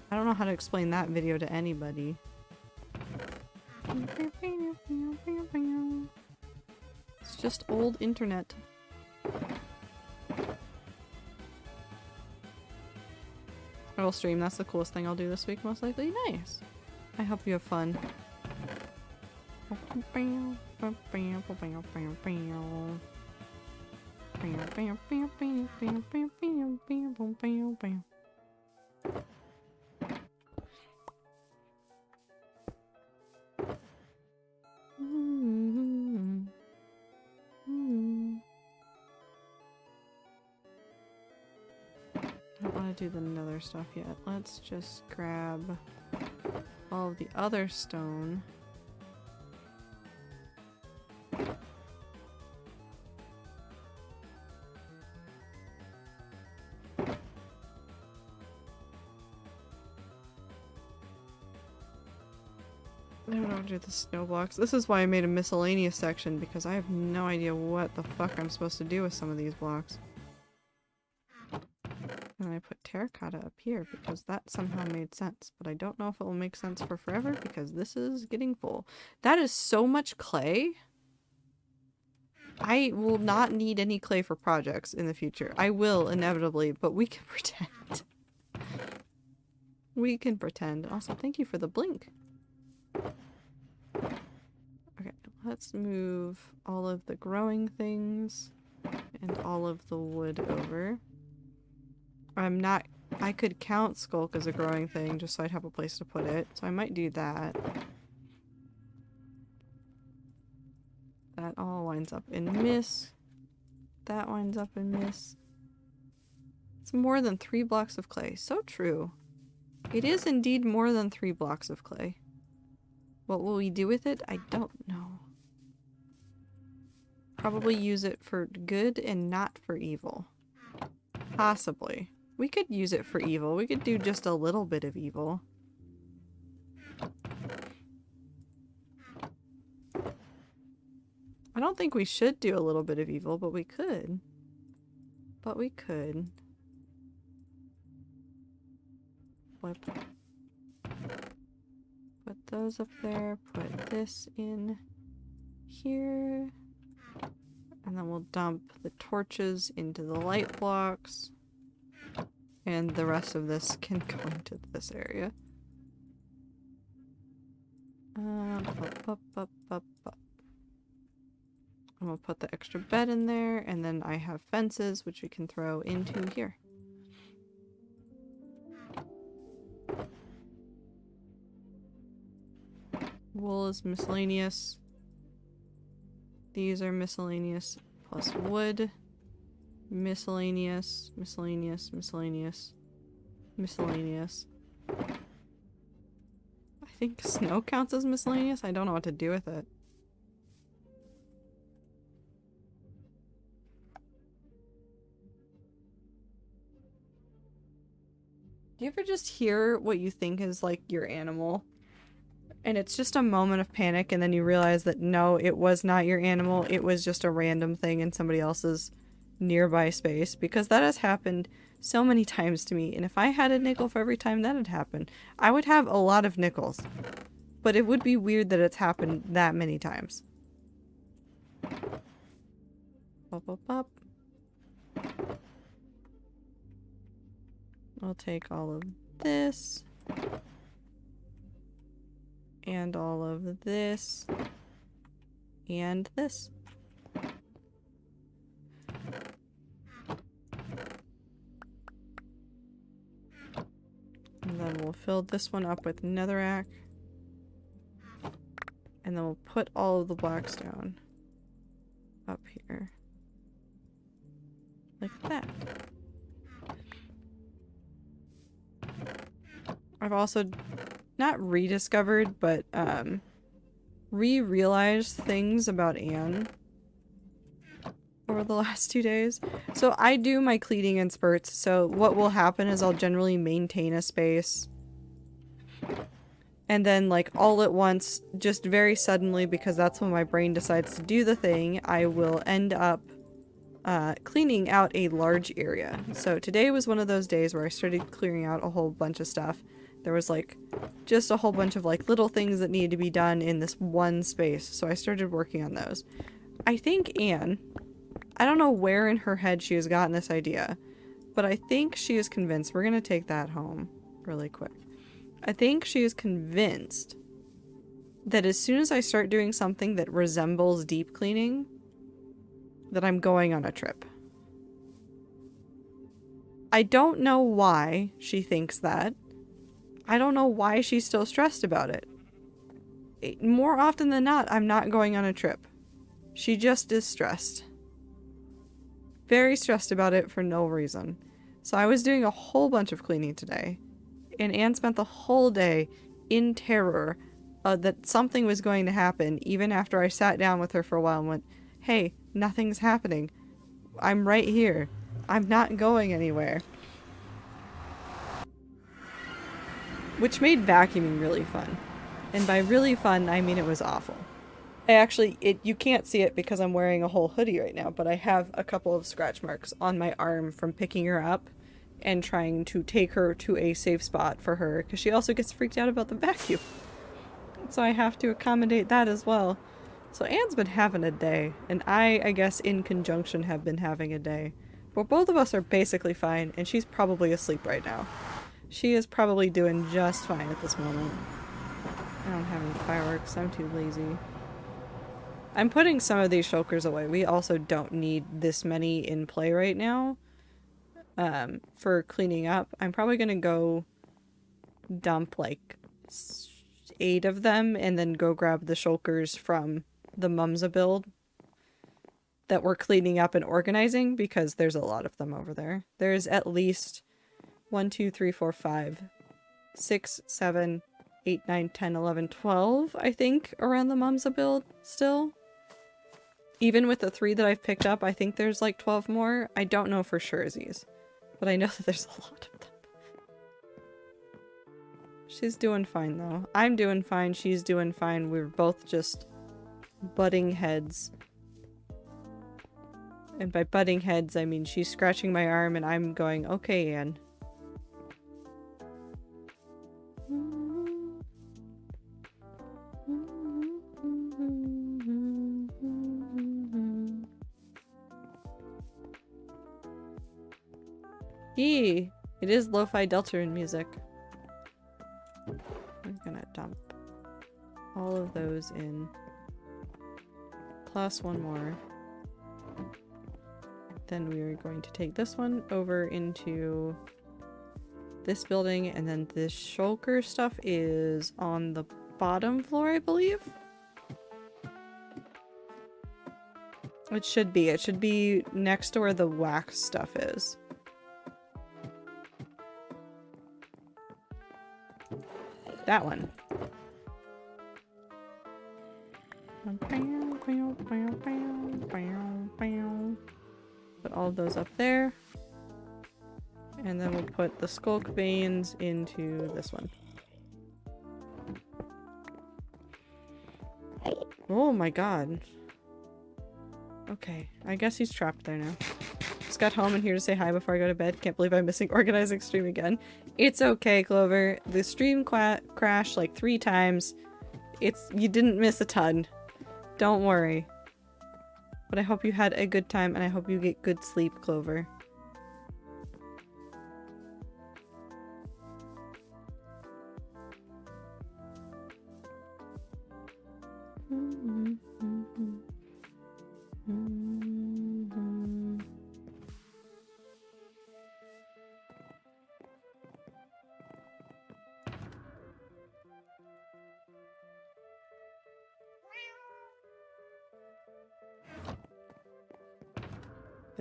I don't know how to explain that video to anybody. It's just old internet. I will stream. That's the coolest thing I'll do this week, most likely. Nice. I hope you have fun. I don't want to do the nether stuff yet. Let's just grab all of the other stone. I don't know how to do the snow blocks. This is why I made a miscellaneous section, because I have no idea what the fuck I'm supposed to do with some of these blocks. And I put terracotta up here because that somehow made sense, but I don't know if it will make sense for forever because this is getting full. That is so much clay. I will not need any clay for projects in the future. I will inevitably, but we can pretend. We can pretend. Also, thank you for the blink. Okay, let's move all of the growing things and all of the wood over. I could count Skulk as a growing thing just so I'd have a place to put it, so I might do that. That all winds up in miss. That winds up in miss. It's more than 3 blocks of clay. So true. It is indeed more than 3 blocks of clay. What will we do with it? I don't know. Probably use it for good and not for evil. Possibly. We could use it for evil. We could do just a little bit of evil. I don't think we should do a little bit of evil, but we could. But we could. Flip. Put those up there. Put this in here. And then we'll dump the torches into the light blocks. And the rest of this can go into this area. And we'll put the extra bed in there, and then I have fences which we can throw into here. Wool is miscellaneous. These are miscellaneous plus wood. Miscellaneous, miscellaneous, miscellaneous, miscellaneous. I think snow counts as miscellaneous. I don't know what to do with it. Do you ever just hear what you think is like your animal? And it's just a moment of panic and then you realize that no, it was not your animal. It was just a random thing in somebody else's nearby space, because that has happened so many times to me, and if I had a nickel for every time that had happened, I would have a lot of nickels. But it would be weird that it's happened that many times. Pop, pop, pop. I'll take all of this. And all of this. And this. we'll fill this one up with netherrack. And then we'll put all of the blackstone up here. Like that. I've also not rediscovered, but re-realized things about Anne over the last 2 days. So I do my cleaning in spurts, so what will happen is I'll generally maintain a space. And then, like, all at once, just very suddenly, because that's when my brain decides to do the thing, I will end up cleaning out a large area. So today was one of those days where I started clearing out a whole bunch of stuff. There was, like, just a whole bunch of, like, little things that needed to be done in this one space. So I started working on those. I think Anne, I don't know where in her head she has gotten this idea, but I think she is convinced. We're gonna take that home really quick. I think she is convinced that as soon as I start doing something that resembles deep cleaning, that I'm going on a trip. I don't know why she thinks that. I don't know why she's still stressed about it. More often than not, I'm not going on a trip. She just is stressed. Very stressed about it for no reason. So I was doing a whole bunch of cleaning today. And Anne spent the whole day in terror that something was going to happen, even after I sat down with her for a while and went, hey, nothing's happening. I'm right here. I'm not going anywhere. Which made vacuuming really fun. And by really fun, I mean it was awful. You can't see it because I'm wearing a whole hoodie right now, but I have a couple of scratch marks on my arm from picking her up and trying to take her to a safe spot for her, because she also gets freaked out about the vacuum. So I have to accommodate that as well. So Anne's been having a day, and I guess in conjunction have been having a day. But both of us are basically fine, and she's probably asleep right now. She is probably doing just fine at this moment. I don't have any fireworks, I'm too lazy. I'm putting some of these shulkers away. We also don't need this many in play right now. For cleaning up. I'm probably gonna go dump like 8 of them and then go grab the shulkers from the Mumsa build that we're cleaning up and organizing, because there's a lot of them over there. There's at least 1, 2, 3, 4, 5, 6, 7, 8, 9, 10, 11, 12, I think, around the Mumsa build still. Even with the 3 that I've picked up, I think there's like 12 more. I don't know for sure, Aziz. But I know that there's a lot of them. She's doing fine, though. I'm doing fine. She's doing fine. We're both just butting heads. And by butting heads, I mean she's scratching my arm and I'm going, okay, Anne. It is lo-fi Deltarune music. I'm gonna dump all of those in. Plus one more. Then we are going to take this one over into this building, and then this shulker stuff is on the bottom floor, I believe? It should be. It should be next to where the wax stuff is. That one. Put all those up there. And then we'll put the skulk veins into this one. Oh my god. Okay, I guess he's trapped there now. Just got home and here to say hi before I go to bed. Can't believe I'm missing organizing stream again. It's okay, Clover. The stream crashed like 3 times. You didn't miss a ton. Don't worry. But I hope you had a good time and I hope you get good sleep, Clover.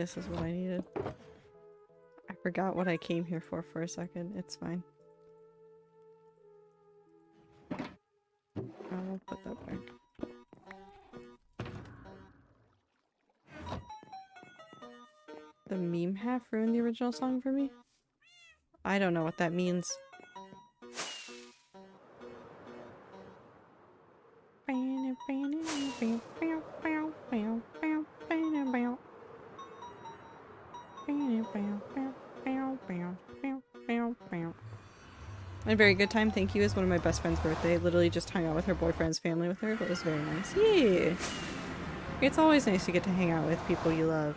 This is what I needed. I forgot what I came here for a second. It's fine. I will put that back. The meme half ruined the original song for me? I don't know what that means. A very good time, thank you. Is one of my best friend's birthday. Literally just hung out with her boyfriend's family with her, but it was very nice. Yeah. It's always nice to get to hang out with people you love.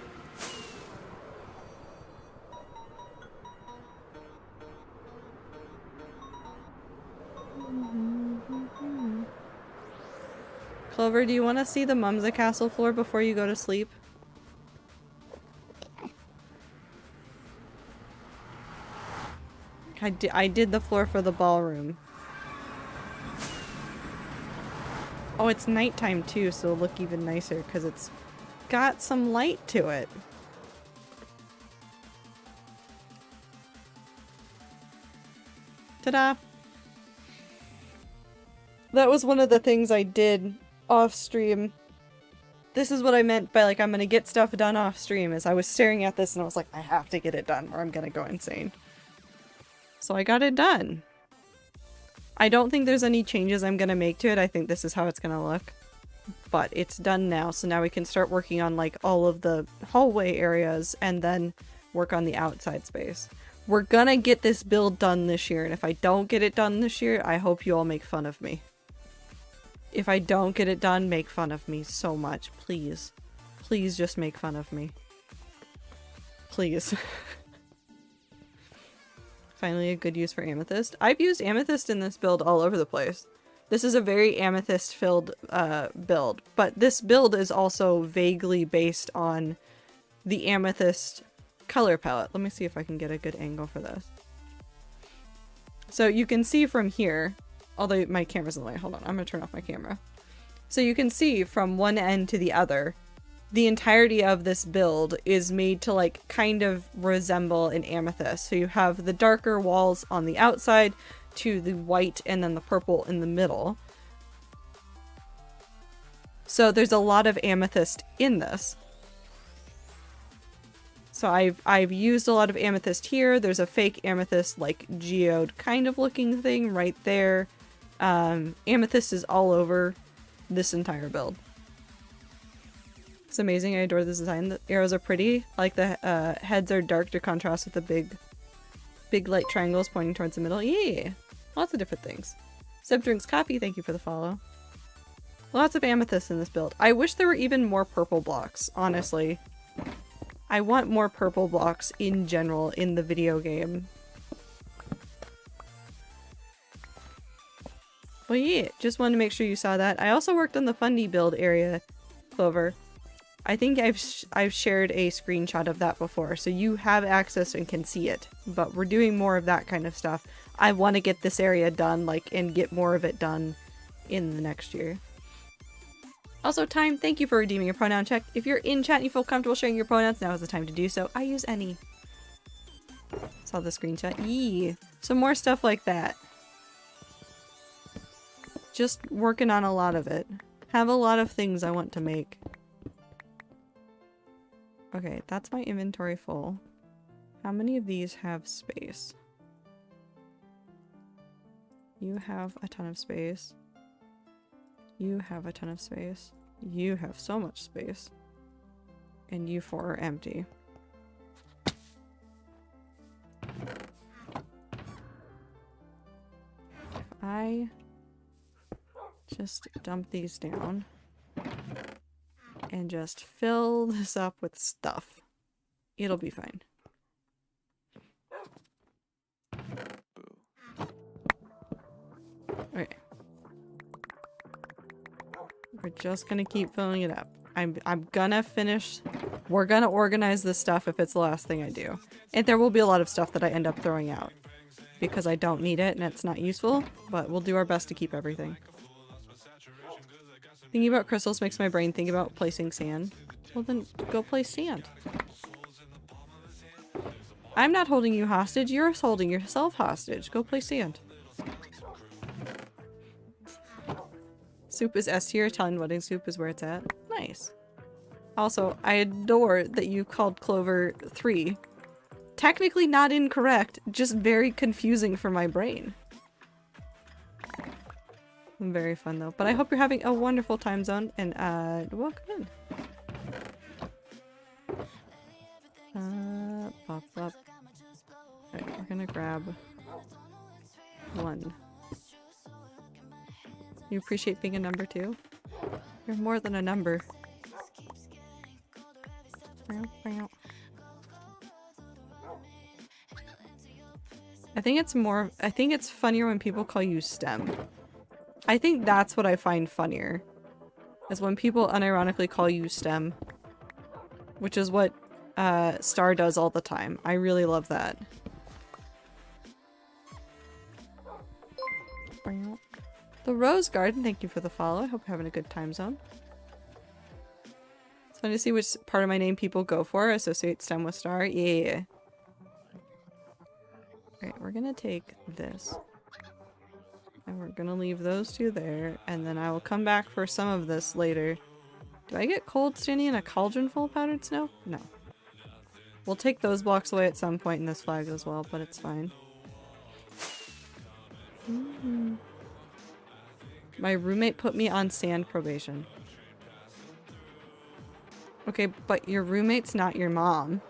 Clover, do you want to see the Mumsa Castle floor before you go to sleep? I did the floor for the ballroom. Oh, it's nighttime too, so it'll look even nicer because it's got some light to it. Ta-da! That was one of the things I did off stream. This is what I meant by like I'm gonna get stuff done off stream, is I was staring at this and I was like, I have to get it done or I'm gonna go insane. So I got it done. I don't think there's any changes I'm gonna make to it. I think this is how it's gonna look. But it's done now, so now we can start working on like all of the hallway areas and then work on the outside space. We're gonna get this build done this year, and if I don't get it done this year, I hope you all make fun of me. If I don't get it done, make fun of me so much. Please. Please just make fun of me. Please. Finally a good use for amethyst. I've used amethyst in this build all over the place. This is a very amethyst-filled build, but this build is also vaguely based on the amethyst color palette. Let me see if I can get a good angle for this. So you can see from here, although my camera's in the way, hold on, I'm gonna turn off my camera. So you can see from one end to the other, the entirety of this build is made to like kind of resemble an amethyst. So you have the darker walls on the outside to the white and then the purple in the middle. So there's a lot of amethyst in this. So I've used a lot of amethyst here. There's a fake amethyst like geode kind of looking thing right there. Amethyst is all over this entire build. It's amazing. I adore the design. The arrows are pretty. I like the heads are dark to contrast with the big light triangles pointing towards the middle. Yeah! Lots of different things. Seb drinks coffee. Thank you for the follow. Lots of amethyst in this build. I wish there were even more purple blocks, honestly. I want more purple blocks in general in the video game. Well, yeah, just wanted to make sure you saw that. I also worked on the Fundy build area, Clover. I think I've shared a screenshot of that before, so you have access and can see it. But we're doing more of that kind of stuff. I want to get this area done, like, and get more of it done in the next year. Also, Time, thank you for redeeming your pronoun check. If you're in chat and you feel comfortable sharing your pronouns, now is the time to do so. I use any. Saw the screenshot. Yee. So more stuff like that. Just working on a lot of it. Have a lot of things I want to make. Okay, that's my inventory full. How many of these have space? You have a ton of space. You have a ton of space. You have so much space. And you four are empty. If I just dump these down and just fill this up with stuff, it'll be fine. Okay. We're just gonna keep filling it up. I'm gonna finish. We're gonna organize this stuff if it's the last thing I do. And there will be a lot of stuff that I end up throwing out because I don't need it and it's not useful, but we'll do our best to keep everything. Thinking about crystals makes my brain think about placing sand. Well then, go place sand. I'm not holding you hostage. You're holding yourself hostage. Go play sand. Soup is S tier. Italian wedding soup is where it's at. Nice. Also, I adore that you called Clover 3. Technically not incorrect, just very confusing for my brain. Very fun though. But I hope you're having a wonderful time zone and welcome in. Pop up. Alright, we're gonna grab one. You appreciate being a number too? You're more than a number. I think it's funnier when people call you STEM. I think that's what I find funnier. Is when people unironically call you STEM. Which is what Star does all the time. I really love that. The Rose Garden, thank you for the follow. I hope you're having a good time zone. It's fun to see which part of my name people go for. Associate STEM with Star. Yeah. Alright, we're gonna take this. And we're gonna leave those two there. And then I will come back for some of this later. Do I get cold standing in a cauldron full of powdered snow? No. We'll take those blocks away at some point in this flag as well, but it's fine. My roommate put me on sand probation. Okay, but your roommate's not your mom.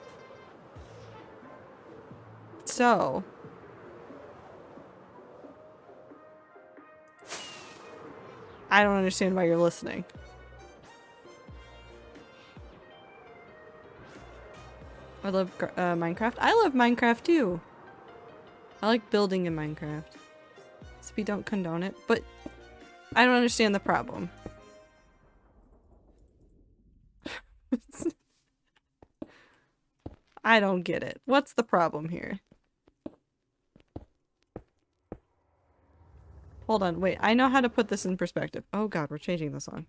So... I don't understand why you're listening. I love Minecraft. I love Minecraft too. I like building in Minecraft. So we don't condone it, but I don't understand the problem. I don't get it. What's the problem here? Hold on, wait. I know how to put this in perspective. Oh god, we're changing the song.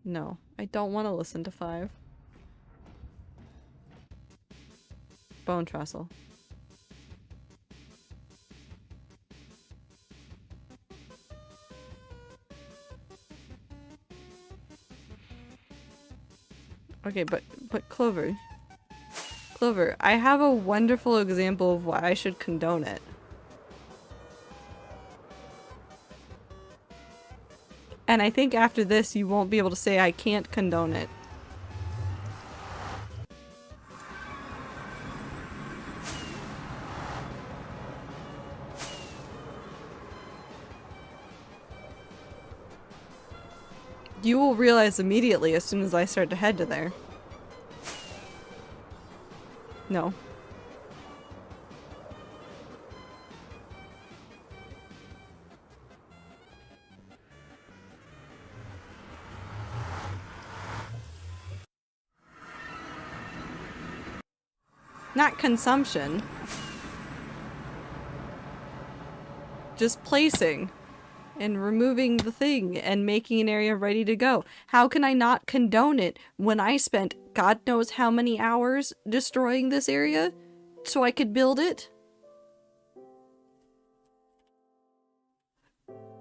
No, I don't want to listen to 5. Bone trestle. Okay, but Clover. Clover, I have a wonderful example of why I should condone it. And I think after this you won't be able to say I can't condone it. You will realize immediately as soon as I start to head to there. No. Not consumption. Just placing. And removing the thing and making an area ready to go. How can I not condone it when I spent God knows how many hours destroying this area so I could build it?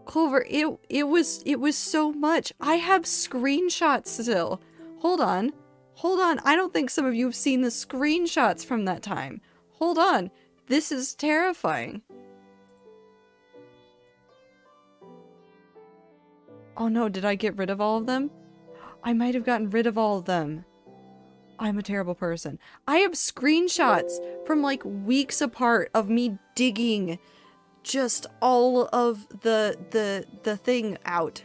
Clover, it was so much. I have screenshots still. Hold on. Hold on. I don't think some of you have seen the screenshots from that time. Hold on. This is terrifying. Oh no, did I get rid of all of them? I might have gotten rid of all of them. I'm a terrible person. I have screenshots from like weeks apart of me digging just all of the thing out.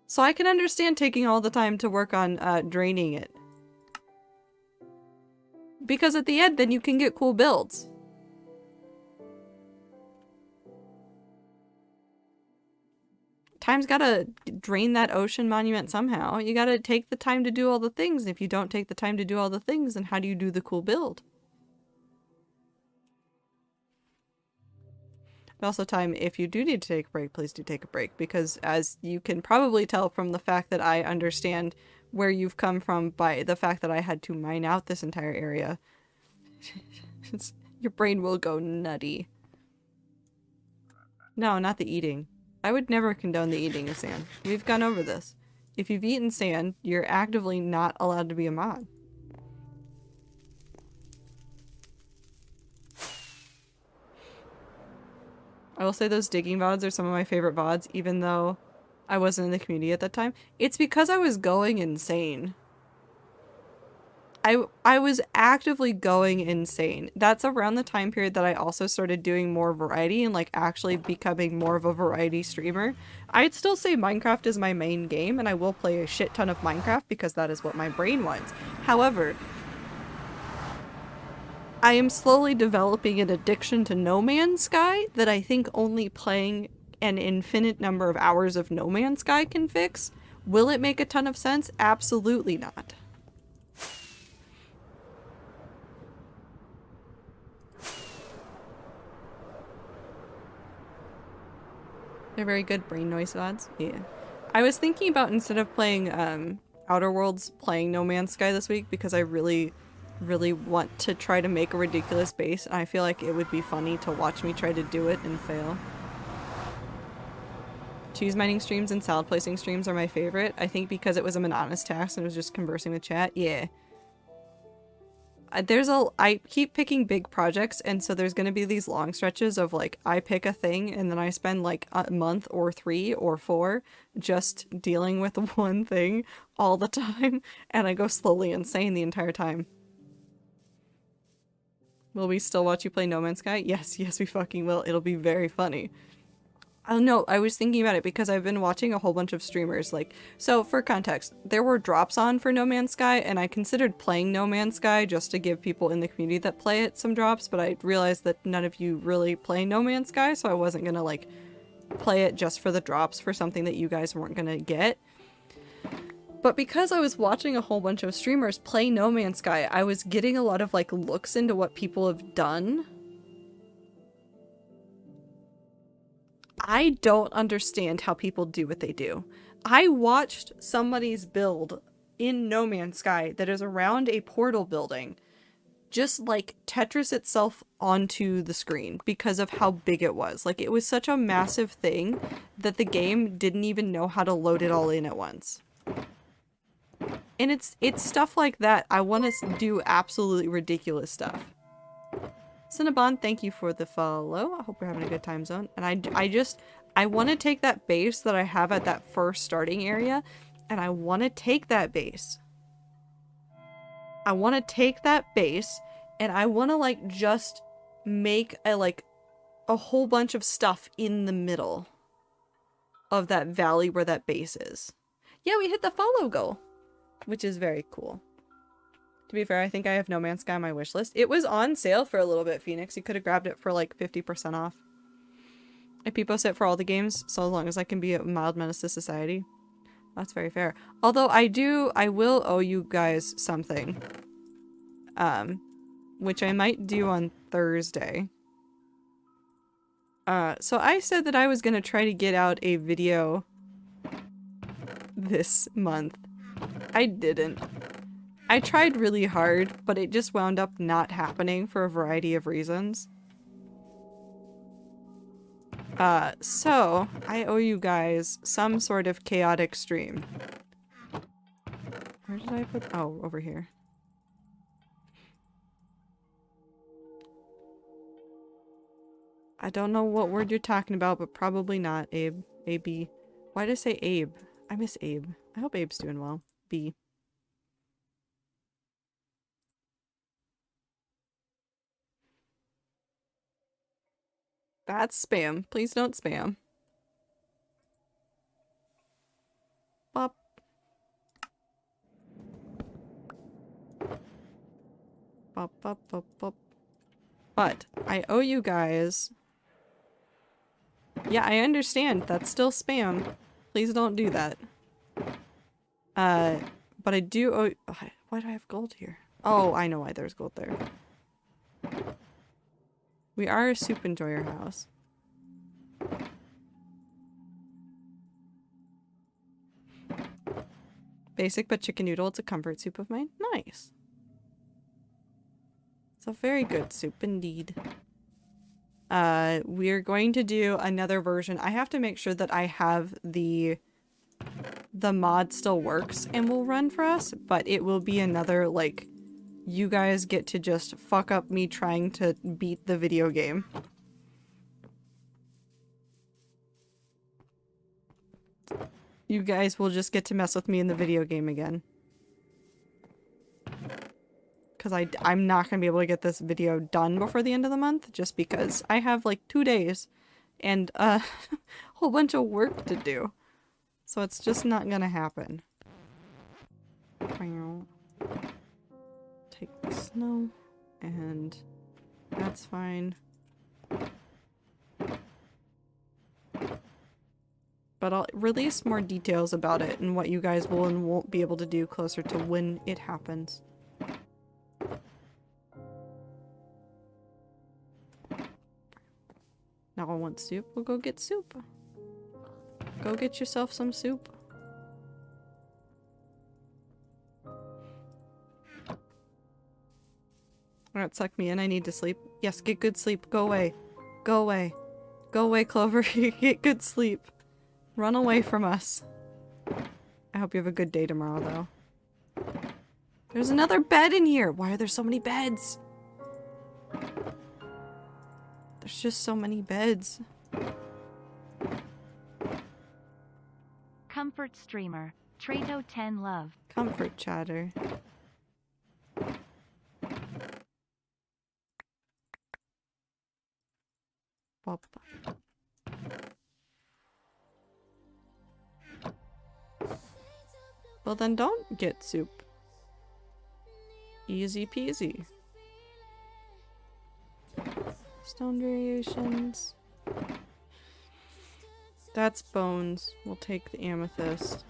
So I can understand taking all the time to work on draining it. Because at the end then you can get cool builds. Time's gotta drain that ocean monument somehow. You gotta take the time to do all the things. If you don't take the time to do all the things, then how do you do the cool build? But also time, if you do need to take a break, please do take a break, because as you can probably tell from the fact that I understand where you've come from by the fact that I had to mine out this entire area, your brain will go nutty. No, not the eating. I would never condone the eating of sand. We've gone over this. If you've eaten sand, you're actively not allowed to be a mod. I will say those digging VODs are some of my favorite VODs, even though I wasn't in the community at that time. It's because I was going insane. I was actively going insane. That's around the time period that I also started doing more variety and like actually becoming more of a variety streamer. I'd still say Minecraft is my main game, and I will play a shit ton of Minecraft because that is what my brain wants. However, I am slowly developing an addiction to No Man's Sky that I think only playing an infinite number of hours of No Man's Sky can fix. Will it make a ton of sense? Absolutely not. They're very good brain noise VODs. Yeah. I was thinking about, instead of playing Outer Worlds, playing No Man's Sky this week because I really want to try to make a ridiculous base, and I feel like it would be funny to watch me try to do it and fail. Cheese mining streams and salad placing streams are my favorite. I think because it was a monotonous task and it was just conversing with chat. Yeah. I keep picking big projects, and so there's gonna be these long stretches of like, I pick a thing and then I spend like a month or 3 or 4 just dealing with one thing all the time, and I go slowly insane the entire time. Will we still watch you play No Man's Sky? Yes, yes we fucking will. It'll be very funny. Oh no, I was thinking about it because I've been watching a whole bunch of streamers, like, so for context, there were drops on for No Man's Sky, and I considered playing No Man's Sky just to give people in the community that play it some drops, but I realized that none of you really play No Man's Sky, so I wasn't gonna, like, play it just for the drops for something that you guys weren't gonna get. But because I was watching a whole bunch of streamers play No Man's Sky, I was getting a lot of, like, looks into what people have done. I don't understand how people do what they do. I watched somebody's build in No Man's Sky that is around a portal building just like Tetris itself onto the screen because of how big it was. Like, it was such a massive thing that the game didn't even know how to load it all in at once. And it's stuff like that. I want to do absolutely ridiculous stuff. Cinnabon, thank you for the follow. I hope you're having a good time zone. And I want to take that base that I have at that first starting area, and I want to take that base. I want to take that base, and I want to, like, just make a whole bunch of stuff in the middle of that valley where that base is. Yeah, we hit the follow goal, which is very cool. To be fair, I think I have No Man's Sky on my wish list. It was on sale for a little bit, Phoenix. You could have grabbed it for like 50% off. I peepost it for all the games, so long as I can be a mild menace to society. That's very fair. Although I will owe you guys something. Which I might do on Thursday. So I said that I was gonna try to get out a video this month. I didn't. I tried really hard, but it just wound up not happening for a variety of reasons. So I owe you guys some sort of chaotic stream. Where did I put? Oh, over here. I don't know what word you're talking about, but probably not, Abe. A-B. Why did I say Abe? I miss Abe. I hope Abe's doing well. B. That's spam. Please don't spam. Bop. Bop, bop, bop, bop. But I owe you guys. Yeah, I understand. That's still spam. Please don't do that. But I do owe. Why do I have gold here? Oh, I know why there's gold there. We are a soup enjoyer house. basic but chicken noodle. It's a comfort soup of mine. Nice. It's a very good soup indeed. We're going to do another version. I have to make sure that I have the mod still works and will run for us, but it will be another, like, you guys get to just fuck up me trying to beat the video game. You guys will just get to mess with me in the video game again. Because I'm not going to be able to get this video done before the end of the month, just because I have like 2 days and a whole bunch of work to do. So it's just not going to happen. Take the snow, and that's fine. But I'll release more details about it and what you guys will and won't be able to do closer to when it happens. Now I want soup. We'll go get soup. Go get yourself some soup. Alright, suck me in. I need to sleep. Yes, get good sleep. Go away. Go away. Go away, Clover. Get good sleep. Run away from us. I hope you have a good day tomorrow, though. There's another bed in here! Why are there so many beds? There's just so many beds. Comfort streamer. Trato 10 love. Comfort chatter. Bop. Well then don't get soup. Easy peasy. Stone variations. That's bones. We'll take the amethyst.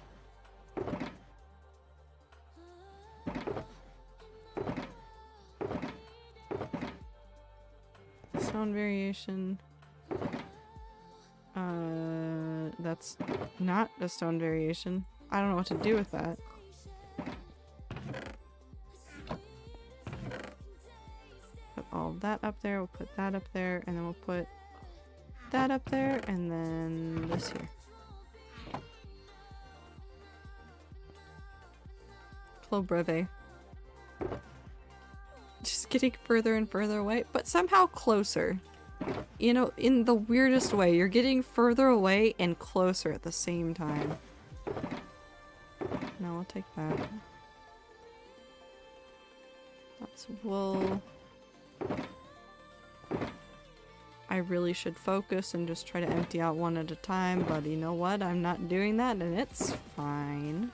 Stone variation. That's not a stone variation. I don't know what to do with that. Put all of that up there, we'll put that up there, and then we'll put that up there, and then this here. Clos Breve. Just getting further and further away, but somehow closer. You know, in the weirdest way, you're getting further away and closer at the same time. No, I'll take that. That's wool. I really should focus and just try to empty out one at a time, but you know what? I'm not doing that and it's fine.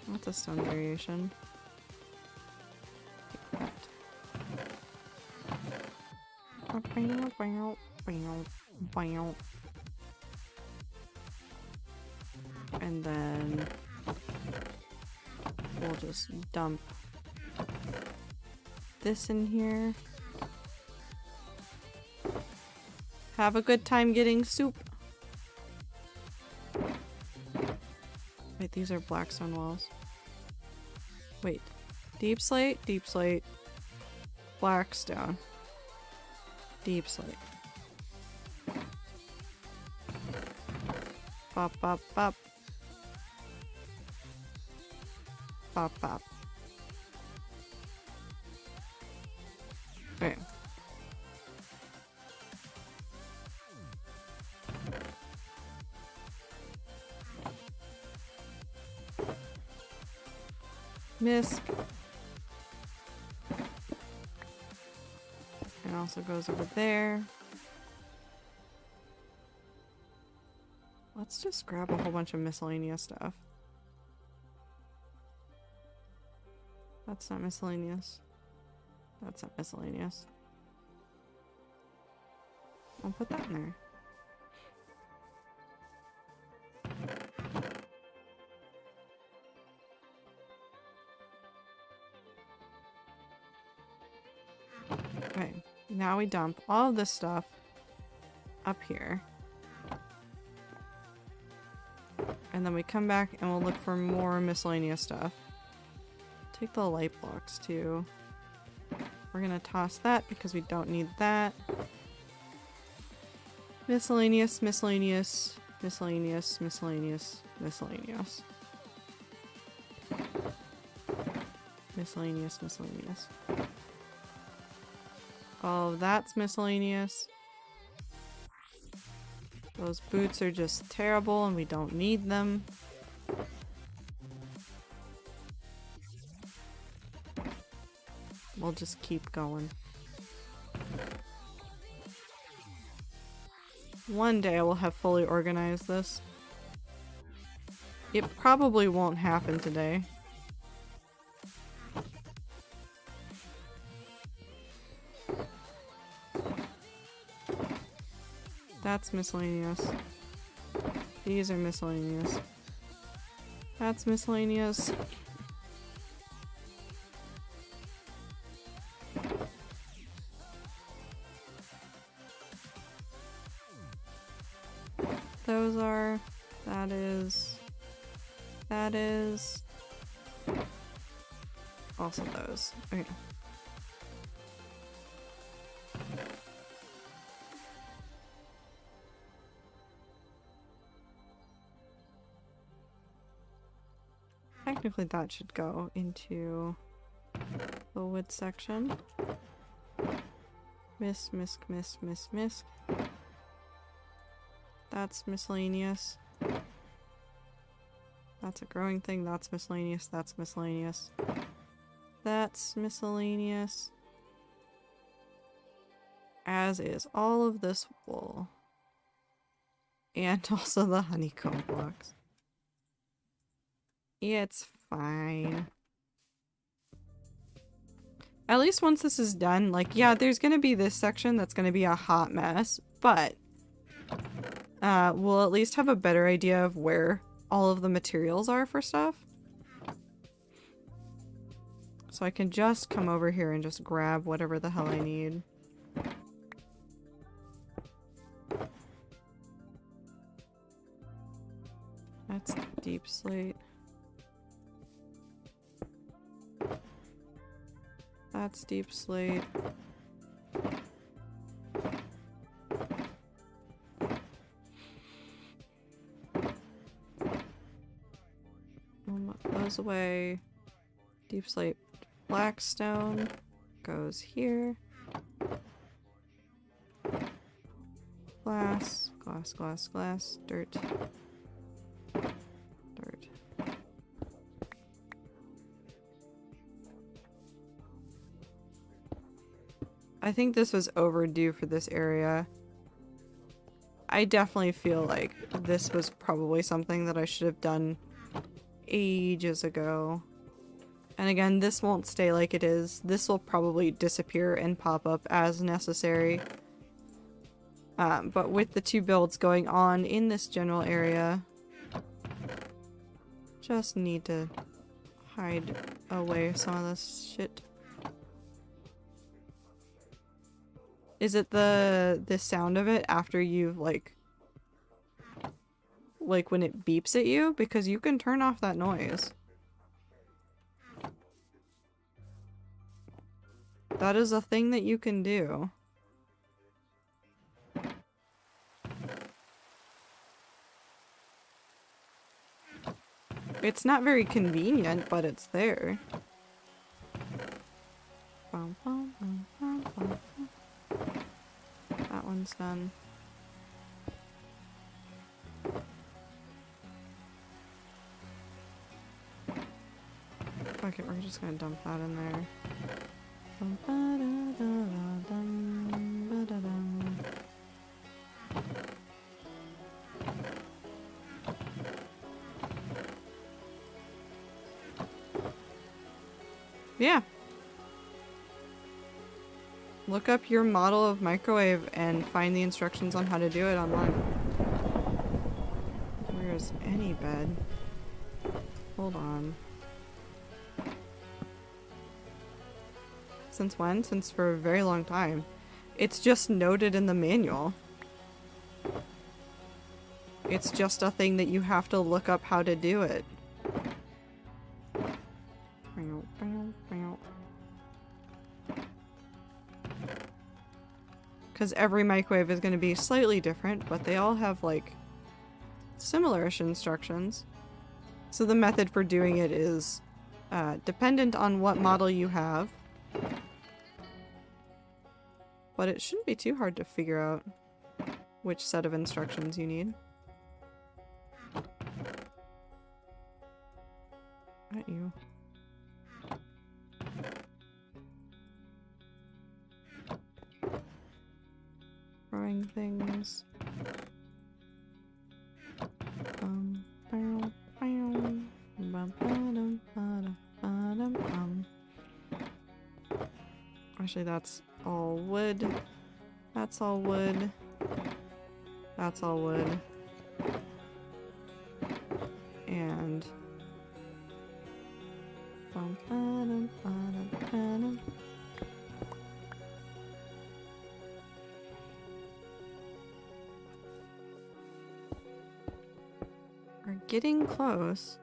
What's a stone variation? And then we'll just dump this in here. Have a good time getting soup. Wait, these are blackstone walls. Wait. Deep slate, blackstone. Deep slate. Bop, bop, bop. Bop, bop. Okay. Miss. And also goes over there. Let's just grab a whole bunch of miscellaneous stuff. That's not miscellaneous. That's not miscellaneous. I'll put that in there. Okay, now we dump all of this stuff up here. And then we come back and we'll look for more miscellaneous stuff. Take the light blocks too. We're gonna toss that because we don't need that. Miscellaneous, miscellaneous, miscellaneous, miscellaneous, miscellaneous. Miscellaneous, miscellaneous. Oh, that's miscellaneous. Those boots are just terrible and we don't need them. We'll just keep going. One day I will have fully organized this. It probably won't happen today. That's miscellaneous. These are miscellaneous. That's miscellaneous. Those are. That is. That is. Also those. Okay. Technically that should go into the wood section. Miss. That's miscellaneous. That's a growing thing. That's miscellaneous. That's miscellaneous. That's miscellaneous. As is all of this wool. And also the honeycomb blocks. It's fine. At least once this is done, like, yeah, there's gonna be this section that's gonna be a hot mess, but we'll at least have a better idea of where all of the materials are for stuff. So I can just come over here and just grab whatever the hell I need. That's deep slate. That's deep slate. Those away. Deep slate blackstone goes here. Glass, glass, glass, glass, dirt. Dirt. I think this was overdue for this area. I definitely feel like this was probably something that I should have done ages ago. And again, this won't stay like it is. This will probably disappear and pop up as necessary. But with the two builds going on in this general area, just need to hide away some of this shit. Is it the sound of it after you've like when it beeps at you? Because you can turn off that noise. That is a thing that you can do. It's not very convenient, but it's there. Bum, bum, bum, bum, bum. That one's done. Okay, we're just gonna dump that in there. Yeah. Look up your model of microwave and find the instructions on how to do it online. Where is any bed? Hold on. Since when? Since for a very long time. It's just noted in the manual. It's just a thing that you have to look up how to do it. Because every microwave is going to be slightly different, but they all have, like, similar-ish instructions. So the method for doing it is dependent on what model you have. But it shouldn't be too hard to figure out which set of instructions you need. Not you. Throwing things. Actually, that's all wood. That's all wood. That's all wood. And we're getting close.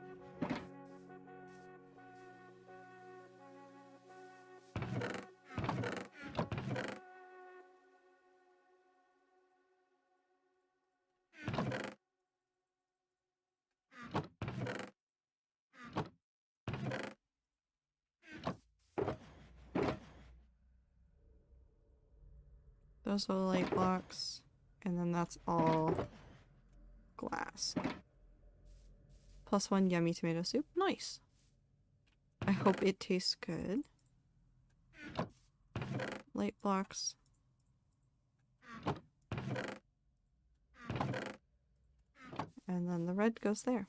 Those are the light blocks, and then that's all glass. +1 yummy tomato soup. Nice. I hope it tastes good. Light blocks. And then the red goes there.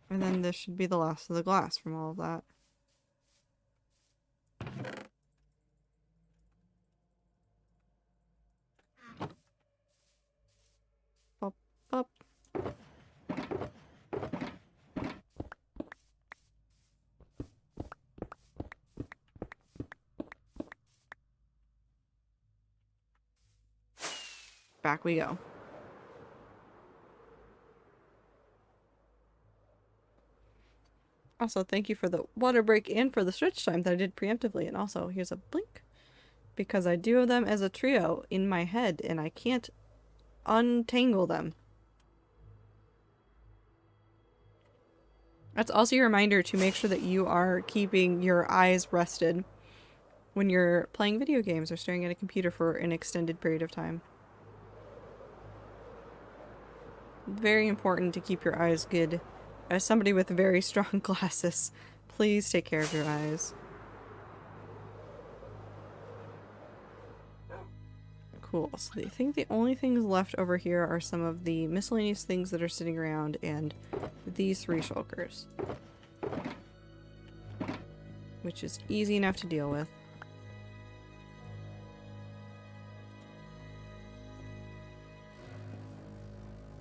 And then this should be the last of the glass from all of that. Pop, pop. Back we go. Also, thank you for the water break and for the stretch time that I did preemptively. And also, here's a blink. Because I do them as a trio in my head and I can't untangle them. That's also your reminder to make sure that you are keeping your eyes rested when you're playing video games or staring at a computer for an extended period of time. Very important to keep your eyes good. As somebody with very strong glasses, please take care of your eyes. Cool. So I think the only things left over here are some of the miscellaneous things that are sitting around and these 3 shulkers. Which is easy enough to deal with.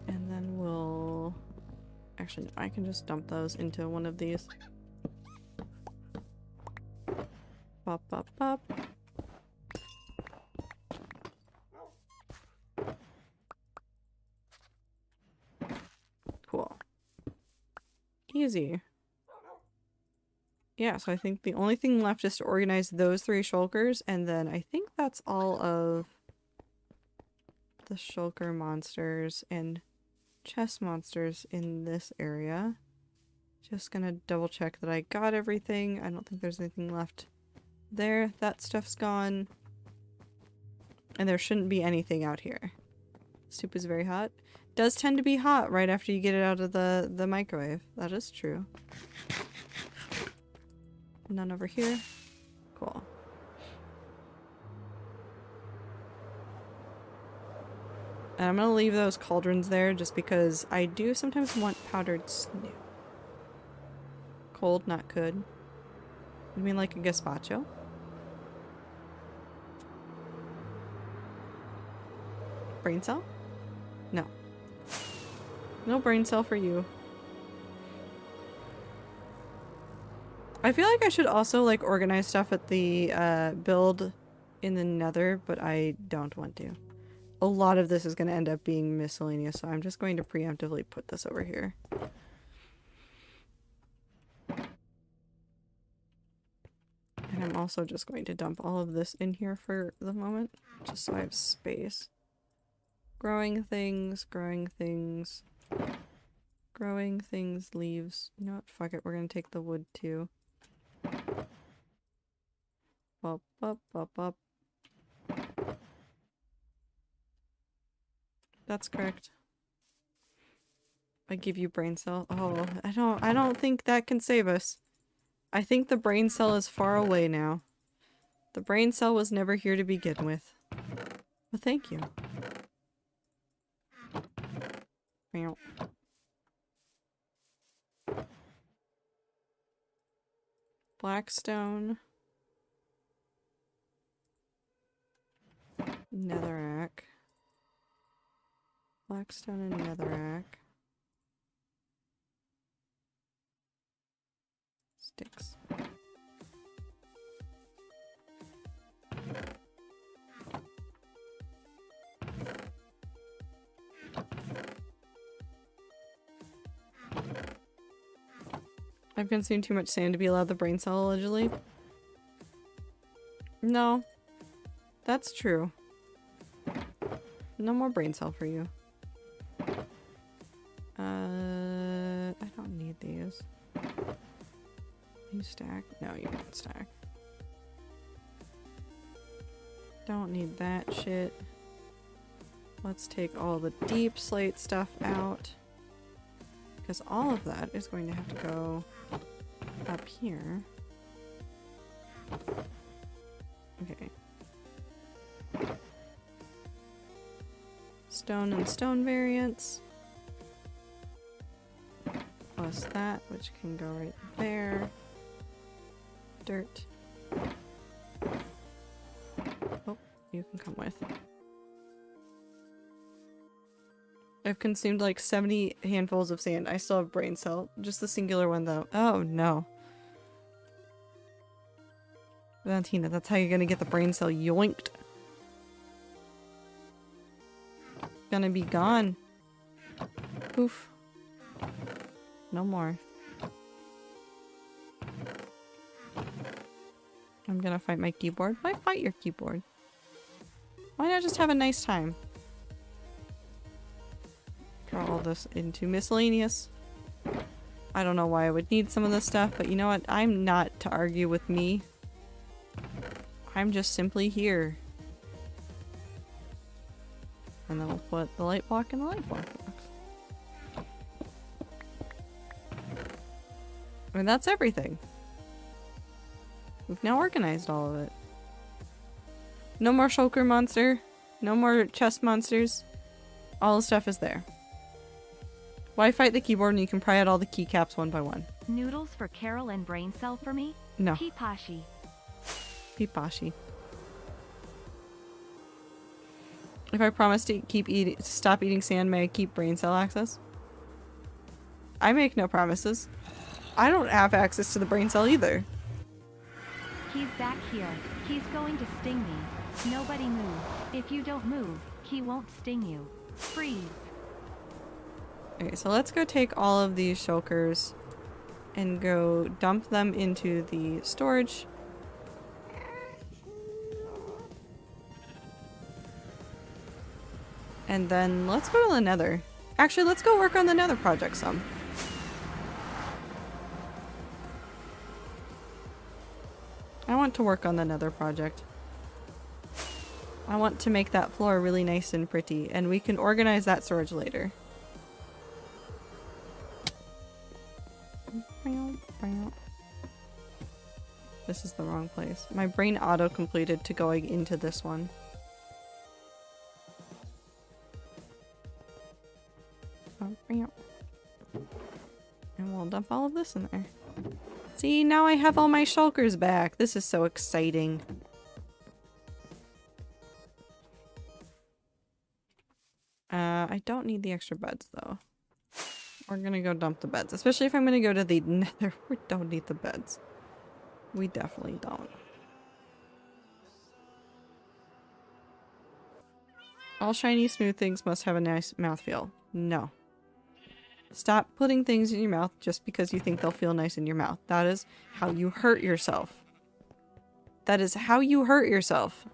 And then we'll... Actually, I can just dump those into one of these. Pop, pop, pop. Cool. Easy. Yeah, so I think the only thing left is to organize those 3 shulkers, and then I think that's all of the shulker monsters and chest monsters in this area. Just gonna double check that I got everything. I don't think there's anything left there. That stuff's gone. And there shouldn't be anything out here. Soup is very hot. Does tend to be hot right after you get it out of the microwave. That is true. None over here. Cool. And I'm gonna leave those cauldrons there just because I do sometimes want powdered snow. Cold, not good. You mean like a gazpacho? Brain cell? No. No brain cell for you. I feel like I should also like organize stuff at the build in the nether, but I don't want to. A lot of this is going to end up being miscellaneous, so I'm just going to preemptively put this over here. And I'm also just going to dump all of this in here for the moment, just so I have space. Growing things, growing things. Growing things, leaves. You know what? Fuck it, we're gonna take the wood too. Up, up, up, up. That's correct. I give you brain cell. Oh, I don't think that can save us. I think the brain cell is far away now. The brain cell was never here to begin with. Well, thank you. Meow. Blackstone. Netherrack. Blackstone and netherrack. Sticks. I've consumed too much sand to be allowed the brain cell, allegedly. No. That's true. No more brain cell for you. I don't need these. You stack? No, you won't stack. Don't need that shit. Let's take all the deep slate stuff out. Because all of that is going to have to go up here. Okay. Stone and stone variants. Plus that, which can go right there. Dirt. Oh, you can come with. I've consumed like 70 handfuls of sand. I still have brain cell. Just the singular one though. Oh no. Valentina, that's how you're gonna get the brain cell yoinked. Gonna be gone. Oof. No more. I'm gonna fight my keyboard. Why fight your keyboard? Why not just have a nice time? Throw all this into miscellaneous. I don't know why I would need some of this stuff, but you know what? I'm not to argue with me. I'm just simply here. And then we'll put the light block in the light block box. And that's everything. We've now organized all of it. No more shulker monster. No more chest monsters. All the stuff is there. Why fight the keyboard when you can pry out all the keycaps one by one? Noodles for Carol and brain cell for me? No. Pipashi. Pipashi. If I promise to stop eating sand, may I keep brain cell access? I make no promises. I don't have access to the brain cell either. He's back here. He's going to sting me. Nobody move. If you don't move, he won't sting you. Freeze. Okay, so let's go take all of these shulkers and go dump them into the storage. And then let's go to the nether. Actually, let's go work on the nether project some. I want to work on the nether project. I want to make that floor really nice and pretty, and we can organize that storage later. This is the wrong place. My brain auto-completed to going into this one. And we'll dump all of this in there. See, now I have all my shulkers back. This is so exciting. I don't need the extra beds though. We're gonna go dump the beds, especially if I'm gonna go to the nether. We don't need the beds. We definitely don't. All shiny, smooth things must have a nice mouthfeel. No. Stop putting things in your mouth just because you think they'll feel nice in your mouth. That is how you hurt yourself. That is how you hurt yourself.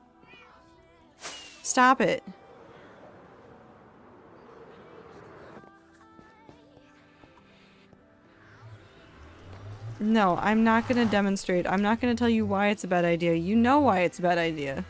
Stop it. No, I'm not gonna demonstrate. I'm not gonna tell you why it's a bad idea. You know why it's a bad idea.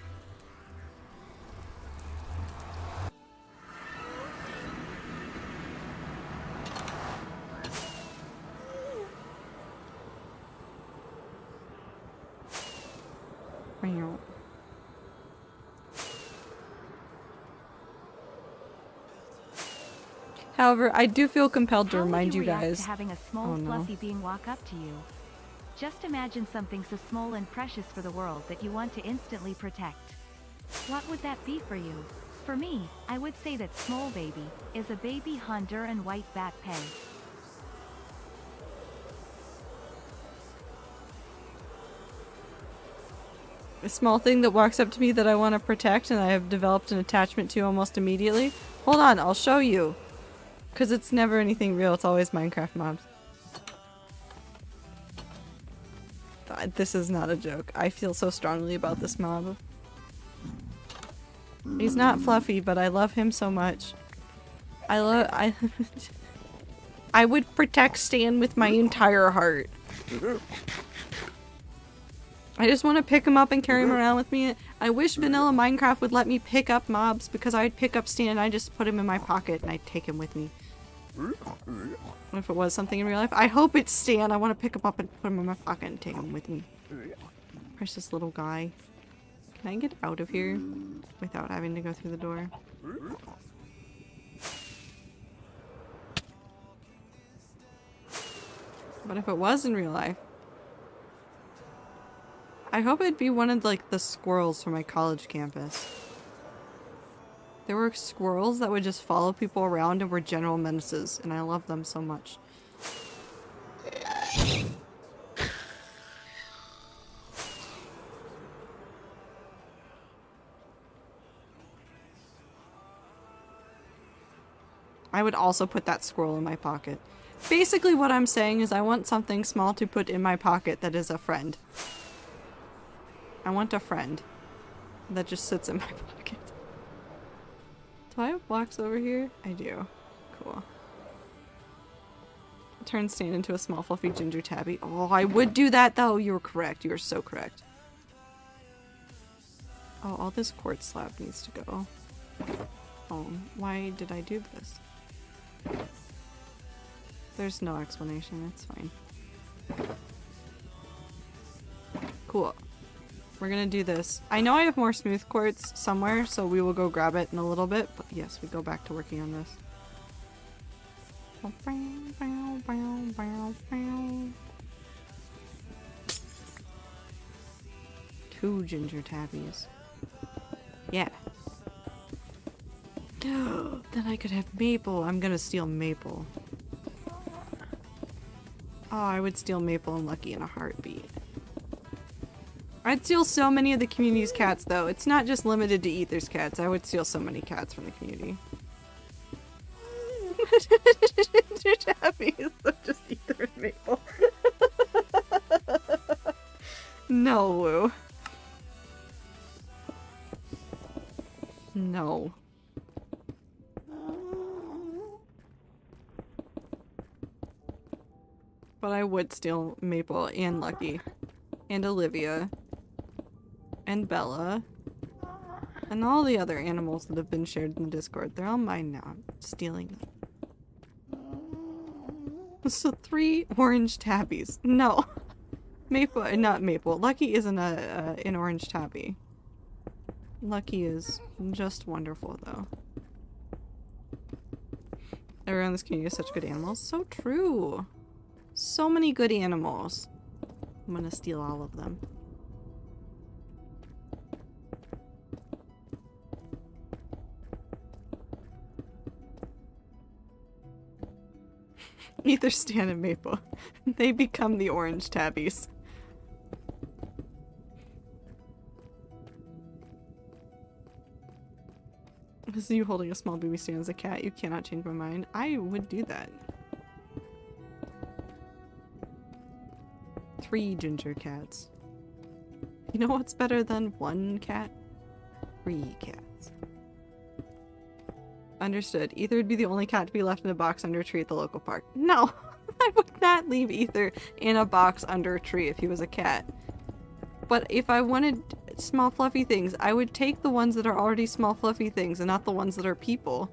However, I do feel compelled to How would remind you react guys. to having a small Oh, no. fluffy being walk up to you? Just imagine something so small and precious for the world that you want to instantly protect. What would that be for you? For me, I would say that Small Baby is a baby Honduran white bat peg. A small thing that walks up to me that I want to protect and I have developed an attachment to almost immediately. Hold on, I'll show you. Because it's never anything real, it's always Minecraft mobs. This is not a joke. I feel so strongly about this mob. He's not fluffy, but I love him so much. I would protect Stan with my entire heart. I just want to pick him up and carry him around with me. I wish vanilla Minecraft would let me pick up mobs because I'd pick up Stan and I just put him in my pocket and I'd take him with me. What if it was something in real life? I hope it's Stan. I want to pick him up and put him in my pocket and take him with me. Precious little guy. Can I get out of here without having to go through the door? What if it was in real life? I hope it'd be one of like the squirrels from my college campus. There were squirrels that would just follow people around and were general menaces, and I love them so much. I would also put that squirrel in my pocket. Basically what I'm saying is I want something small to put in my pocket that is a friend. I want a friend that just sits in my pocket. Do I have blocks over here? I do. Cool. Turn Stan into a small fluffy ginger tabby. Oh, I would do that though. You're correct. You're so correct. Oh, all this quartz slab needs to go. Oh, why did I do this? There's no explanation. It's fine. Cool. We're gonna do this. I know I have more smooth quartz somewhere, so we will go grab it in a little bit. But yes, we go back to working on this. Two ginger tabbies. Yeah. Then I could have Maple. I'm gonna steal Maple. Oh, I would steal Maple and Lucky in a heartbeat. I'd steal so many of the community's cats, though. It's not just limited to Ether's cats. I would steal so many cats from the community. Ginger tabbies, so just Ether and Maple. No, Woo. No. But I would steal Maple and Lucky. And Olivia. And Bella. And all the other animals that have been shared in the Discord. They're all mine now. I'm stealing them. So 3 orange tabbies. No. Maple, not Maple. Lucky isn't an orange tabby. Lucky is just wonderful, though. Everyone in this community has such good animals. So true. So many good animals. I'm gonna steal all of them. Either Stan and Maple. They become the orange tabbies. This is you holding a small baby stand as a cat. You cannot change my mind. I would do that. 3 ginger cats. You know what's better than 1 cat? 3 cats. Understood. Ether would be the only cat to be left in a box under a tree at the local park. No! I would not leave Ether in a box under a tree if he was a cat. But if I wanted small fluffy things, I would take the ones that are already small fluffy things and not the ones that are people.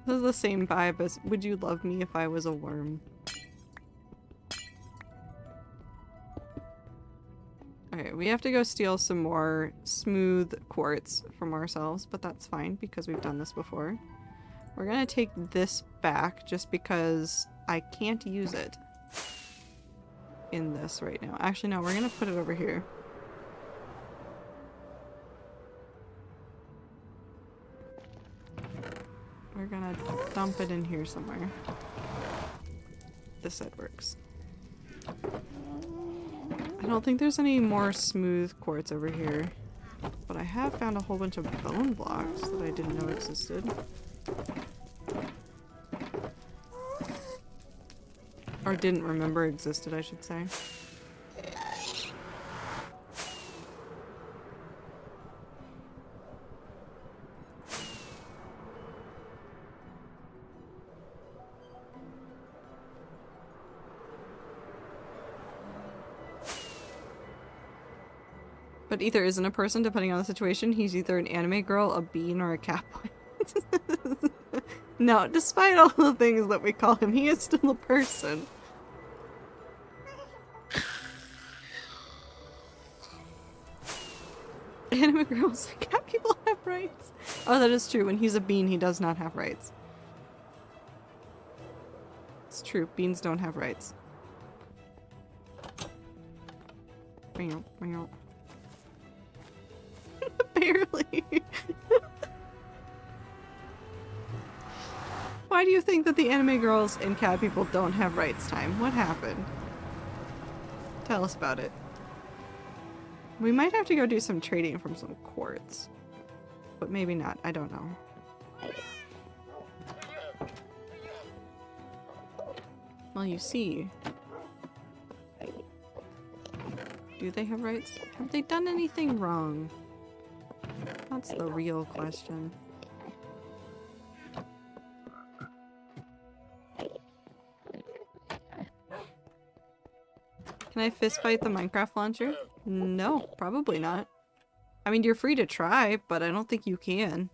This is the same vibe as would you love me if I was a worm? Okay, we have to go steal some more smooth quartz from ourselves, but that's fine because we've done this before. We're gonna take this back just because I can't use it in this right now. Actually, no, we're gonna put it over here. We're gonna dump it in here somewhere. This side works. I don't think there's any more smooth quartz over here, but I have found a whole bunch of bone blocks that I didn't know existed. Or didn't remember existed, I should say. But Ether isn't a person, depending on the situation. He's either an anime girl, a bean, or a catboy. No, despite all the things that we call him, he is still a person. Anime girls, cat people have rights. Oh, that is true. When he's a bean, he does not have rights. It's true. Beans don't have rights. Barely. Why do you think that the anime girls and cat people don't have rights time? What happened? Tell us about it. We might have to go do some trading from some quartz. But maybe not. I don't know. Well, you see. Do they have rights? Have they done anything wrong? That's the real question. Can I fist fight the Minecraft launcher? No, probably not. I mean, you're free to try, but I don't think you can.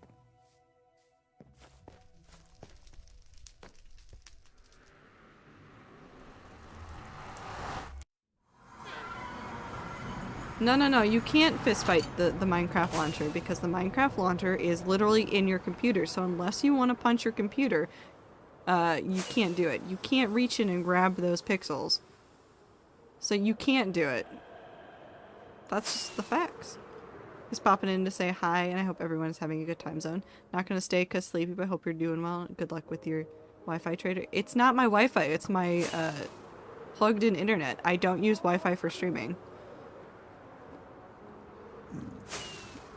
No, you can't fist fight the Minecraft launcher because the Minecraft launcher is literally in your computer, so unless you want to punch your computer, you can't do it. You can't reach in and grab those pixels. So you can't do it. That's just the facts. Just popping in to say hi, and I hope everyone's having a good time zone. Not gonna stay because sleepy, but I hope you're doing well. Good luck with your Wi-Fi trader. It's not my Wi-Fi, it's my plugged in internet. I don't use Wi-Fi for streaming.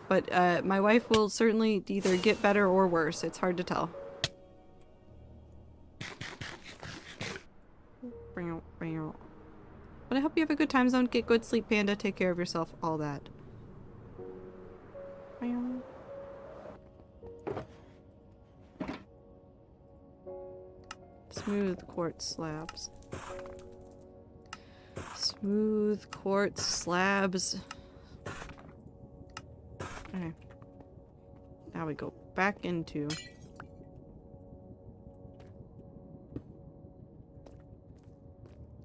But my wife will certainly either get better or worse. It's hard to tell. But I hope you have a good time zone. Get good sleep, Panda. Take care of yourself. All that. Smooth quartz slabs. Smooth quartz slabs. Okay. Now we go back into...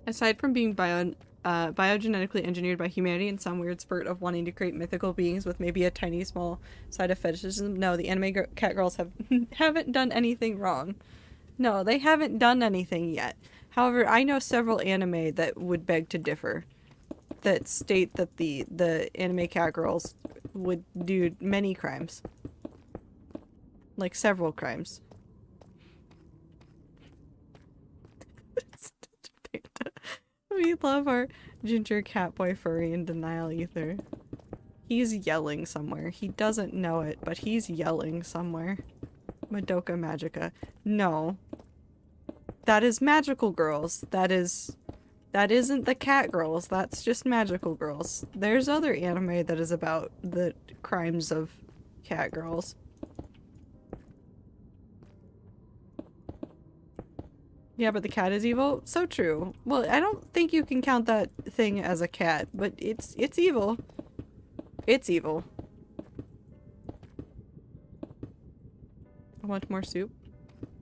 Aside from being biogenetically engineered by humanity in some weird spurt of wanting to create mythical beings with maybe a tiny small side of fetishism, no, the anime cat girls haven't done anything wrong. No, they haven't done anything yet. However, I know several anime that would beg to differ. That state that the anime cat girls would do many crimes. Like several crimes. We love our ginger cat boy furry and denial ether. He's yelling somewhere. He doesn't know it, but he's yelling somewhere. Madoka Magica. No. That is Magical Girls. That isn't the Cat Girls. That's just Magical Girls. There's other anime that is about the crimes of cat girls. Yeah, but the cat is evil? So true. Well, I don't think you can count that thing as a cat, but it's evil. It's evil. I want more soup.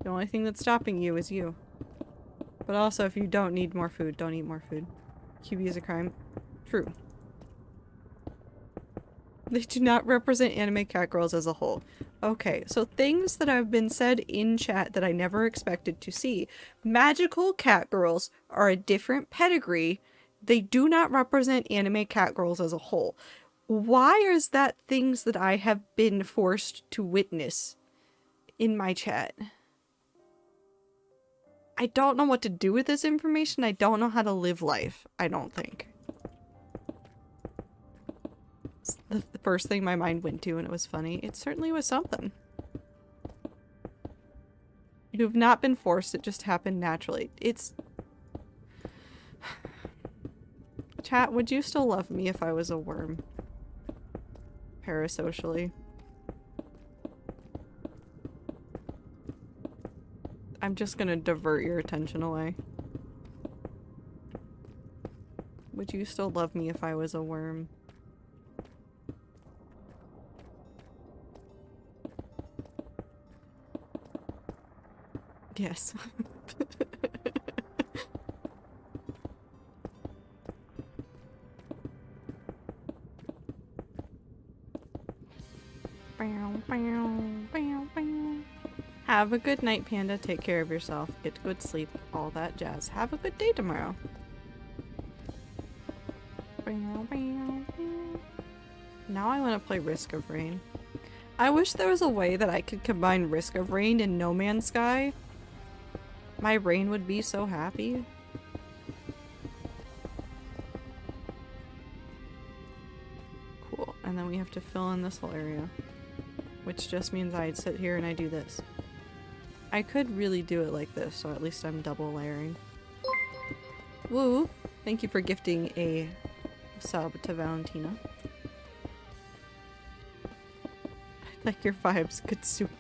The only thing that's stopping you is you. But also, if you don't need more food, don't eat more food. QB is a crime. True. They do not represent anime cat girls as a whole. Okay, so things that have been said in chat that I never expected to see. Magical cat girls are a different pedigree. They do not represent anime cat girls as a whole. Why is that things that I have been forced to witness in my chat? I don't know what to do with this information. I don't know how to live life, I don't think. It's the first thing my mind went to, and it was funny. It certainly was something. You've not been forced, it just happened naturally. It's... Chat, would you still love me if I was a worm? Parasocially. I'm just gonna divert your attention away. Would you still love me if I was a worm? Yes. Have a good night, Panda. Take care of yourself. Get good sleep. All that jazz. Have a good day tomorrow. Now I want to play Risk of Rain. I wish there was a way that I could combine Risk of Rain and No Man's Sky. My brain would be so happy. Cool. And then we have to fill in this whole area. Which just means I'd sit here and I do this. I could really do it like this, so at least I'm double layering. Woo! Thank you for gifting a sub to Valentina. I like your vibes. Good soup.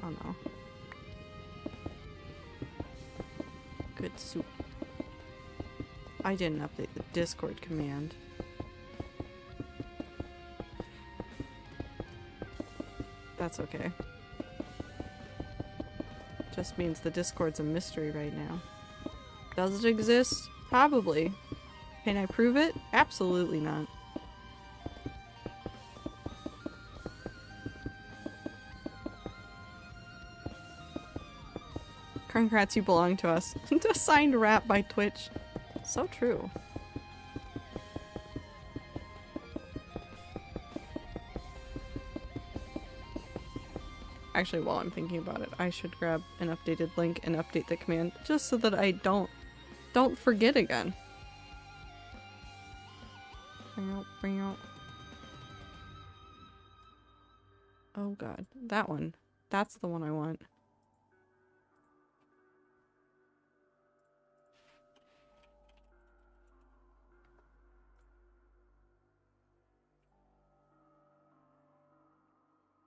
Oh no. Good soup. I didn't update the Discord command. That's okay. Just means the Discord's a mystery right now. Does it exist? Probably. Can I prove it? Absolutely not. Congrats, you belong to us. Assigned rap by Twitch. So true. Actually, while I'm thinking about it, I should grab an updated link and update the command just so that I don't forget again. Oh god, that one. That's the one I want.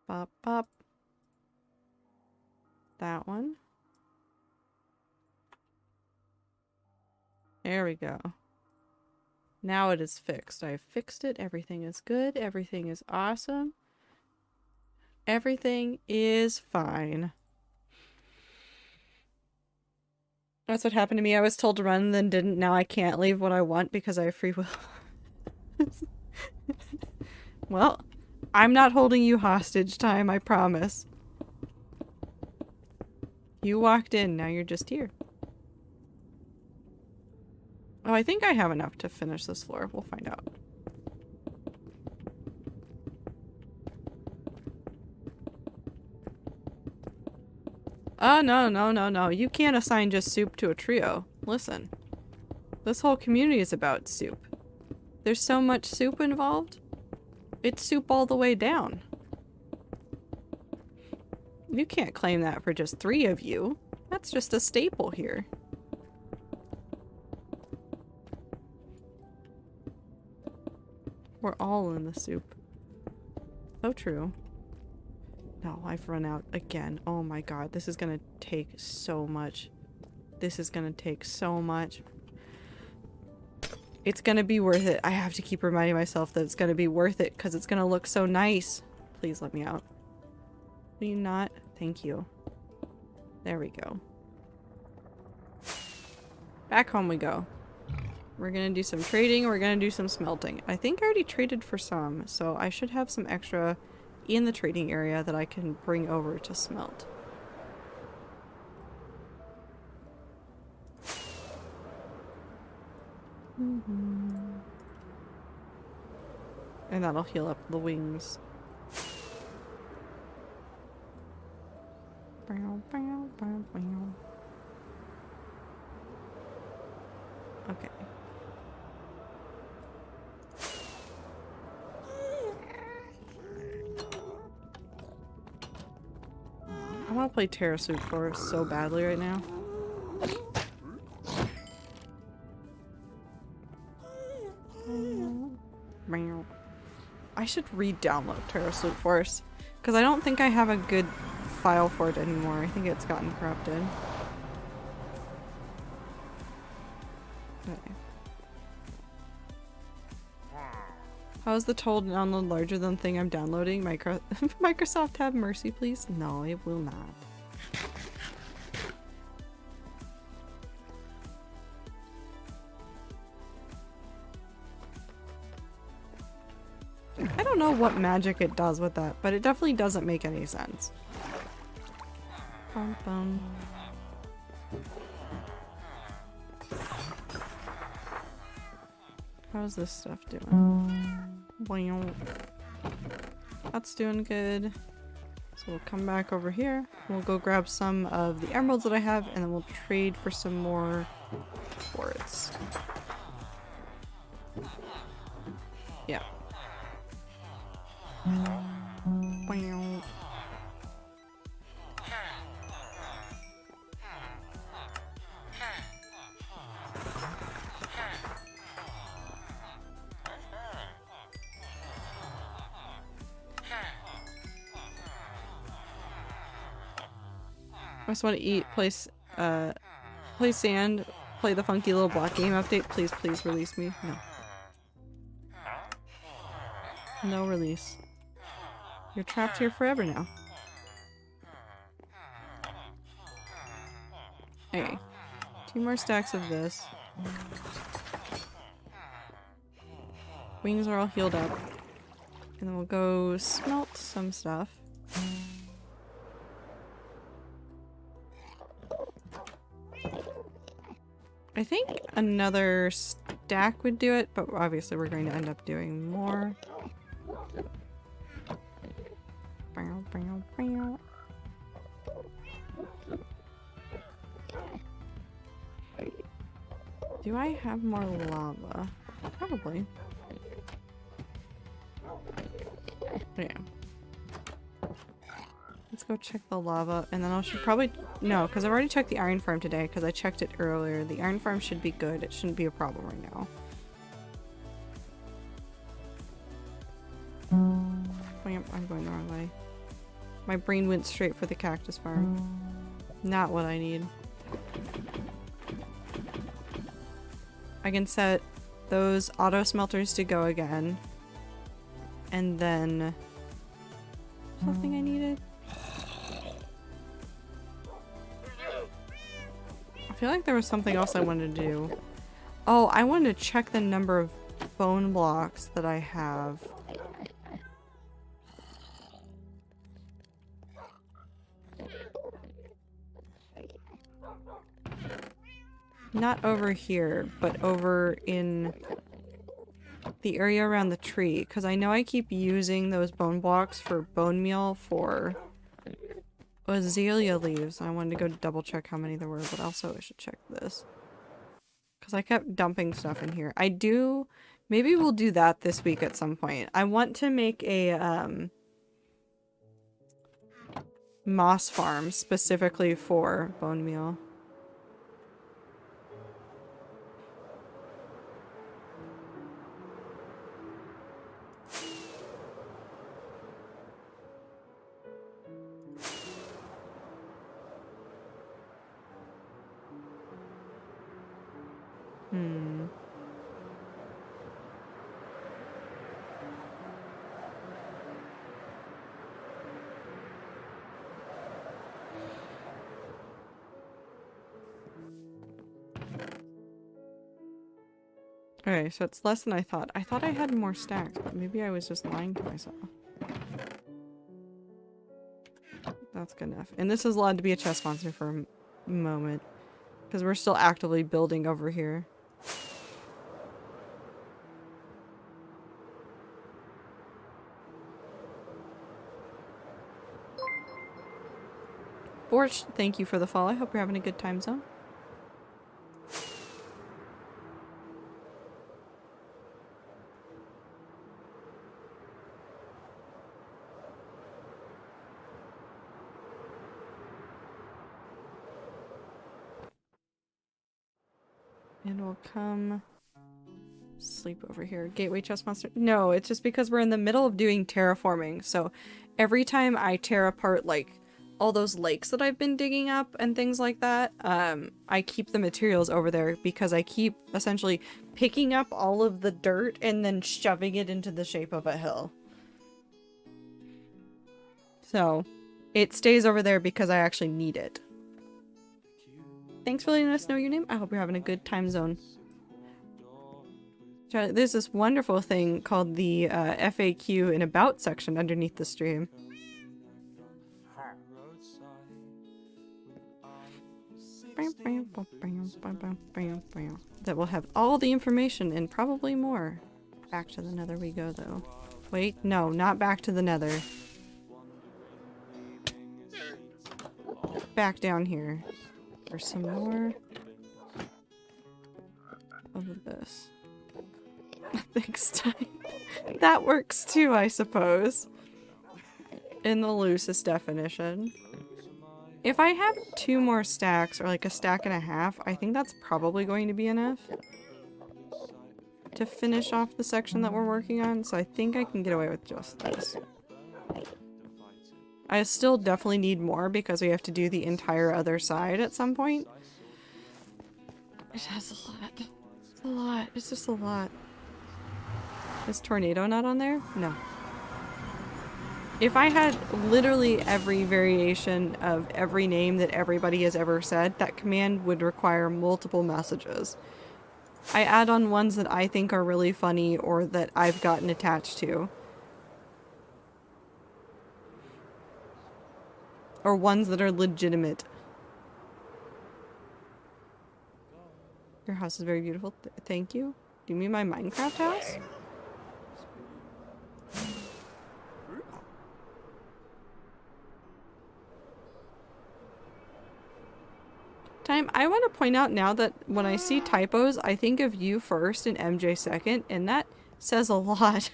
Bop bop. That one. There we go. Now it is fixed. I have fixed it. Everything is good. Everything is awesome. Everything is fine. That's what happened to me. I was told to run and then didn't. Now I can't leave what I want because I have free will. Well, I'm not holding you hostage time, I promise. You walked in, now you're just here. Oh, I think I have enough to finish this floor. We'll find out. Oh, no, no, no, no. You can't assign just soup to a trio. Listen. This whole community is about soup. There's so much soup involved. It's soup all the way down. You can't claim that for just 3 of you. That's just a staple here. We're all in the soup. So true. No, I've run out again. Oh my god, this is gonna take so much. This is gonna take so much. It's gonna be worth it. I have to keep reminding myself that it's gonna be worth it because it's gonna look so nice. Please let me out. Will you not? Thank you. There we go. Back home we go. We're gonna do some trading, we're gonna do some smelting. I think I already traded for some, so I should have some extra in the trading area that I can bring over to smelt. And that'll heal up the wings. Okay. I want to play Terra Soup Forest so badly right now. I should re-download Terra Soup Forest because I don't think I have a good file for it anymore. I think it's gotten corrupted. Okay. How is the total download larger than thing I'm downloading? Microsoft have mercy, please? No, it will not. I don't know what magic it does with that, but it definitely doesn't make any sense. Bum, bum. How's this stuff doing? Wow. That's doing good. So we'll come back over here. We'll go grab some of the emeralds that I have, and then we'll trade for some more quartz. Yeah. Wow. I just want to eat, play sand, play the funky little block game update. Please, please release me. No. No release. You're trapped here forever now. Okay. 2 more stacks of this. Wings are all healed up. And then we'll go smelt some stuff. I think another stack would do it, but obviously we're going to end up doing more. Do I have more lava? Probably. Yeah. Let's go check the lava, and then I should probably... No, because I've already checked the iron farm today, because I checked it earlier. The iron farm should be good. It shouldn't be a problem right now. I'm going the wrong way. My brain went straight for the cactus farm. Not what I need. I can set those auto smelters to go again. And then... something I needed? I feel like there was something else I wanted to do. Oh, I wanted to check the number of bone blocks that I have. Not over here, but over in the area around the tree, because I know I keep using those bone blocks for bone meal for azalea leaves. I wanted to go double check how many there were, but also I should check this. Because I kept dumping stuff in here. I do... Maybe we'll do that this week at some point. I want to make a, moss farm specifically for bone meal. Okay, so it's less than I thought. I thought I had more stacks, but maybe I was just lying to myself. That's good enough. And this is allowed to be a chest sponsor for a moment. Because we're still actively building over here. Borch, thank you for the follow. I hope you're having a good time zone. And we'll come sleep over here. Gateway chest monster. No, it's just because we're in the middle of doing terraforming. So every time I tear apart like all those lakes that I've been digging up and things like that, I keep the materials over there because I keep essentially picking up all of the dirt and then shoving it into the shape of a hill. So it stays over there because I actually need it. Thanks for letting us know your name. I hope you're having a good time zone. There's this wonderful thing called the FAQ and About section underneath the stream. That will have all the information and probably more. Back to the nether we go though. Wait, no, not back to the nether. Back down here. There's some more of this. Thanks, time. That works too, I suppose. In the loosest definition. If I have 2 more stacks, or like a stack and a half, I think that's probably going to be enough to finish off the section that we're working on, so I think I can get away with just this. I still definitely need more because we have to do the entire other side at some point. It has a lot. It's a lot. It's just a lot. Is Tornado not on there? No. If I had literally every variation of every name that everybody has ever said, that command would require multiple messages. I add on ones that I think are really funny or that I've gotten attached to. Or ones that are legitimate. Your house is very beautiful. Thank you. Do you mean my Minecraft house? Time. I want to point out now that when I see typos, I think of you first and MJ second, and that says a lot.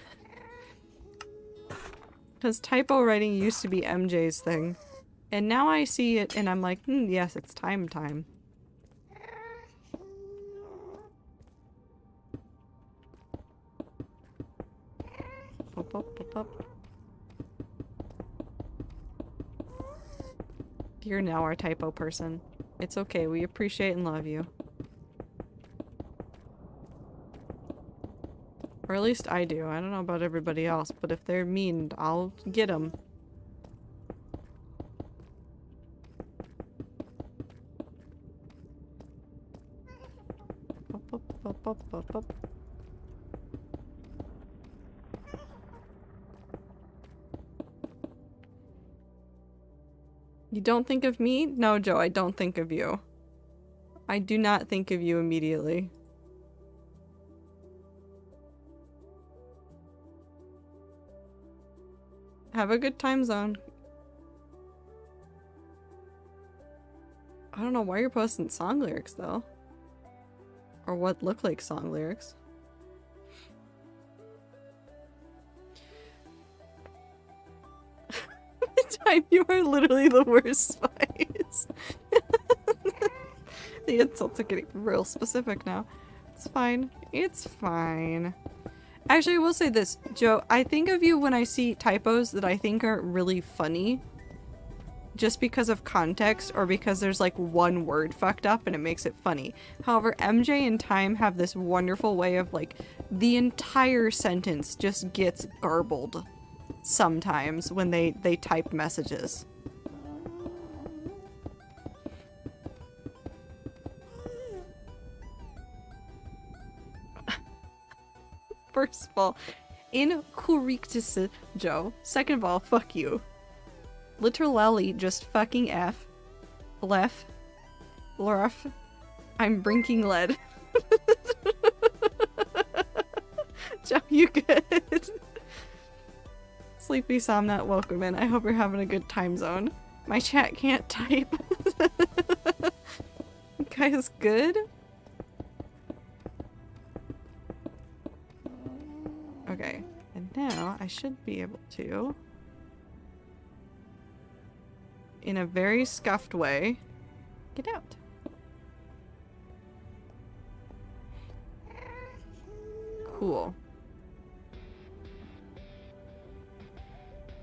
Because typo writing used to be MJ's thing. And now I see it and I'm like, yes, it's time. Up. You're now our typo person. It's okay, we appreciate and love you. Or at least I do. I don't know about everybody else, but if they're mean, I'll get them. Up. You don't think of me? No, Joe, I don't think of you. I do not think of you immediately. Have a good time zone. I don't know why you're posting song lyrics though. Or what look like song lyrics. Time, you are literally the worst spies. The insults are getting real specific now. It's fine. It's fine. Actually, I will say this, Joe. I think of you when I see typos that I think aren't really funny. Just because of context or because there's like one word fucked up and it makes it funny. However, MJ and Time have this wonderful way of like the entire sentence just gets garbled sometimes when they type messages. First of all, incorrectus, Joe. Second of all, fuck you. Literally just fucking F. Lef. Lurf. I'm drinking lead. Joe, you good? Sleepy Somnat, welcome in. I hope you're having a good time zone. My chat can't type. Guys, good? Okay, and now I should be able to, in a very scuffed way, get out. Cool.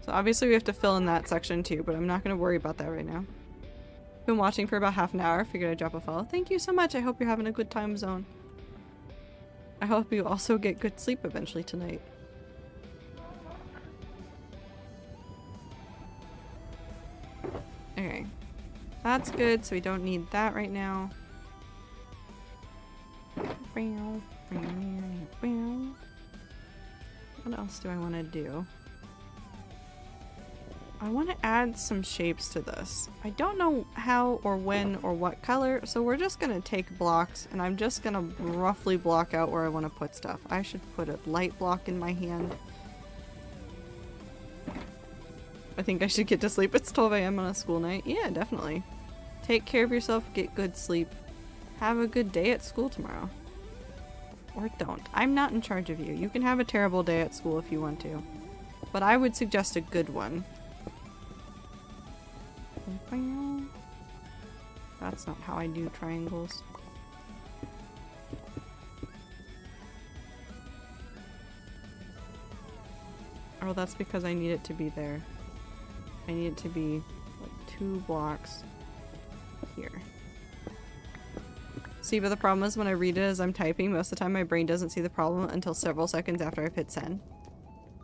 So obviously we have to fill in that section too, but I'm not going to worry about that right now. Been watching for about half an hour. Figured I'd drop a follow. Thank you so much. I hope you're having a good time zone. I hope you also get good sleep eventually tonight. Okay. That's good, so we don't need that right now. What else do I want to do? I want to add some shapes to this. I don't know how or when or what color, so we're just going to take blocks and I'm just going to roughly block out where I want to put stuff. I should put a light block in my hand. I think I should get to sleep. It's 12 AM on a school night. Yeah, definitely. Take care of yourself, get good sleep. Have a good day at school tomorrow. Or don't. I'm not in charge of you. You can have a terrible day at school if you want to. But I would suggest a good one. That's not how I do triangles. Oh, that's because I need it to be there. I need it to be like 2 blocks here. See, but the problem is when I read it as I'm typing, most of the time my brain doesn't see the problem until several seconds after I've hit send.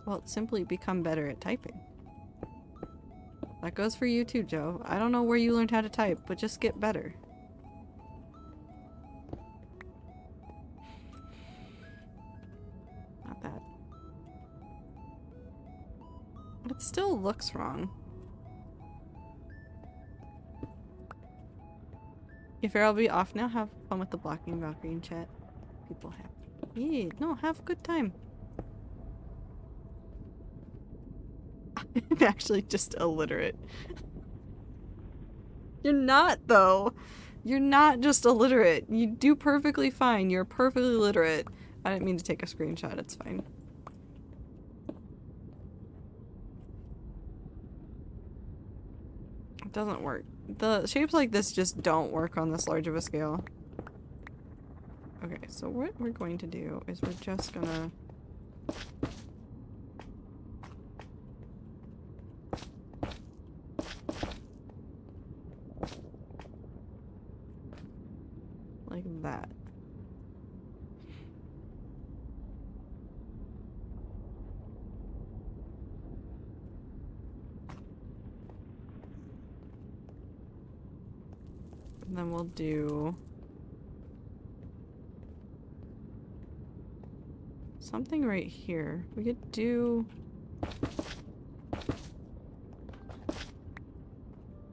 Well, simply become better at typing. That goes for you too, Joe. I don't know where you learned how to type, but just get better. Not that. It still looks wrong. If I'll be off now, have fun with the blocking Valkyrie in chat. People have. Yeah, no, have a good time. I'm actually just illiterate. You're not, though. You're not just illiterate. You do perfectly fine. You're perfectly literate. I didn't mean to take a screenshot. It's fine. It doesn't work. The shapes like this just don't work on this large of a scale. Okay, so what we're going to do is we're just gonna... like that. And then we'll do something right here. We could do...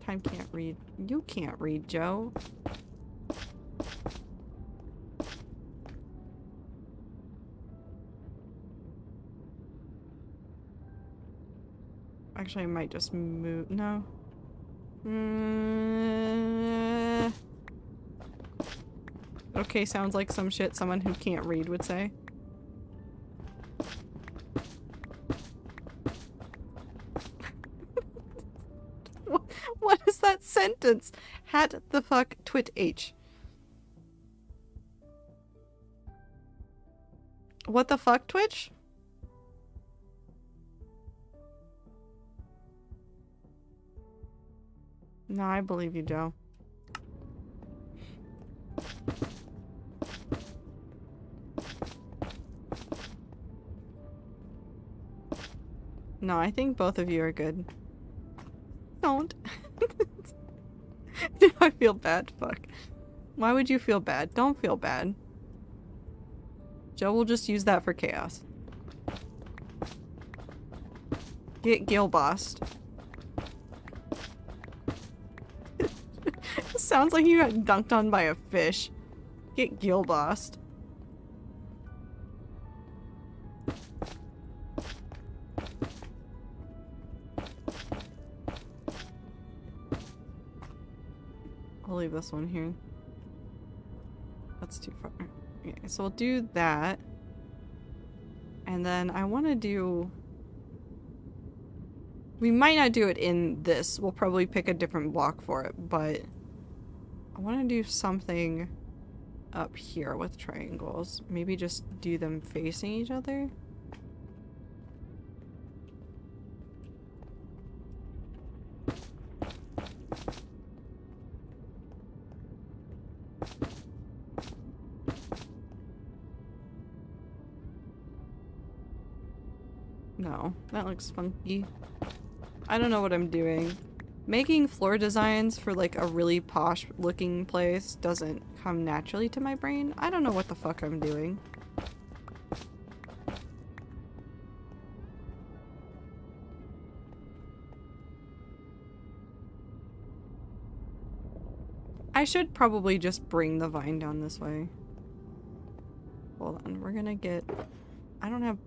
Time can't read. You can't read, Joe. Actually, I might just move. No. Okay, sounds like some shit someone who can't read would say. What is that sentence? Hat the fuck twit H. What the fuck, Twitch? No, I believe you, Joe. No, I think both of you are good. Don't. I feel bad. Fuck. Why would you feel bad? Don't feel bad. Joe will just use that for chaos. Get Gil bossed. Sounds like you got dunked on by a fish. Get Gil bossed. I'll leave this one here. That's too far. Okay, so we'll do that. And then I want to do... We might not do it in this. We'll probably pick a different block for it, but I want to do something up here with triangles. Maybe just do them facing each other. No, that looks funky. I don't know what I'm doing. Making floor designs for like a really posh looking place doesn't come naturally to my brain. I don't know what the fuck I'm doing. I should probably just bring the vine down this way. Hold on, we're gonna get... I don't have...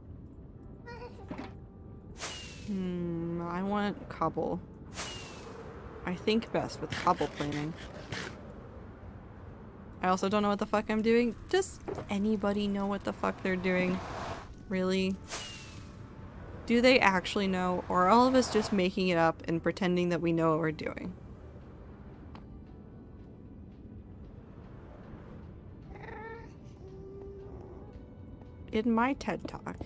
I want cobble. I think best with cobble planing. I also don't know what the fuck I'm doing. Does anybody know what the fuck they're doing? Really? Do they actually know? Or are all of us just making it up and pretending that we know what we're doing? In my TED Talk.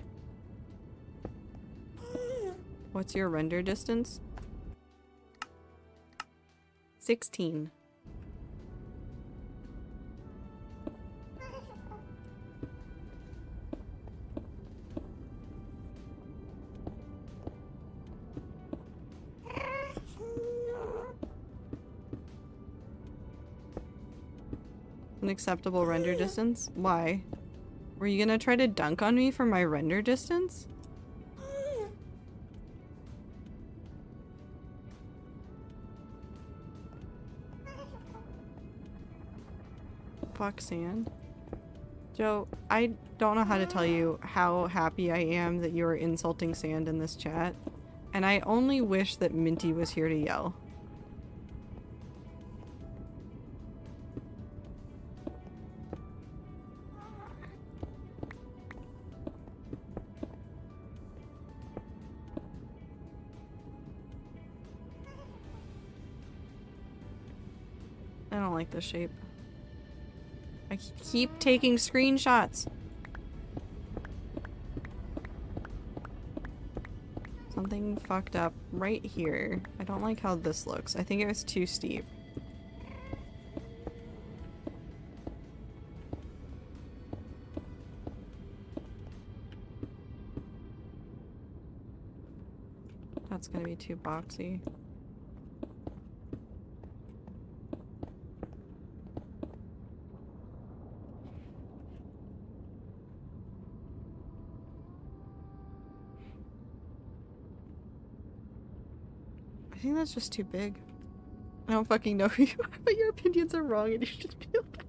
What's your render distance? 16. An acceptable render distance? Why? Were you gonna try to dunk on me for my render distance? Fuck sand. Joe, I don't know how to tell you how happy I am that you are insulting sand in this chat. And I only wish that Minty was here to yell. I don't like this shape. I keep taking screenshots. Something fucked up right here. I don't like how this looks. I think it was too steep. That's gonna be too boxy. I think that's just too big. I don't fucking know who you are, but your opinions are wrong and you should just feel bad.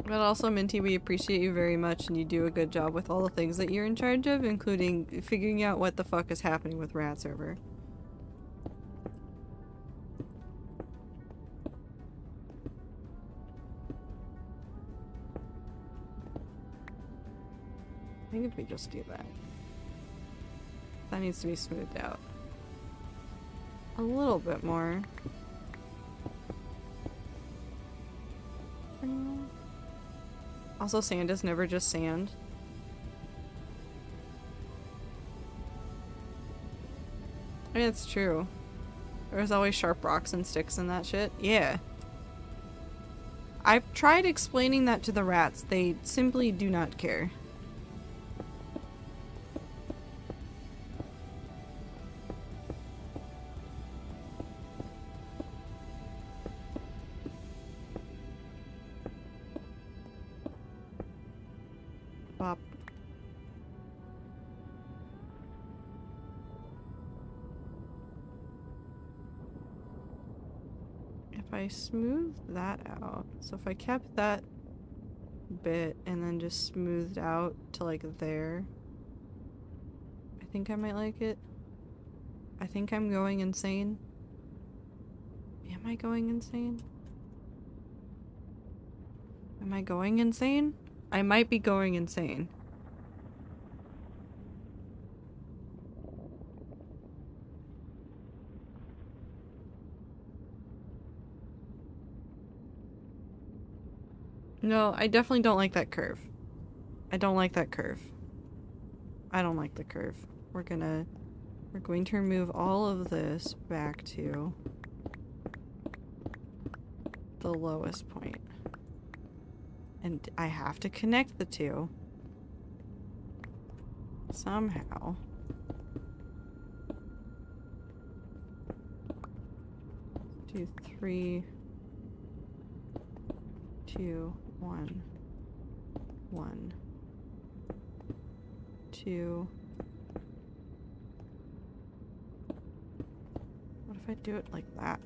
But also, Minty, we appreciate you very much and you do a good job with all the things that you're in charge of, including figuring out what the fuck is happening with Rat Server. think if we just do that. That needs to be smoothed out. A little bit more. Also, sand is never just sand. I mean, it's true. There's always sharp rocks and sticks and that shit. Yeah. I've tried explaining that to the rats. They simply do not care. Bop. If I smooth that out, so if I kept that bit and then just smoothed out to like there, I think I might like it. I think I'm going insane. Am I going insane? Am I going insane? I might be going insane. No, I definitely don't like that curve. I don't like that curve. I don't like the curve. We're going to remove all of this back to the lowest point. And I have to connect the two somehow. 2, 3, 2, 1, 1, 2. What if I do it like that?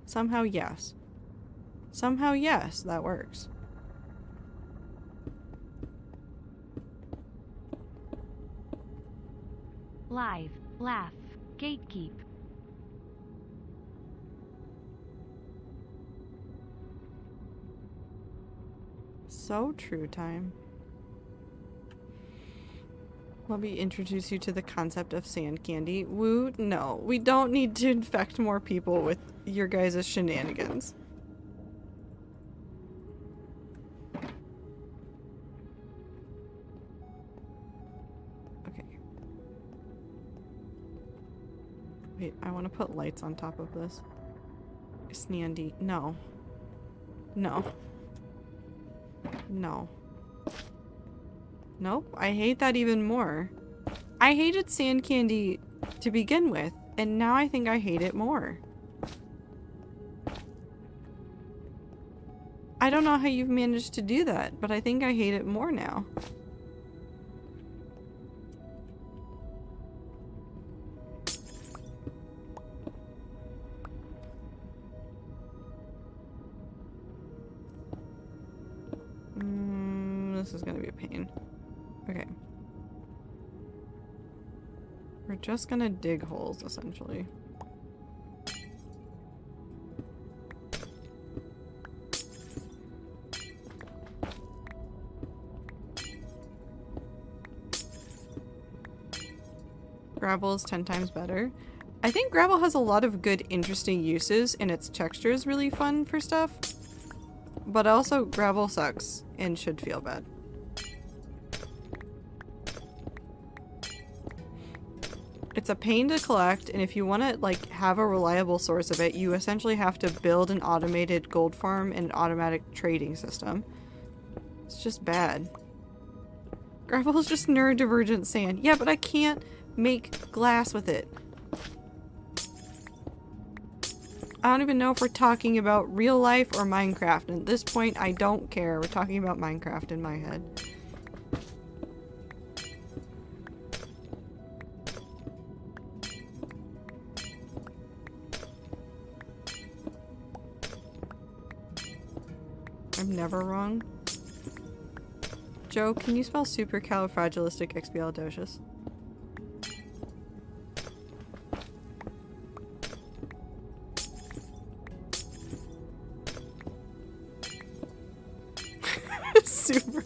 Somehow, yes. Somehow, yes, that works. Live, laugh, gatekeep. So true time. Let me introduce you to the concept of sand candy. Woo, no. We don't need to infect more people with your guys' shenanigans. Okay. Wait, I want to put lights on top of this. Snandy. No. No. No. Nope, I hate that even more. I hated sand candy to begin with, and now I think I hate it more. I don't know how you've managed to do that, but I think I hate it more now. This is gonna be a pain. Okay. We're just gonna dig holes, essentially. Gravel is 10 times better. I think gravel has a lot of good, interesting uses, and its texture is really fun for stuff. But also, gravel sucks and should feel bad. It's a pain to collect, and if you want to like have a reliable source of it, you essentially have to build an automated gold farm and an automatic trading system. It's just bad. Gravel is just neurodivergent sand. Yeah, but I can't make glass with it. I don't even know if we're talking about real life or Minecraft. And at this point, I don't care. We're talking about Minecraft in my head. I'm never wrong. Joe, can you spell supercalifragilisticexpialidocious?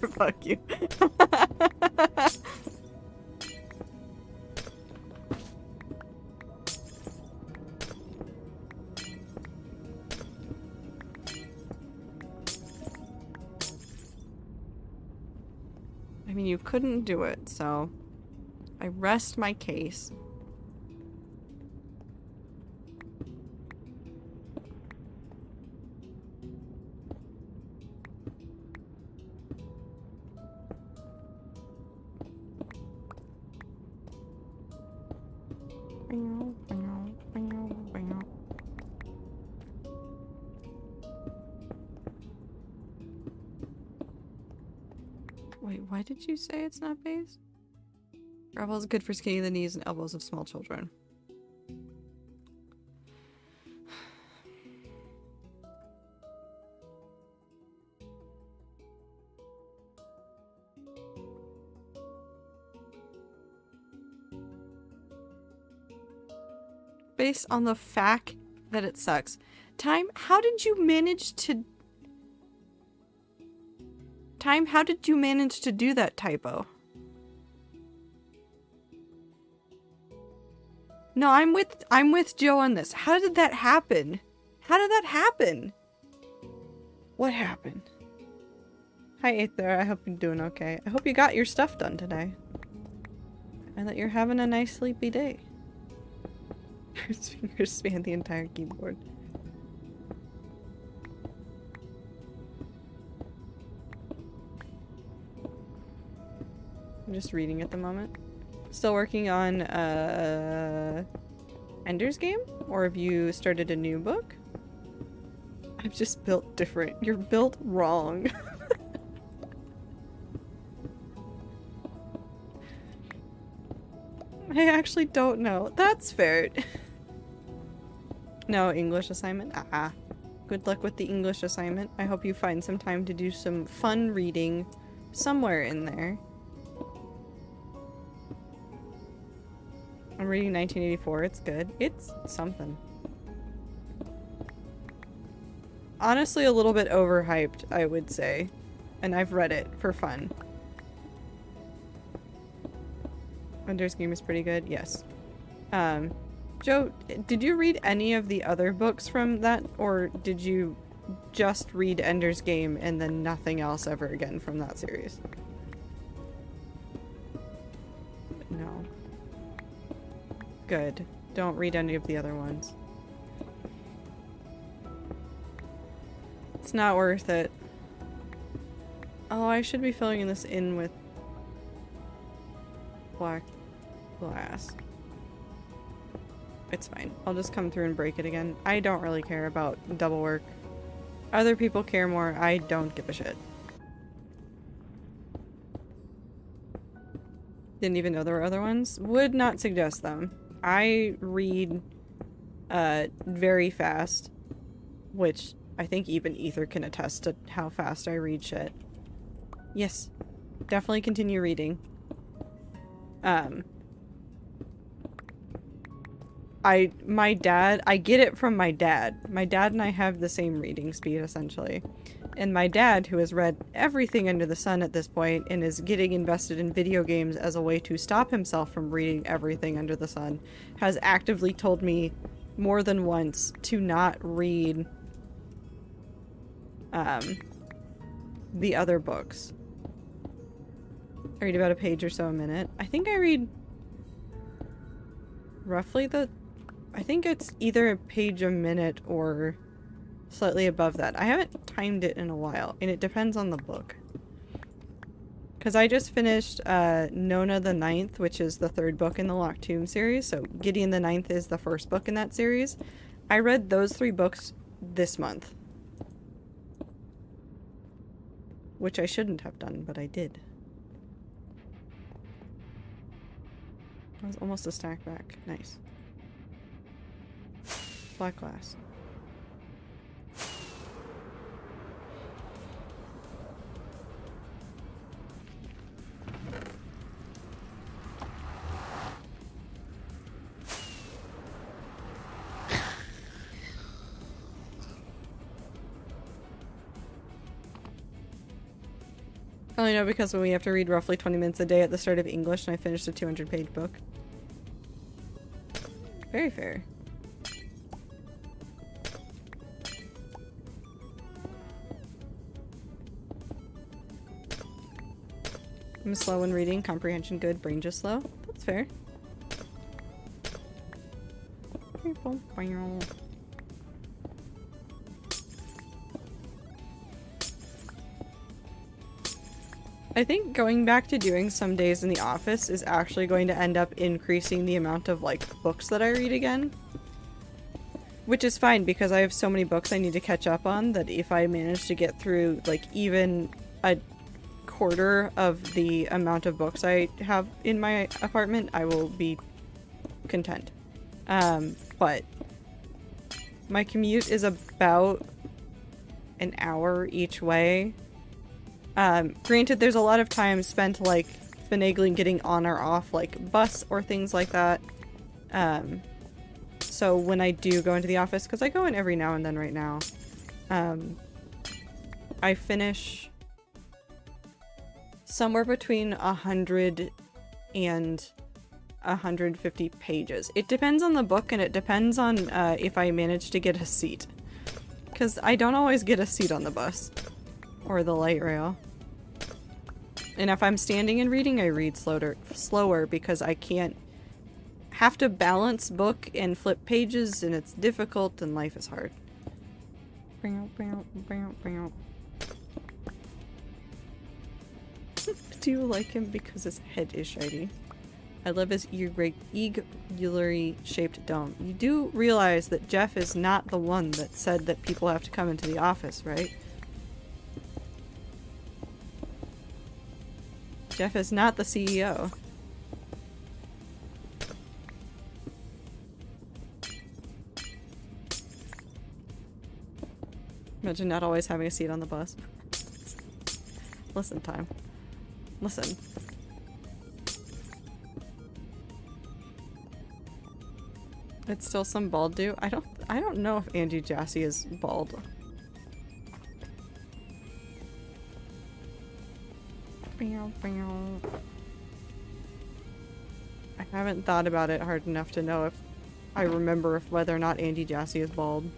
Fuck you. I mean, you couldn't do it, so I rest my case. Wait, why did you say it's not based? Gravel is good for skinning the knees and elbows of small children. Based on the fact that it sucks. Time, how did you manage to... Time, how did you manage to do that typo? No, I'm with Joe on this. How did that happen? How did that happen? What happened? Hi, Aether. I hope you're doing okay. I hope you got your stuff done today. And that you're having a nice sleepy day. His fingers span the entire keyboard. I'm just reading at the moment. Still working on Ender's Game? Or have you started a new book? I've just built different. You're built wrong. I actually don't know. That's fair. No English assignment? Ah. Good luck with the English assignment. I hope you find some time to do some fun reading somewhere in there. I'm reading 1984. It's good. It's something. Honestly, a little bit overhyped, I would say. And I've read it for fun. Ender's Game is pretty good. Yes. Joe, did you read any of the other books from that? Or did you just read Ender's Game and then nothing else ever again from that series? No. Good. Don't read any of the other ones. It's not worth it. Oh, I should be filling this in with black glass. It's fine. I'll just come through and break it again. I don't really care about double work. Other people care more. I don't give a shit. Didn't even know there were other ones. Would not suggest them. I read very fast, which I think even Ether can attest to how fast I read shit. Yes, definitely continue reading. I get it from my dad. My dad and I have the same reading speed, essentially. And my dad, who has read everything under the sun at this point and is getting invested in video games as a way to stop himself from reading everything under the sun, has actively told me more than once to not read the other books. I read about a page or so a minute. I think I read roughly I think it's either a page a minute or slightly above that. I haven't timed it in a while, and it depends on the book. Because I just finished Nona the Ninth, which is the third book in the Locked Tomb series, so Gideon the Ninth is the first book in that series. I read those 3 books this month. Which I shouldn't have done, but I did. That was almost a stack back. Nice. Black glass. I only know because we have to read roughly 20 minutes a day at the start of English, and I finished a 200-page book. Very fair. I'm slow in reading, comprehension good, brain just slow. That's fair. I think going back to doing some days in the office is actually going to end up increasing the amount of, like, books that I read again. Which is fine, because I have so many books I need to catch up on that if I manage to get through, like, even a quarter of the amount of books I have in my apartment, I will be content. But my commute is about an hour each way. Granted, there's a lot of time spent, like, finagling getting on or off, like, bus or things like that. So when I do go into the office, because I go in every now and then right now, I finish somewhere between 100 and 150 pages. It depends on the book, and it depends on if I manage to get a seat. Because I don't always get a seat on the bus. Or the light rail. And if I'm standing and reading, I read slower because I can't have to balance book and flip pages, and it's difficult and life is hard. Do you like him because his head is shiny? I love his eagerly shaped dome. You do realize that Jeff is not the one that said that people have to come into the office, right? Jeff is not the CEO. Imagine not always having a seat on the bus. Listen, time. Listen. It's still some bald dude. I don't know if Angie Jassy is bald. I haven't thought about it hard enough to know if I remember if whether or not Angie Jassy is bald.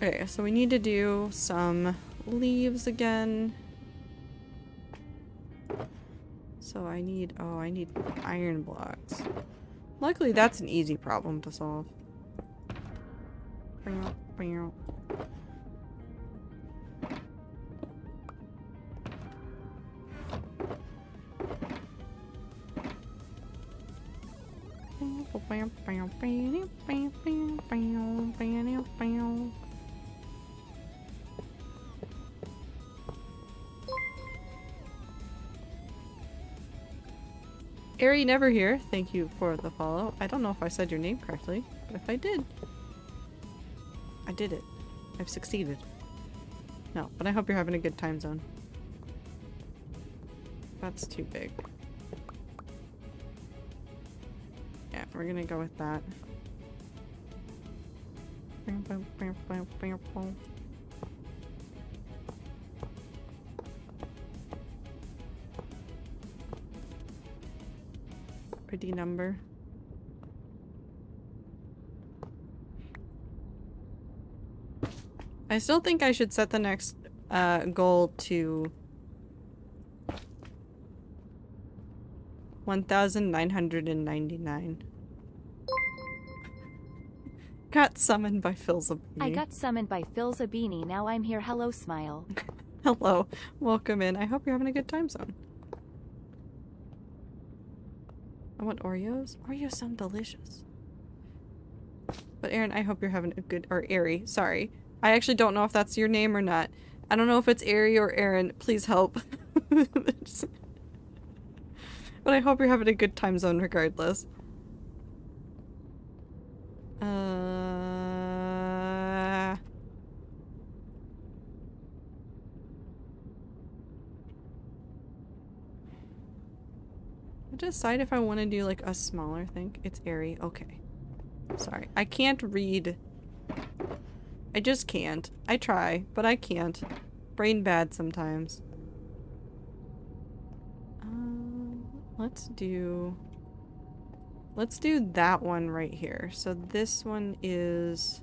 Okay, so we need to do some leaves again. So I need iron blocks. Luckily that's an easy problem to solve. Ari Never Here, thank you for the follow. I don't know if I said your name correctly, but if I did, I did it. I've succeeded. No, but I hope you're having a good time zone. That's too big. Yeah, we're gonna go with that. Pretty number. I still think I should set the next goal to 1,999. Got summoned by Phil Zabini. I got summoned by Phil Zabini. Now I'm here. Hello, smile. Hello. Welcome in. I hope you're having a good time zone. I want Oreos. Oreos sound delicious. But Aaron, I hope you're having a good- or Ari, sorry. I actually don't know if that's your name or not. I don't know if it's Ari or Aaron. Please help. But I hope you're having a good time zone regardless. I decide if I want to do like a smaller thing. It's Ari. Okay. Sorry. I can't read I just can't. I try, but I can't. Brain bad sometimes. Let's do that one right here. So this one is...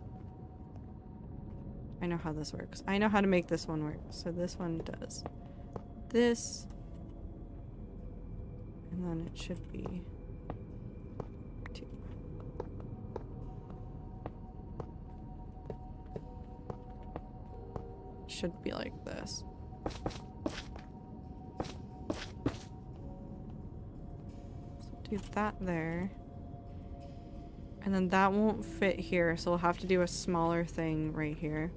I know how this works. I know how to make this one work. So this one does this. And then it should be 2. Should be like this. Do that there. And then that won't fit here, so we'll have to do a smaller thing right here.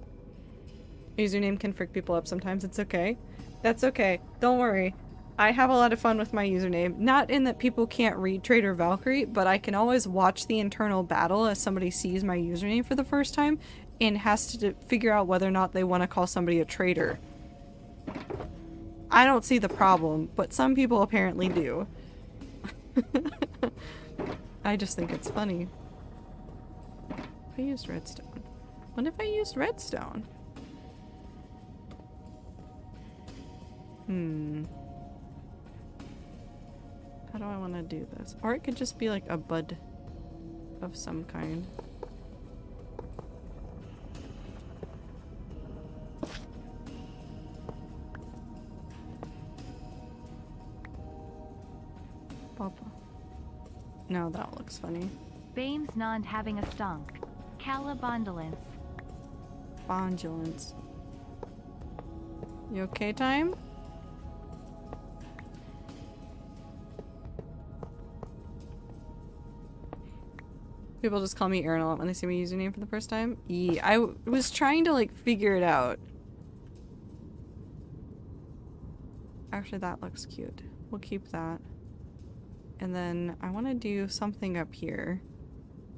Username can freak people up sometimes. It's okay. That's okay. Don't worry. I have a lot of fun with my username. Not in that people can't read Trader Valkyrie, but I can always watch the internal battle as somebody sees my username for the first time and has to figure out whether or not they want to call somebody a traitor. I don't see the problem, but some people apparently do. I just think it's funny. I used redstone. What if I used redstone? How do I want to do this? Or it could just be like a bud of some kind. Papa. No, that looks funny. Bames nond having a stunk. Calabondolence. Bondulance. You okay, Time? People just call me Aaron a lot when they see my username for the first time. Yeah, I was trying to like figure it out. Actually, that looks cute. We'll keep that. And then I want to do something up here.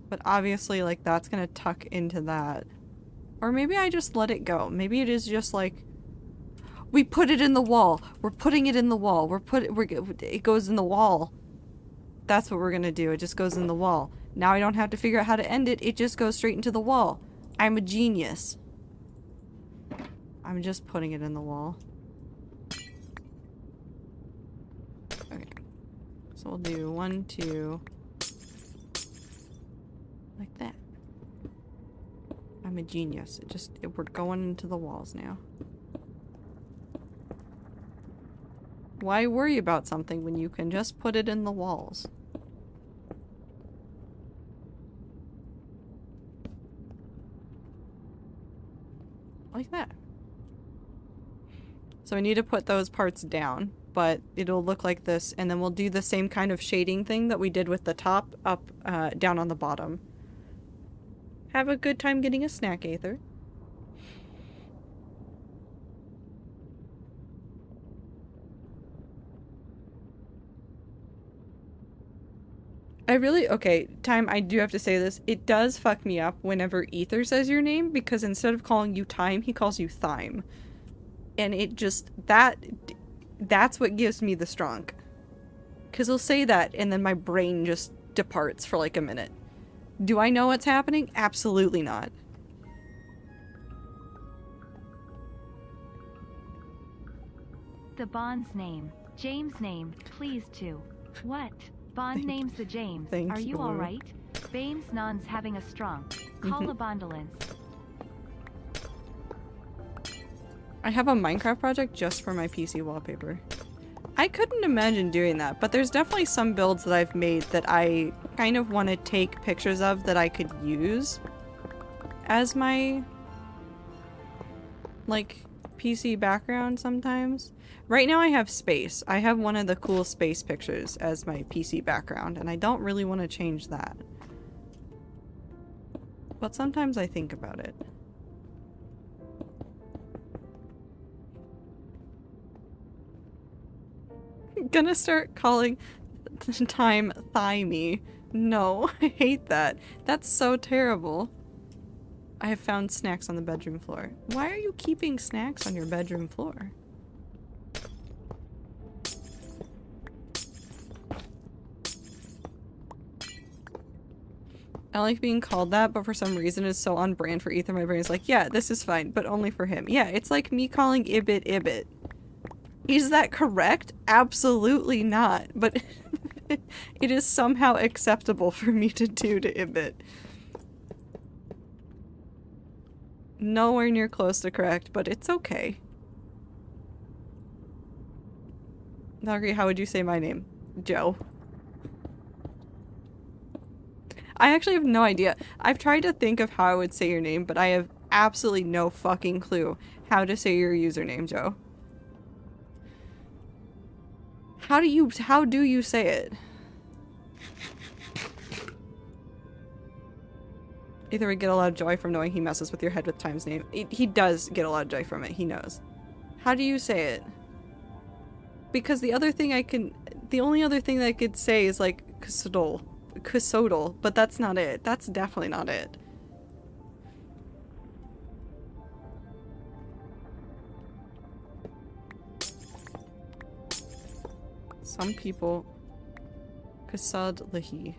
But obviously, like, that's gonna tuck into that. Or maybe I just let it go. Maybe it is just like... We put it in the wall. We're putting it in the wall. It goes in the wall. That's what we're gonna do. It just goes in the wall. Now I don't have to figure out how to end it. It just goes straight into the wall. I'm a genius. I'm just putting it in the wall. Okay. So we'll do 1, 2... like that. I'm a genius. We're going into the walls now. Why worry about something when you can just put it in the walls? Like that. So I need to put those parts down, but it'll look like this, and then we'll do the same kind of shading thing that we did with the top up, down on the bottom. Have a good time getting a snack, Aether. Okay, Time, I do have to say this. It does fuck me up whenever Aether says your name, because instead of calling you Time, he calls you Thyme. And it just, that's what gives me the strunk. Because he'll say that, and then my brain just departs for like a minute. Do I know what's happening? Absolutely not. The Bond's name. James name, please too. What? Bond name's the James. Are you alright? Bames non's having a strong. Calabondolence. I have a Minecraft project just for my PC wallpaper. I couldn't imagine doing that, but there's definitely some builds that I've made that I kind of want to take pictures of that I could use as my, like, PC background sometimes. Right now I have space. I have one of the cool space pictures as my PC background, and I don't really want to change that. But sometimes I think about it. Gonna start calling Time Thymie. No, I hate that. That's so terrible. I have found snacks on the bedroom floor. Why are you keeping snacks on your bedroom floor? I like being called that, but for some reason it's so on brand for Ether. My brain's like, yeah, this is fine, but only for him. Yeah, it's like me calling Ibit Ibit. Is that correct? Absolutely not, but it is somehow acceptable for me to do to Ibit. Nowhere near close to correct, but it's okay. Valkyrie, how would you say my name? Joe. I actually have no idea. I've tried to think of how I would say your name, but I have absolutely no fucking clue how to say your username, Joe. How do you say it? Either we get a lot of joy from knowing he messes with your head with Time's name. He does get a lot of joy from it, he knows. How do you say it? Because the only other thing that I could say is like custodal, but that's not it. That's definitely not it. Some people Kasadlahi.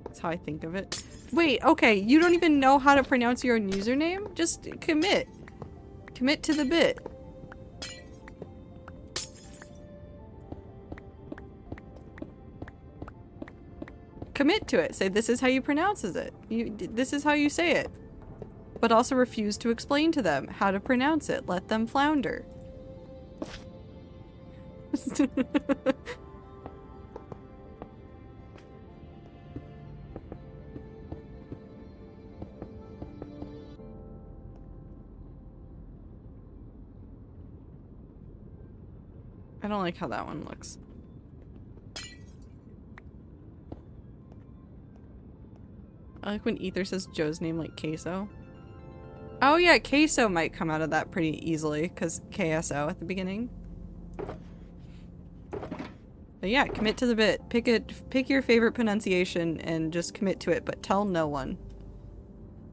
That's how I think of it. Wait, okay, you don't even know how to pronounce your own username? Just commit. Commit to the bit. Commit to it. Say this is how you pronounce it. This is how you say it. But also refuse to explain to them how to pronounce it. Let them flounder. I don't like how that one looks. I like when Ether says Joe's name like queso. Oh yeah, queso might come out of that pretty easily because KSO at the beginning. But yeah, commit to the bit. Pick your favorite pronunciation and just commit to it, but tell no one.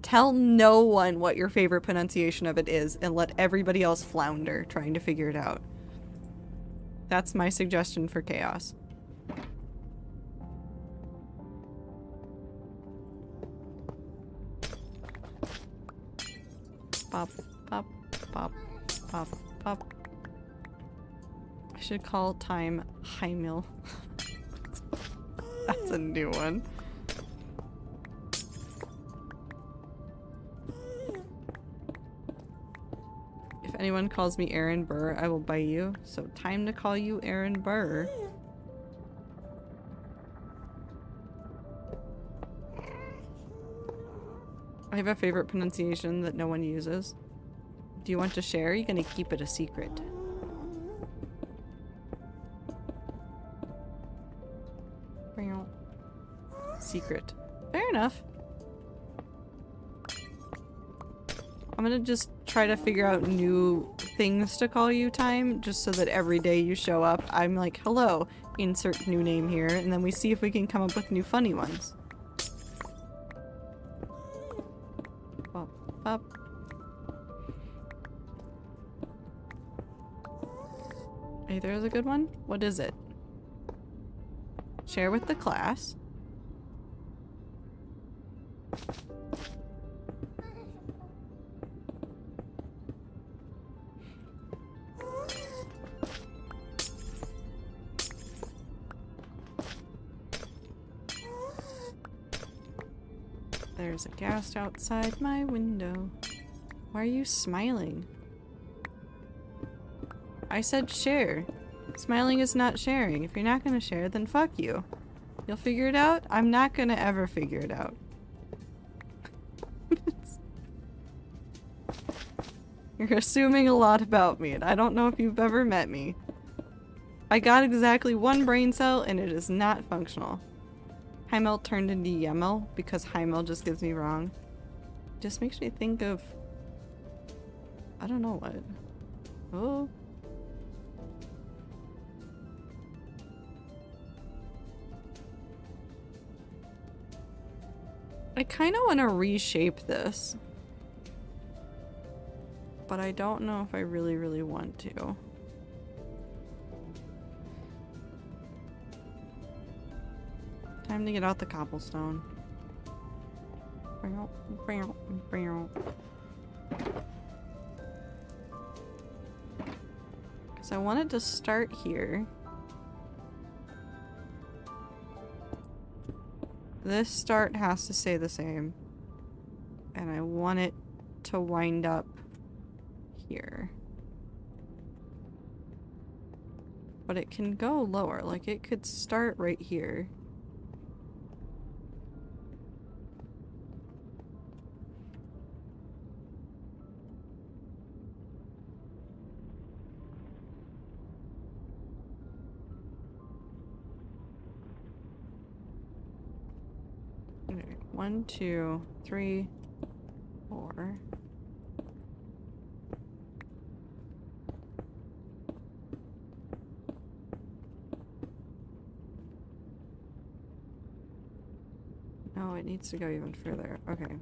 Tell no one what your favorite pronunciation of it is and let everybody else flounder trying to figure it out. That's my suggestion for chaos. Pop, pop, pop, pop, pop. I should call Time Heimil. That's a new one. If anyone calls me Aaron Burr, I will bite you. So time to call you Aaron Burr. I have a favorite pronunciation that no one uses. Do you want to share? Or are you gonna keep it a secret? Secret. Fair enough. I'm gonna just try to figure out new things to call you, Time, just so that every day you show up, I'm like, hello, insert new name here, and then we see if we can come up with new funny ones. Pop, pop. Hey, there's a good one? What is it? Share with the class. There's a ghast outside my window. Why are you smiling? I said share. Smiling is not sharing. If you're not gonna share, then fuck you. You'll figure it out? I'm not gonna ever figure it out. You're assuming a lot about me, and I don't know if you've ever met me. I got exactly one brain cell, and it is not functional. Heimel turned into Yemel because Heimel just gives me wrong. Just makes me think of... I don't know what. Oh. I kind of want to reshape this. But I don't know if I really, really want to. Time to get out the cobblestone. Because I wanted to start here. This start has to stay the same. And I want it to wind up here. But it can go lower. Like, it could start right here. Okay, 1, 2, 3, 4. No, it needs to go even further. Okay.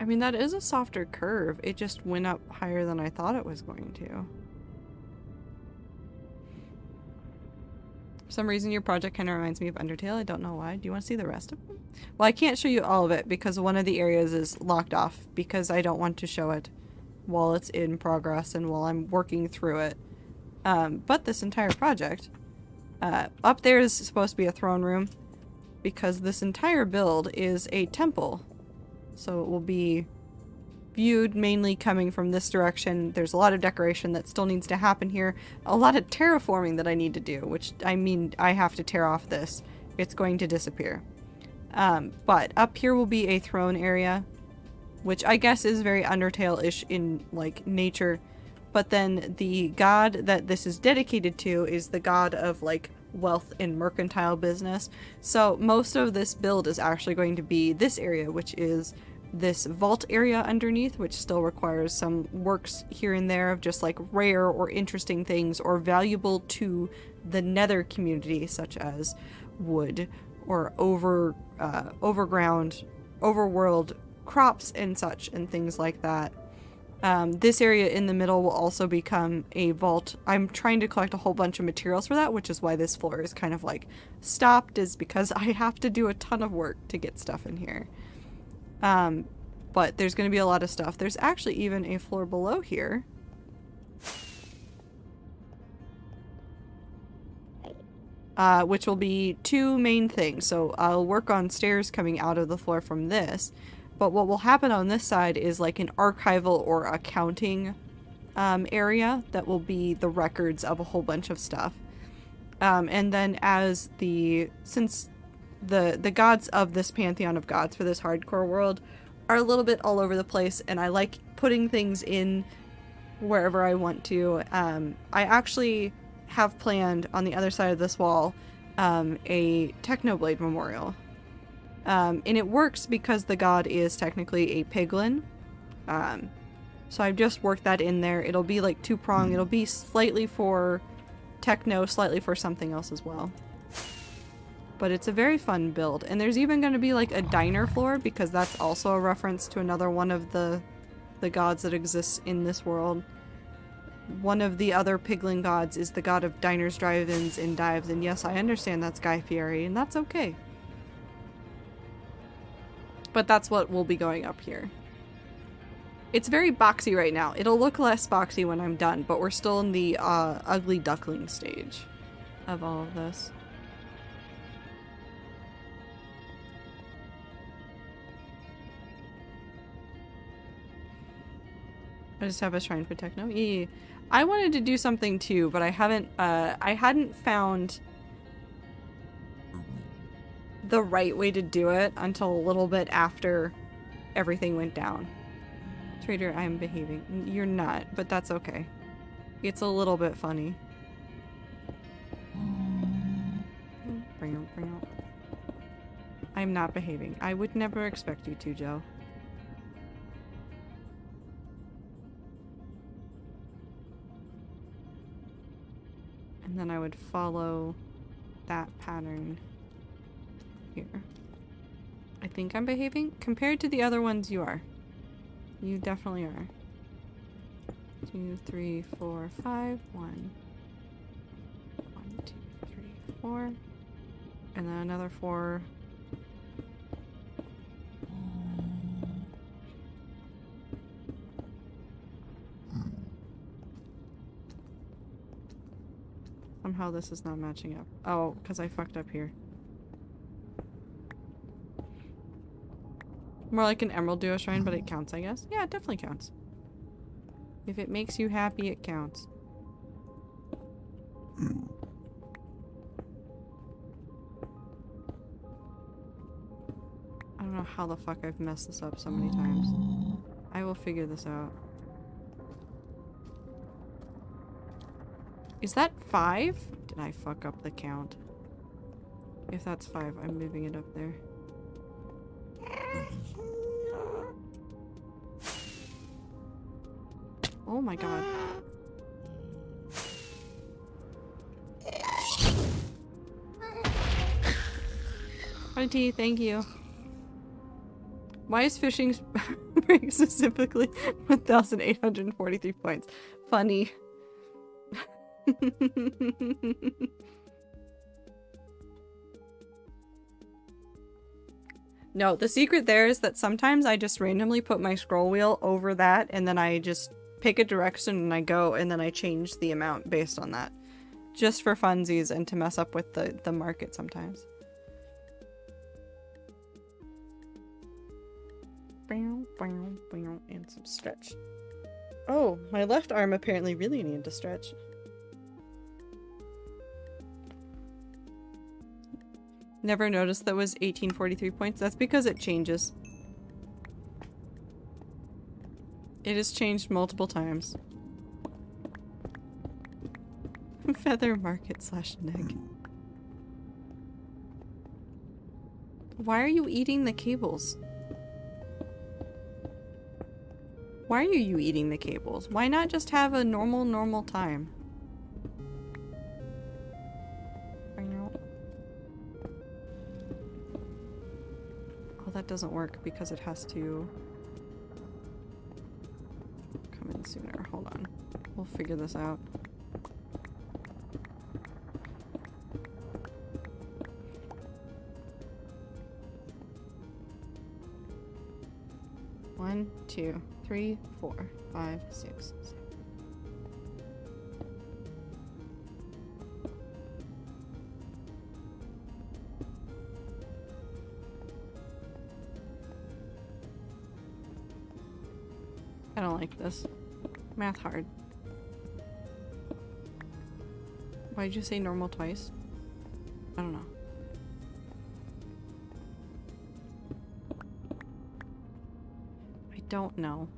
I mean, that is a softer curve. It just went up higher than I thought it was going to. For some reason, your project kind of reminds me of Undertale. I don't know why. Do you want to see the rest of them? Well, I can't show you all of it because one of the areas is locked off because I don't want to show it while it's in progress and while I'm working through it. But this entire project, up there is supposed to be a throne room because this entire build is a temple. So it will be viewed mainly coming from this direction. There's a lot of decoration that still needs to happen here. A lot of terraforming that I need to do, which I mean I have to tear off this. It's going to disappear. But up here will be a throne area, which I guess is very Undertale-ish in like nature. But then the god that this is dedicated to is the god of like wealth and mercantile business. So most of this build is actually going to be this area, which is this vault area underneath, which still requires some works here and there of just like rare or interesting things or valuable to the nether community, such as wood or overworld crops and such and things like that. This area in the middle will also become a vault. I'm trying to collect a whole bunch of materials for that, which is why this floor is kind of like stopped, is because I have to do a ton of work to get stuff in here. But there's going to be a lot of stuff. There's actually even a floor below here. Which will be two main things. So I'll work on stairs coming out of the floor from this. But what will happen on this side is like an archival or accounting area that will be the records of a whole bunch of stuff. And then since the gods of this pantheon of gods for this hardcore world are a little bit all over the place, and I like putting things in wherever I want to. I actually have planned on the other side of this wall a Technoblade memorial. And it works because the god is technically a piglin. So I've just worked that in there. It'll be like two-pronged. It'll be slightly for techno, slightly for something else as well. But it's a very fun build. And there's even going to be like a diner floor because that's also a reference to another one of the gods that exists in this world. One of the other piglin gods is the god of diners, drive-ins, and dives. And yes, I understand that's Guy Fieri, and that's okay. But that's what will be going up here. It's very boxy right now. It'll look less boxy when I'm done, but we're still in the ugly duckling stage of all of this. I just have a shrine for techno. Yeah. I wanted to do something too, but I hadn't found the right way to do it until a little bit after everything went down. Trader, I'm behaving. You're not, but that's okay. It's a little bit funny. I'm not behaving. I would never expect you to, Joe. And then I would follow that pattern here. I think I'm behaving. Compared to the other ones, you are. You definitely are. 2, 3, 4, 5. 1, 2, 3, 4. And then another 4. Somehow this is not matching up. Oh, because I fucked up here. More like an Emerald Duo Shrine, but it counts, I guess. Yeah, it definitely counts. If it makes you happy, it counts. I don't know how the fuck I've messed this up so many times. I will figure this out. Is that 5? Did I fuck up the count? If that's 5, I'm moving it up there. Oh my god. Hi T, thank you. Why is fishing rank specifically 1,843 points? Funny. No, the secret there is that sometimes I just randomly put my scroll wheel over that and then I just pick a direction and I go and then I change the amount based on that. Just for funsies and to mess up with the market sometimes. And some stretch. Oh, my left arm apparently really needed to stretch. Never noticed that was 1843 points. That's because it changes. It has changed multiple times. Feather market / neg. Why are you eating the cables? Why are you eating the cables? Why not just have a normal time? Oh, that doesn't work because it has to come in sooner. Hold on. We'll figure this out. One, 2, 3, 4, 5, 6, 7. I don't like this. Math hard. Why'd you say normal twice? I don't know. I don't know.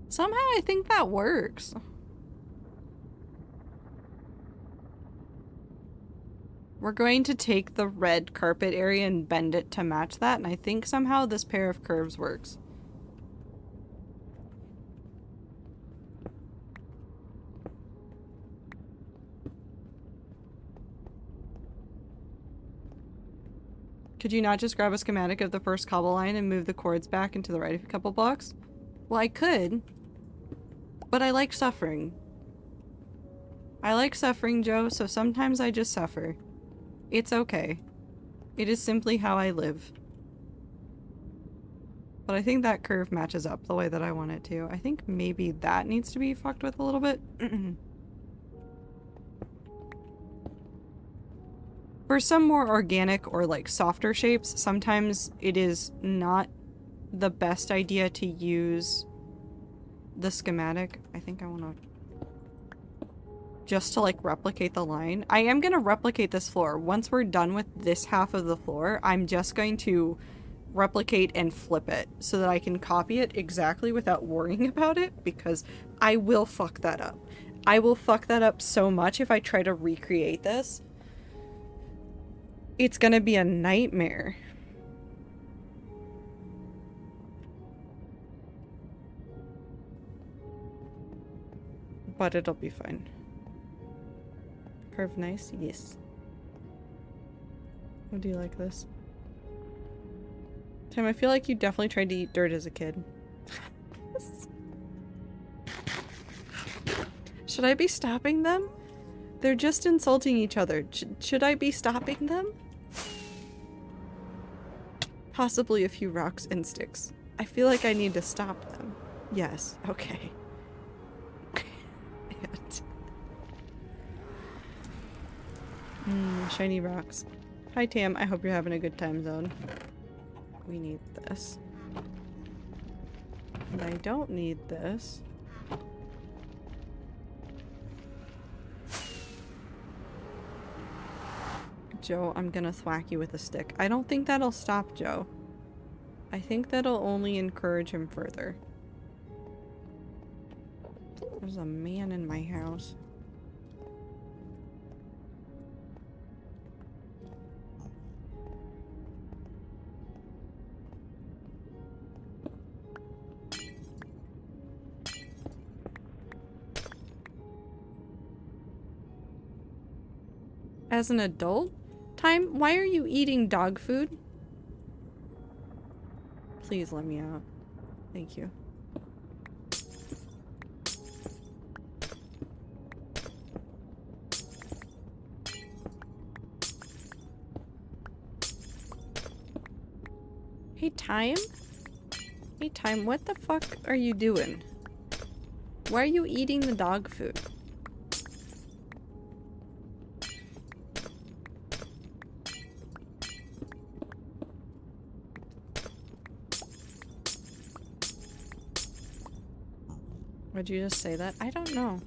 Somehow I think that works. We're going to take the red carpet area and bend it to match that, and I think somehow this pair of curves works. Could you not just grab a schematic of the first cobble line and move the cords back into the right a couple blocks? Well, I could. But I like suffering. I like suffering, Joe, so sometimes I just suffer. It's okay. It is simply how I live. But I think that curve matches up the way that I want it to. I think maybe that needs to be fucked with a little bit. For some more organic or like softer shapes, sometimes it is not the best idea to use the schematic. I think I want to just to like replicate the line. I am gonna replicate this floor. Once we're done with this half of the floor, I'm just going to replicate and flip it so that I can copy it exactly without worrying about it, because I will fuck that up. I will fuck that up so much if I try to recreate this. It's gonna be a nightmare. But it'll be fine. Curve nice? Yes. How do you like this? Tim, I feel like you definitely tried to eat dirt as a kid. Should I be stopping them? They're just insulting each other. Should I be stopping them? Possibly a few rocks and sticks. I feel like I need to stop them. Yes, okay. Shiny rocks. Hi Tam, I hope you're having a good time zone. We need this. And I don't need this. Joe, I'm gonna thwack you with a stick. I don't think that'll stop Joe. I think that'll only encourage him further. There's a man in my house. As an adult? Time, why are you eating dog food? Please let me out. Thank you. Hey, Time? Hey, Time, what the fuck are you doing? Why are you eating the dog food? Would you just say that? I don't know.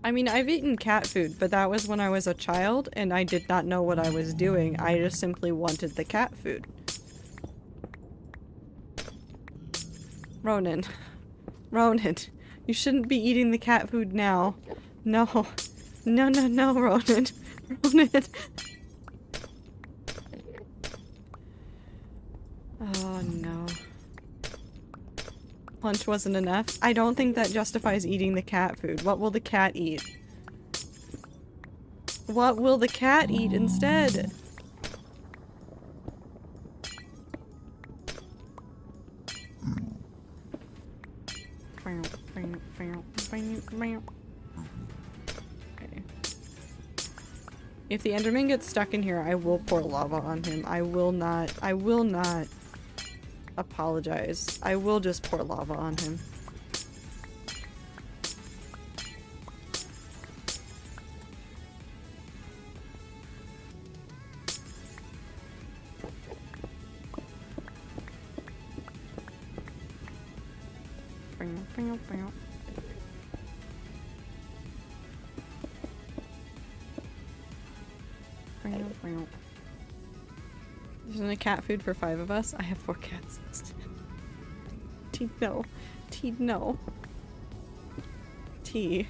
I mean, I've eaten cat food, but that was when I was a child and I did not know what I was doing. I just simply wanted the cat food. Ronan. Ronan. You shouldn't be eating the cat food now. No. No, no, no, Ronan. Ronan. Oh, no. Lunch wasn't enough? I don't think that justifies eating the cat food. What will the cat eat? What will the cat eat instead? Okay. If the Enderman gets stuck in here, I will pour lava on him. I will not apologize. I will just pour lava on him. Isn't it cat food for 5 of us? I have 4 cats. T, no. T, no. T.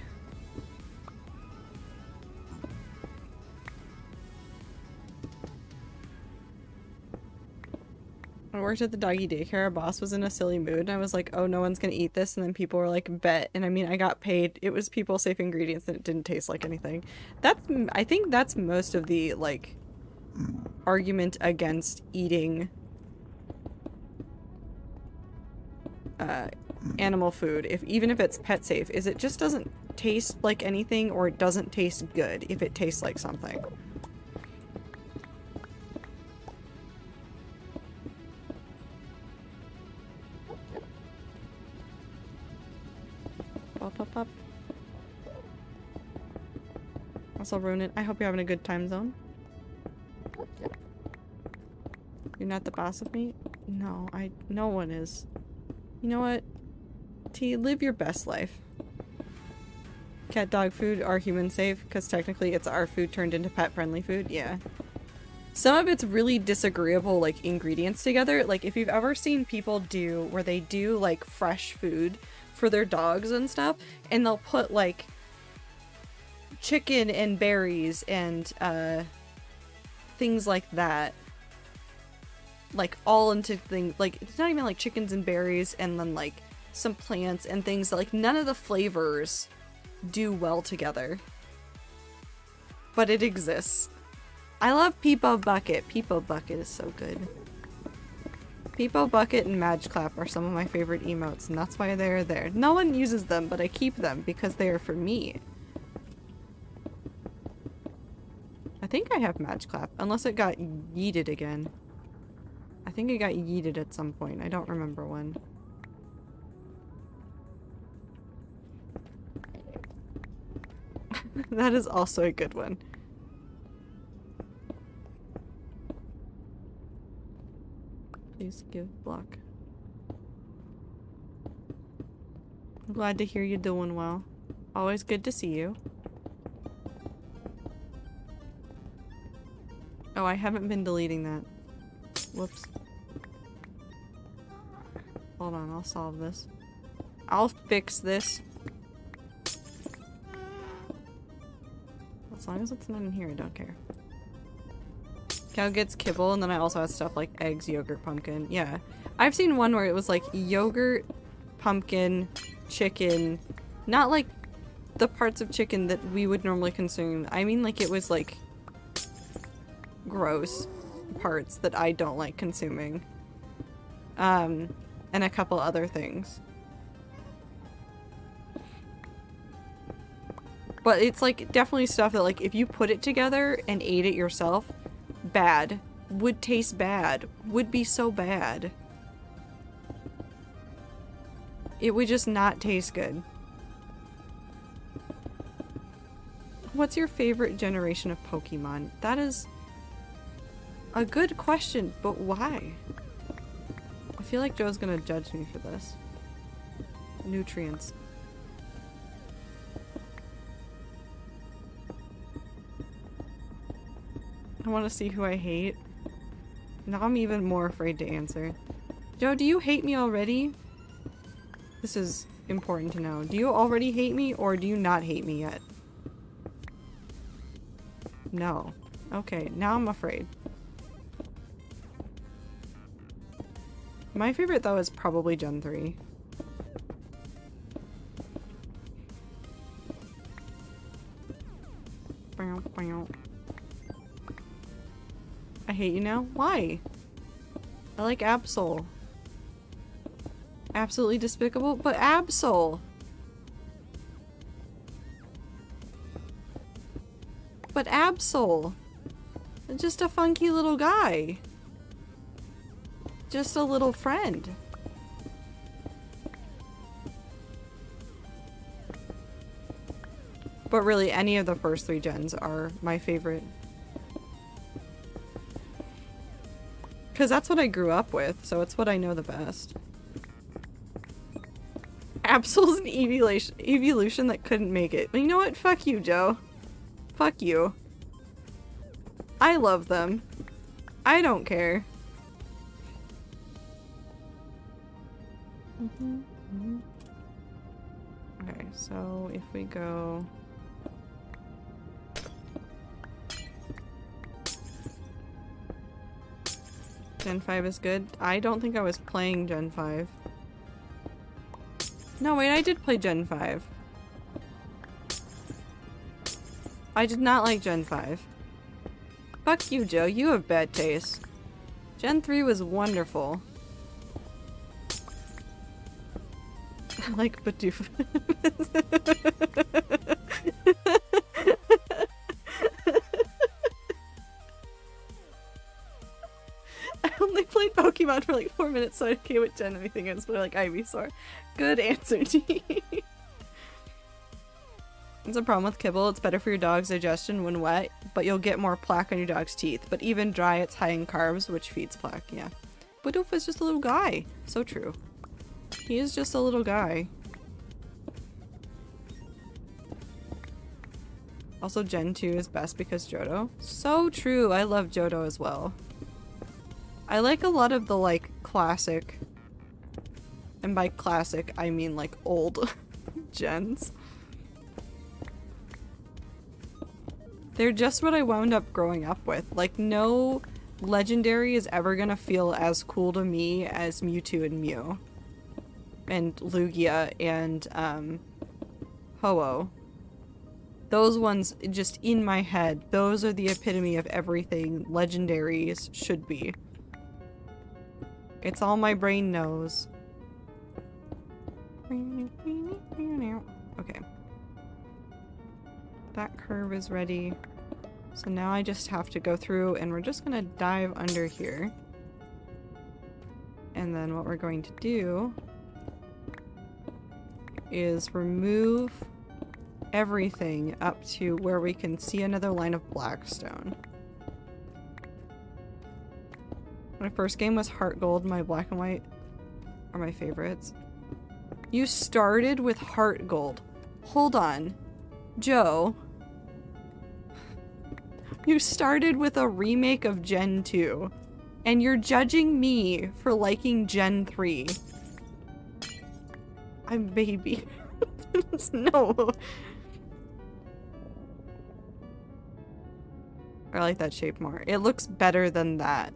I worked at the doggy daycare. Our boss was in a silly mood and I was like, oh, no one's gonna eat this, and then people were like, bet. And I mean, I got paid. It was people safe ingredients and it didn't taste like anything. I think that's most of the like argument against eating animal food, even if it's pet safe, is it just doesn't taste like anything, or it doesn't taste good if it tastes like something. Pop, pop, pop. Also, Ronan, I hope you're having a good time zone. You're not the boss of me? No, no one is. You know what? T, live your best life. cat, dog food are human safe because technically it's our food turned into pet friendly food. Yeah. Some of it's really disagreeable, like, ingredients together. Like, if you've ever seen people do where they do, like, fresh food for their dogs and stuff, and they'll put, like, chicken and berries and, things like that. Like, all into things, like, it's not even, like, chickens and berries and then, like, some plants and things that, like, none of the flavors do well together. But it exists. I love Peepo Bucket. Peepo Bucket is so good. Peepo Bucket and Madge Clap are some of my favorite emotes, and that's why they're there. No one uses them, but I keep them because they are for me. I think I have Madge Clap, unless it got yeeted again. I think it got yeeted at some point. I don't remember when. That is also a good one. Please give block. I'm glad to hear you doing well. Always good to see you. Oh, I haven't been deleting that. Whoops. Hold on, I'll solve this. I'll fix this. As long as it's not in here, I don't care. Cow gets kibble, and then I also have stuff like eggs, yogurt, pumpkin. Yeah. I've seen one where it was like yogurt, pumpkin, chicken. Not like the parts of chicken that we would normally consume. I mean like it was like gross parts that I don't like consuming. And a couple other things. But it's like definitely stuff that like if you put it together and ate it yourself, bad. Would taste bad. Would be so bad. It would just not taste good. What's your favorite generation of Pokemon? That is a good question, but why? I feel like Joe's gonna judge me for this. Nutrients. I want to see who I hate. Now I'm even more afraid to answer. Joe, do you hate me already? This is important to know. Do you already hate me or do you not hate me yet? No. Okay, now I'm afraid. My favorite though is probably Gen 3. I hate you now? Why? I like Absol. Absolutely despicable, but Absol! But Absol! Just a funky little guy. Just a little friend. But really, any of the first 3 gens are my favorite. Because that's what I grew up with, so it's what I know the best. Absol's an evolution that couldn't make it. But you know what? Fuck you, Joe. Fuck you. I love them. I don't care. Okay, so if we go... Gen 5 is good. I don't think I was playing Gen 5. No, wait, I did play Gen 5. I did not like Gen 5. Fuck you, Joe. You have bad taste. Gen 3 was wonderful. I like Bidoof. I only played Pokemon for like 4 minutes, so I can't with Gen anything else, but I like Ivysaur. Good answer, T. It's a problem with kibble. It's better for your dog's digestion when wet, but you'll get more plaque on your dog's teeth. But even dry, it's high in carbs, which feeds plaque, yeah. Bidoof is just a little guy. So true. He is just a little guy. Also, Gen 2 is best because Johto. So true. I love Johto as well. I like a lot of the, like, classic, and by classic, I mean, like, old gens. They're just what I wound up growing up with. Like, no legendary is ever gonna feel as cool to me as Mewtwo and Mew. And Lugia and, Ho-Oh. Those ones, just in my head, those are the epitome of everything legendaries should be. It's all my brain knows. Okay. That curve is ready. So now I just have to go through and we're just gonna dive under here. And then what we're going to do is remove everything up to where we can see another line of blackstone. My first game was Heart Gold. My black and white are my favorites. You started with Heart Gold. Hold on. Joe. You started with a remake of Gen 2. And you're judging me for liking Gen 3. I'm baby. No. I like that shape more. It looks better than that.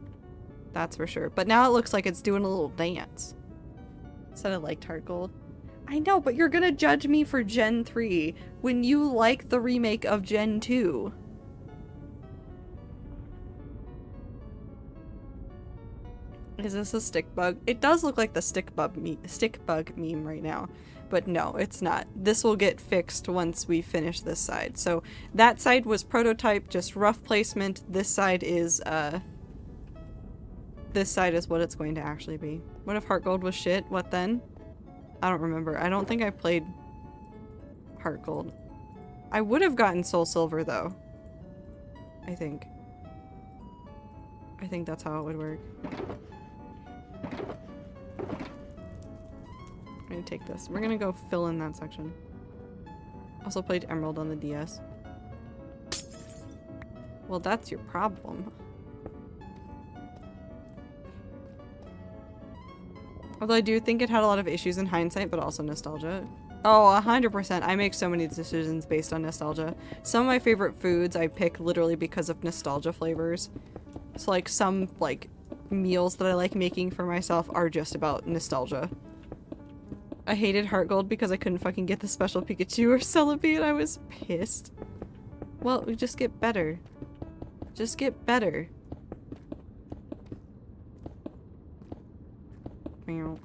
That's for sure. But now it looks like it's doing a little dance. Instead of like Heart Gold. I know, but you're gonna judge me for Gen 3 when you like the remake of Gen 2. Is this a stick bug? It does look like the stick bug meme right now. But no, it's not. This will get fixed once we finish this side. So that side was prototype, just rough placement. This side is what it's going to actually be. What if Heart Gold was shit? What then? I don't remember. I don't think I played Heart Gold. I would have gotten Soul Silver though. I think that's how it would work. I'm gonna take this. We're gonna go fill in that section. Also played Emerald on the DS. Well, that's your problem. Although I do think it had a lot of issues in hindsight, but also nostalgia. Oh, 100%. I make so many decisions based on nostalgia. Some of my favorite foods I pick literally because of nostalgia flavors. So like some like meals that I like making for myself are just about nostalgia. I hated Heart Gold because I couldn't fucking get the special Pikachu or Celebi and I was pissed. Well, we just get better. Just get better. Meow.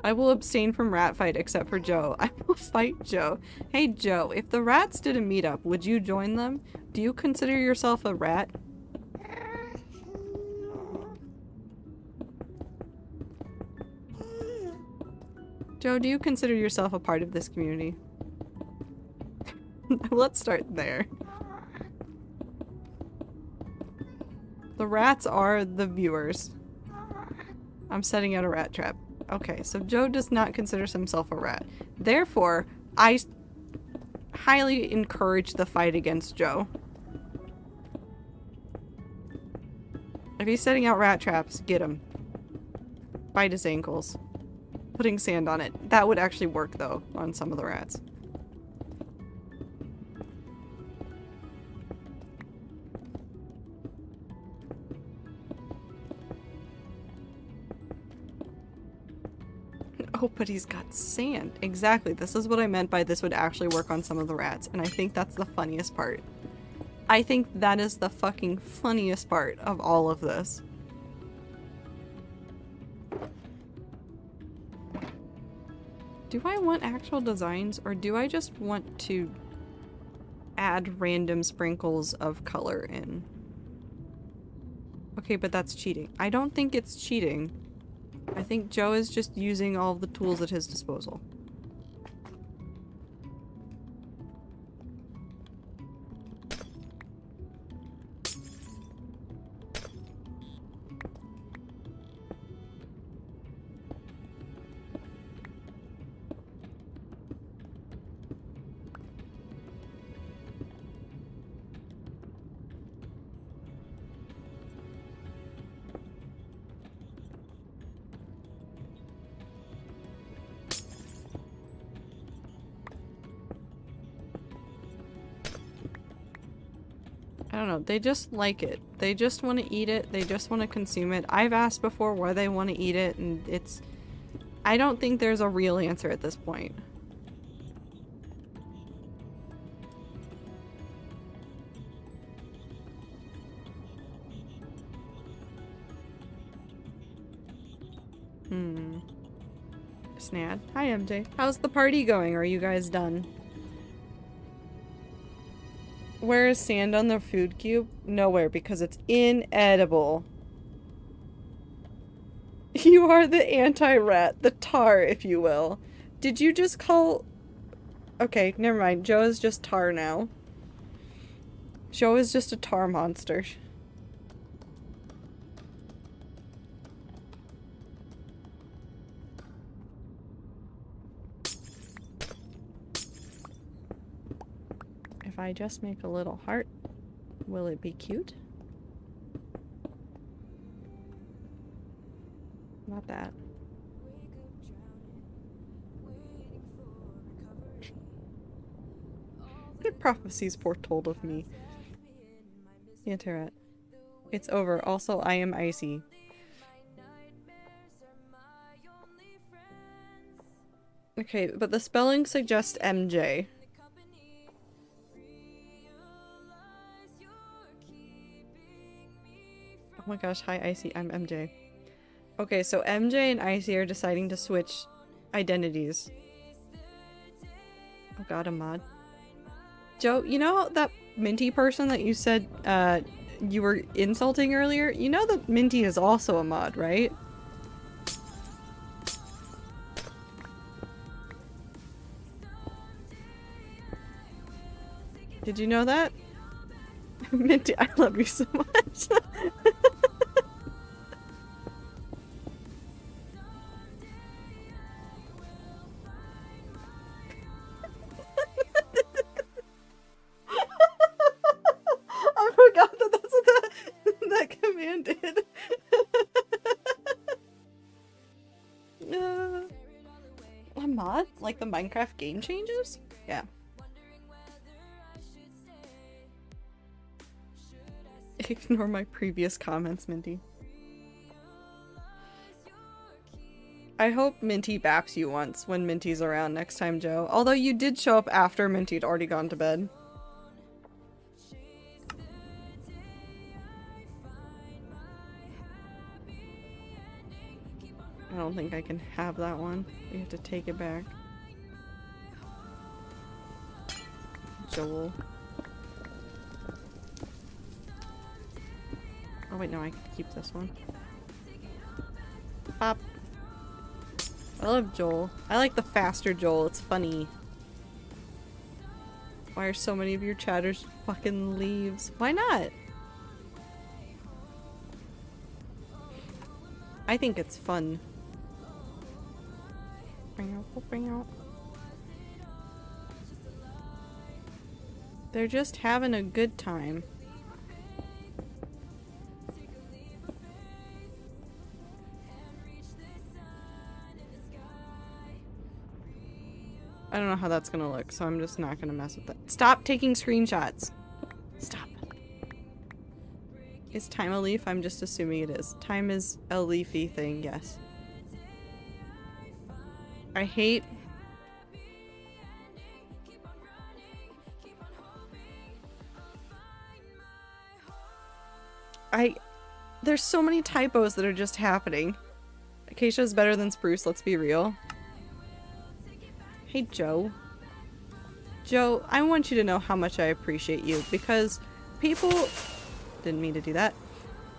I will abstain from rat fight except for Joe. I will fight Joe. Hey Joe, if the rats did a meetup, would you join them? Do you consider yourself a rat? Joe, do you consider yourself a part of this community? Let's start there. The rats are the viewers. I'm setting out a rat trap. Okay, so Joe does not consider himself a rat. Therefore, I highly encourage the fight against Joe. If he's setting out rat traps, get him. Bite his ankles. Putting sand on it. That would actually work, though, on some of the rats. Oh, but he's got sand. Exactly. This is what I meant by this would actually work on some of the rats. And I think that's the funniest part. I think that is the fucking funniest part of all of this. Do I want actual designs or do I just want to add random sprinkles of color in? Okay, but that's cheating. I don't think it's cheating. I think Joe is just using all the tools at his disposal. don't know. They just like it. They just want to eat it. They just want to consume it. I've asked before why they want to eat it, and it's... I don't think there's a real answer at this point. Snad. Hi, MJ. How's the party going? Are you guys done? Where is sand on the food cube? Nowhere, because it's inedible. You are the anti-rat, the tar, if you will. Did you just call... Okay, never mind. Joe is just tar now. Joe is just a tar monster. If I just make a little heart, will it be cute? Not that. The prophecies foretold of me. The anti-rat. It's over. Also, I am icy. Okay, but the spelling suggests MJ. Oh my gosh, hi Icy, I'm MJ. Okay, so MJ and Icy are deciding to switch identities. Oh god, a mod. Joe, you know that Minty person that you said you were insulting earlier? You know that Minty is also a mod, right? Did you know that? Minty, I love you so much. I forgot that that's what that command did. A mod? Like the Minecraft game changes? Yeah. Ignore my previous comments, Minty. I hope Minty baps you once when Minty's around next time, Joe. Although you did show up after Minty had already gone to bed. I don't think I can have that one. We have to take it back. Joel. Oh wait, no, I can keep this one. Pop. I love Joel. I like the faster Joel, it's funny. Why are so many of your chatters fucking leaves? Why not? I think it's fun. They're just having a good time. I don't know how that's gonna look, so I'm just not gonna mess with it. Stop taking screenshots! Stop. Is time a leaf? I'm just assuming it is. Time is a leafy thing, yes. I hate... There's so many typos that are just happening. Acacia is better than Spruce, let's be real. Hey, Joe. Joe, I want you to know how much I appreciate you, because people... Didn't mean to do that.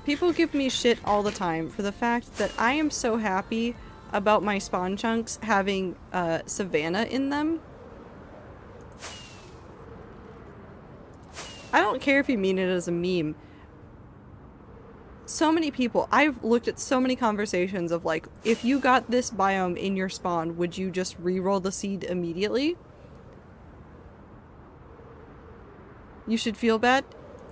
People give me shit all the time for the fact that I am so happy about my spawn chunks having Savannah in them. I don't care if you mean it as a meme. So many people, I've looked at so many conversations of like, if you got this biome in your spawn, would you just re-roll the seed immediately? You should feel bad?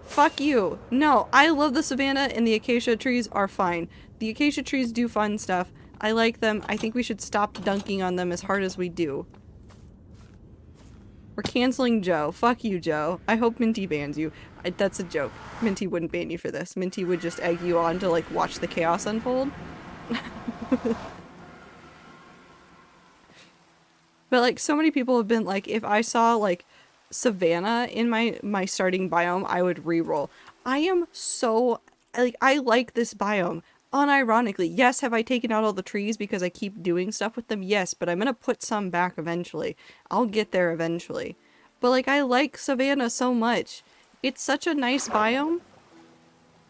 Fuck you. No, I love the Savannah and the acacia trees are fine. The acacia trees do fun stuff. I like them. I think we should stop dunking on them as hard as we do. We're canceling Joe. Fuck you, Joe. I hope Minty bans you. That's a joke. Minty wouldn't ban you for this. Minty would just egg you on to like watch the chaos unfold. But like so many people have been like, if I saw like Savannah in my starting biome, I would reroll. I am so like, I like this biome. Unironically, yes, have I taken out all the trees because I keep doing stuff with them? Yes, but I'm gonna put some back eventually. I'll get there eventually. But like, I like Savannah so much. It's such a nice biome.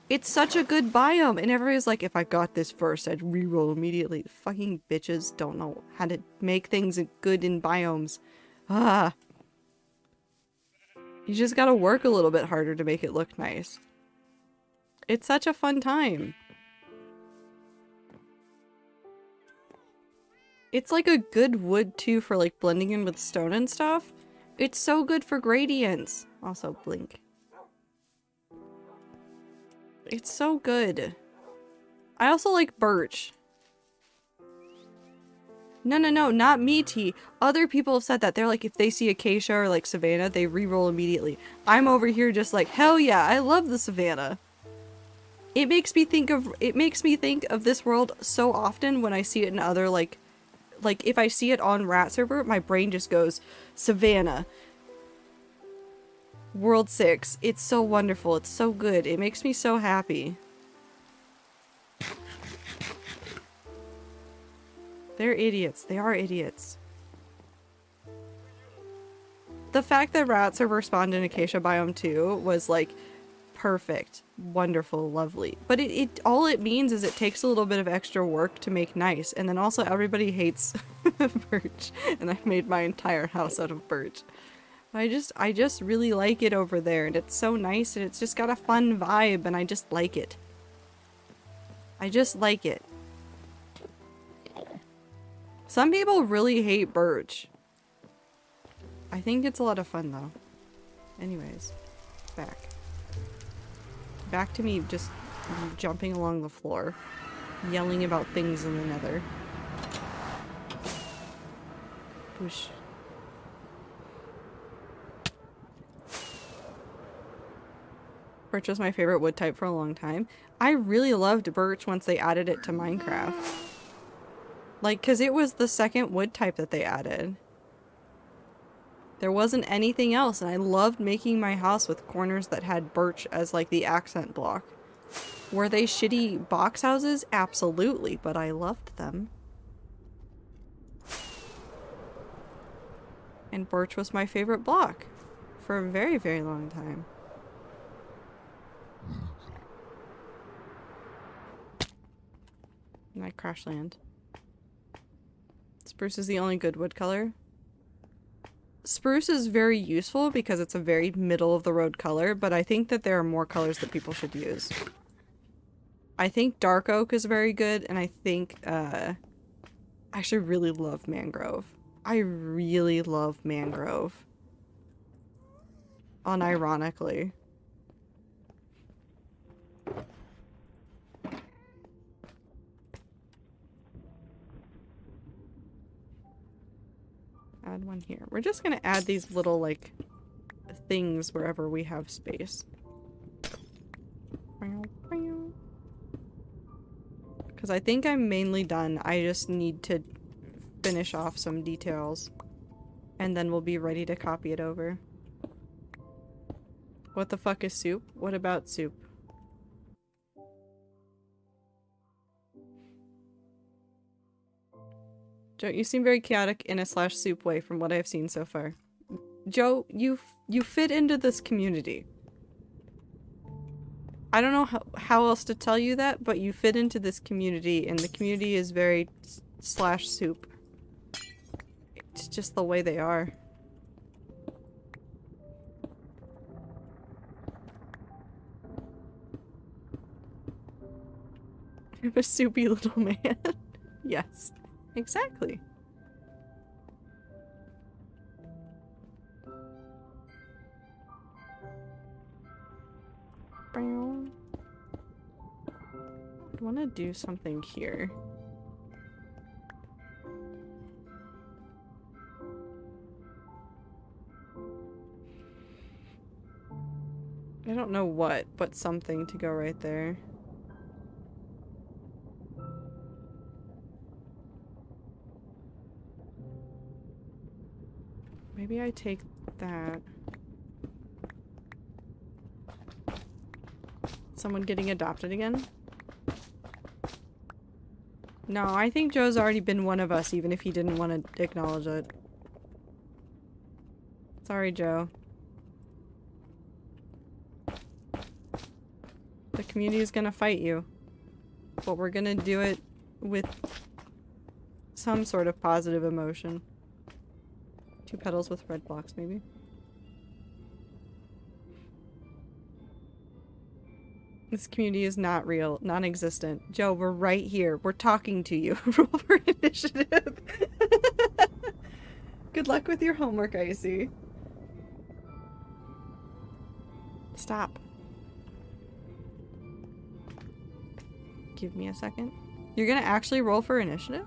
It's such a good biome, and everybody's like, if I got this first, I'd reroll immediately. Fucking bitches don't know how to make things good in biomes. Ah. You just gotta work a little bit harder to make it look nice. It's such a fun time. It's like a good wood too for like blending in with stone and stuff. It's so good for gradients. Also, blink. It's so good. I also like birch. No, not me, T. Other people have said that. They're like, if they see acacia or like Savannah, they reroll immediately. I'm over here just like, hell yeah, I love the Savannah. It makes me think of this world so often when I see it in other like if I see it on Rat Server, my brain just goes, Savannah. World 6. It's so wonderful. It's so good. It makes me so happy. They're idiots. They are idiots. The fact that Rat Server spawned in Acacia Biome 2 was like perfect, wonderful, lovely. But it all it means is it takes a little bit of extra work to make nice, and then also everybody hates birch, and I've made my entire house out of birch. I just really like it over there, and it's so nice, and it's just got a fun vibe, and I just like it. I just like it. Some people really hate birch. I think it's a lot of fun though. Anyways, back. Back to me just jumping along the floor, yelling about things in the nether. Whoosh. Birch was my favorite wood type for a long time. I really loved birch once they added it to Minecraft. Like, cause it was the second wood type that they added. There wasn't anything else, and I loved making my house with corners that had birch as like the accent block. Were they shitty box houses? Absolutely, but I loved them. And birch was my favorite block for a very, very long time. And I crash land. Spruce is the only good wood color. Spruce is very useful because it's a very middle of the road color, but I think that there are more colors that people should use. I think dark oak is very good, and I think, I actually really love mangrove. I really love mangrove. Unironically. Add one here. We're just gonna add these little, like, things wherever we have space. Because I think I'm mainly done. I just need to finish off some details. And then we'll be ready to copy it over. What the fuck is soup? What about soup? Joe, you seem very chaotic in a /soup way from what I've seen so far. Joe, you fit into this community. I don't know how else to tell you that, but you fit into this community, and the community is very /soup. It's just the way they are. I'm a soupy little man. Yes. Exactly. I want to do something here. I don't don't know what, but something to go right there. Maybe I take that. Someone getting adopted again? No, I think Joe's already been one of us, even if he didn't want to acknowledge it. Sorry, Joe. The community is gonna fight you. But we're gonna do it with some sort of positive emotion. 2 petals with red blocks, maybe. This community is not real, non-existent. Joe, we're right here. We're talking to you. Roll for initiative. Good luck with your homework, Icy. Stop. Give me a second. You're gonna actually roll for initiative?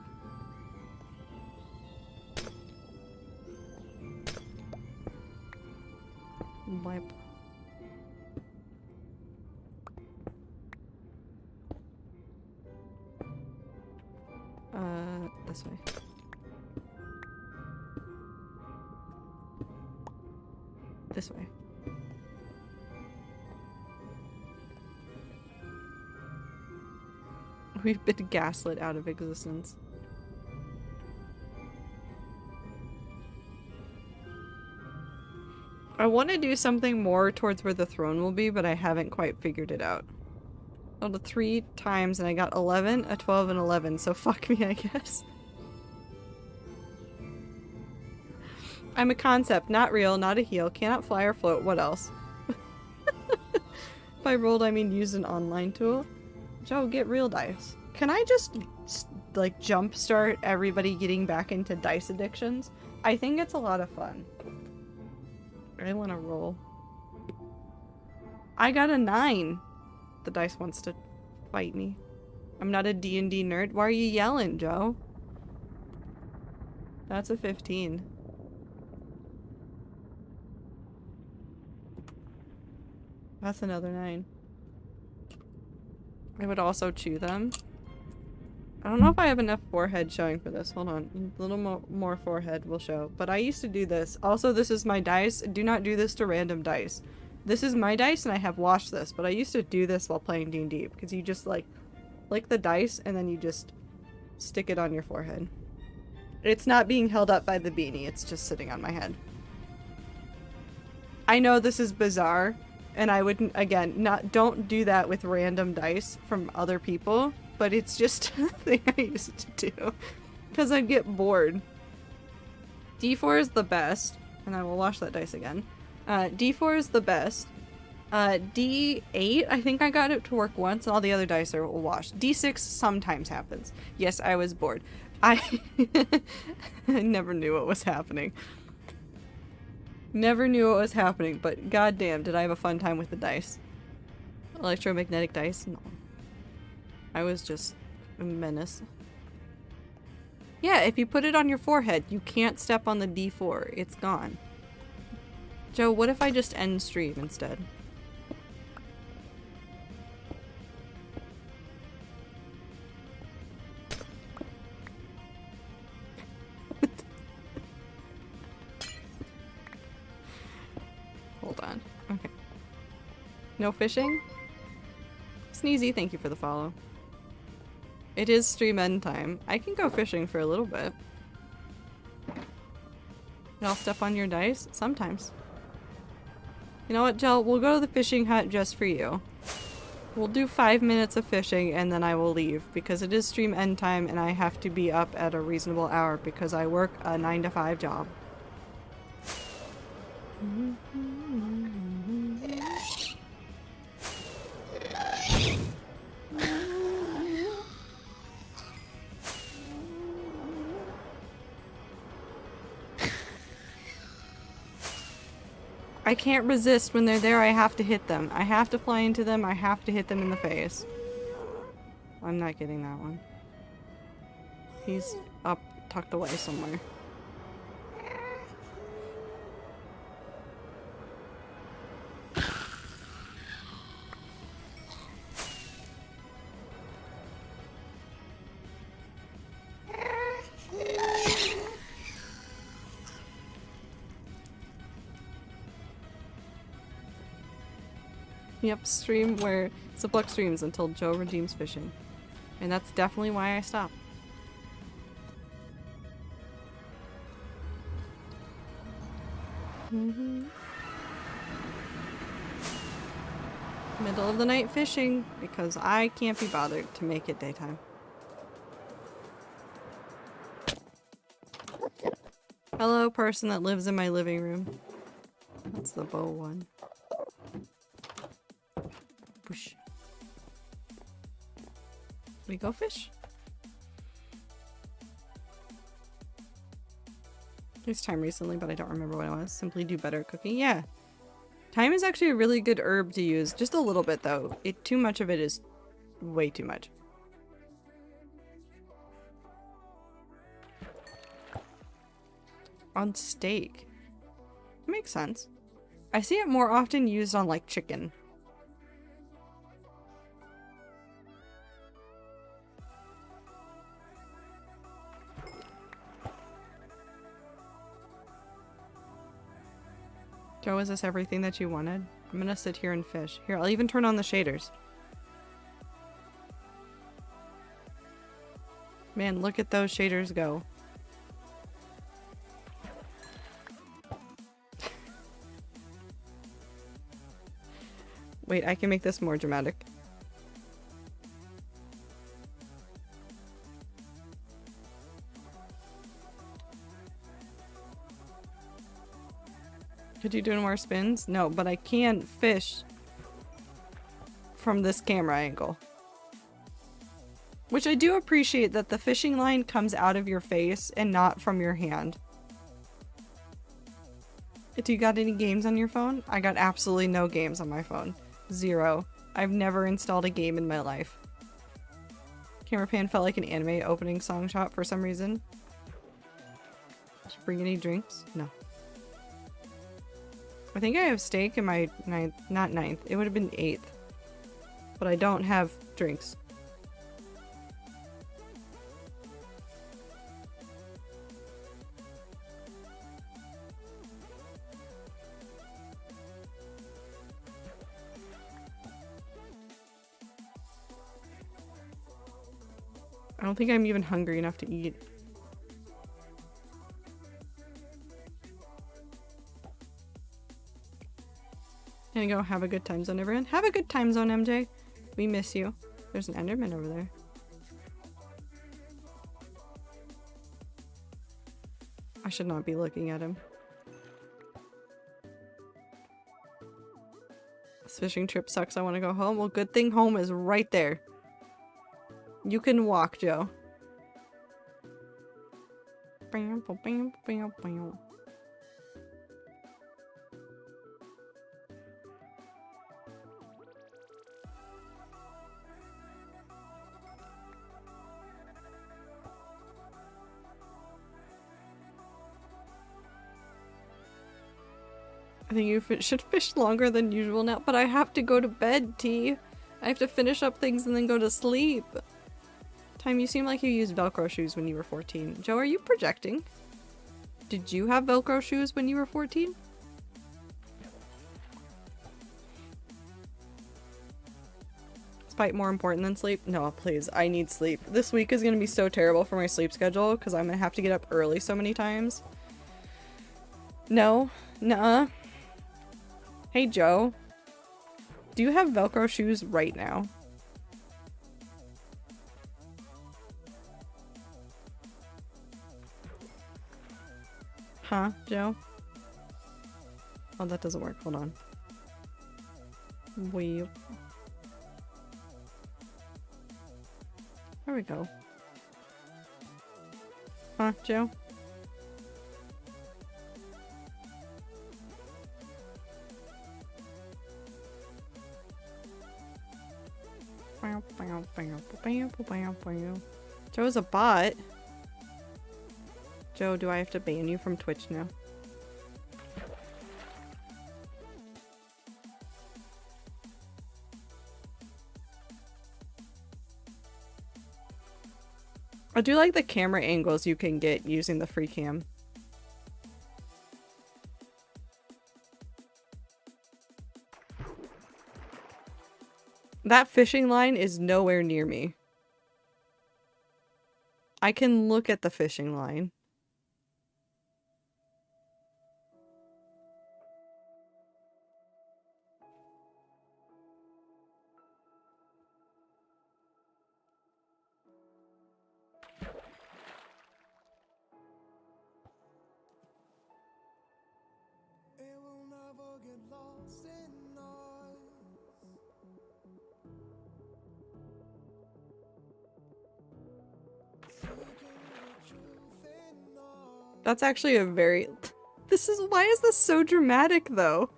Wipe. This way. This way. We've been gaslit out of existence. I want to do something more towards where the throne will be, but I haven't quite figured it out. Rolled a 3 times and I got 11, a 12, and 11, so fuck me, I guess. I'm a concept, not real, not a heal, cannot fly or float, what else? By rolled, I mean use an online tool. Joe, get real dice. Can I just, like, jumpstart everybody getting back into dice addictions? I think it's a lot of fun. I want to roll. I got a 9. The dice wants to fight me. I'm not a D&D nerd. Why are you yelling, Joe? That's a 15. That's another 9. I would also chew them. I don't know if I have enough forehead showing for this. Hold on. A little more forehead will show. But I used to do this. Also, this is my dice. Do not do this to random dice. This is my dice and I have washed this. But I used to do this while playing D&D. Because you just like lick the dice and then you just stick it on your forehead. It's not being held up by the beanie. It's just sitting on my head. I know this is bizarre. And I wouldn't, again, don't do that with random dice from other people, but it's just a thing I used to do because I'd get bored. D4 is the best, and I will wash that dice again. D4 is the best. D8, I think I got it to work once, and all the other dice are washed. D6 sometimes happens. Yes, I was bored. I never knew what was happening. Never knew what was happening, but goddamn, did I have a fun time with the dice. Electromagnetic dice? No. I was just a menace. Yeah, if you put it on your forehead, you can't step on the D4. It's gone. Joe, what if I just end stream instead? Hold on. Okay. No fishing? Sneezy, thank you for the follow. It is stream end time. I can go fishing for a little bit. And I'll step on your dice? Sometimes. You know what, Jel? We'll go to the fishing hut just for you. We'll do 5 minutes of fishing and then I will leave because it is stream end time and I have to be up at a reasonable hour because I work a 9 to 5 job. I can't resist when they're there. I have to hit them. I have to fly into them. I have to hit them in the face. I'm not getting that one. He's up, tucked away somewhere. Yep, stream where Zipluck streams until Joe redeems fishing. And that's definitely why I stopped. Middle of the night fishing because I can't be bothered to make it daytime. Hello, person that lives in my living room. That's the bow one. Push. We go fish. There's time recently, but I don't remember what it was. Simply do better at cooking. Yeah. Thyme is actually a really good herb to use. Just a little bit though. Too much of it is way too much. On steak. Makes sense. I see it more often used on like chicken. Joe, is this everything that you wanted? I'm gonna sit here and fish. Here, I'll even turn on the shaders. Man, look at those shaders go. Wait, I can make this more dramatic. Could you do more spins? No, but I can fish from this camera angle. Which I do appreciate that the fishing line comes out of your face and not from your hand. Do you got any games on your phone? I got absolutely no games on my phone. 0. I've never installed a game in my life. Camera pan felt like an anime opening song shot for some reason. Did you bring any drinks? No. I think I have steak in my ninth, not 9th. It would have been 8th. But I don't have drinks. I don't think I'm even hungry enough to eat. Gonna go have a good time zone, everyone. Have a good time zone, MJ. We miss you. There's an Enderman over there. I should not be looking at him. This fishing trip sucks. I want to go home. Well, good thing home is right there. You can walk, Joe. Bam, bam, bam, bam. I think you should fish longer than usual now, but I have to go to bed, T. I have to finish up things and then go to sleep. Time, you seem like you used Velcro shoes when you were 14. Joe, are you projecting? Did you have Velcro shoes when you were 14? Is fight more important than sleep? No, please. I need sleep. This week is going to be so terrible for my sleep schedule because I'm going to have to get up early so many times. No. Nuh-uh. Hey, Joe. Do you have Velcro shoes right now? Huh, Joe? Oh, that doesn't work. Hold on. Wait. There we go. Huh, Joe? Joe is a bot. Joe, do I have to ban you from Twitch now? I do like the camera angles you can get using the free cam. That fishing line is nowhere near me. I can look at the fishing line. That's actually a very... This is... Why is this so dramatic, though?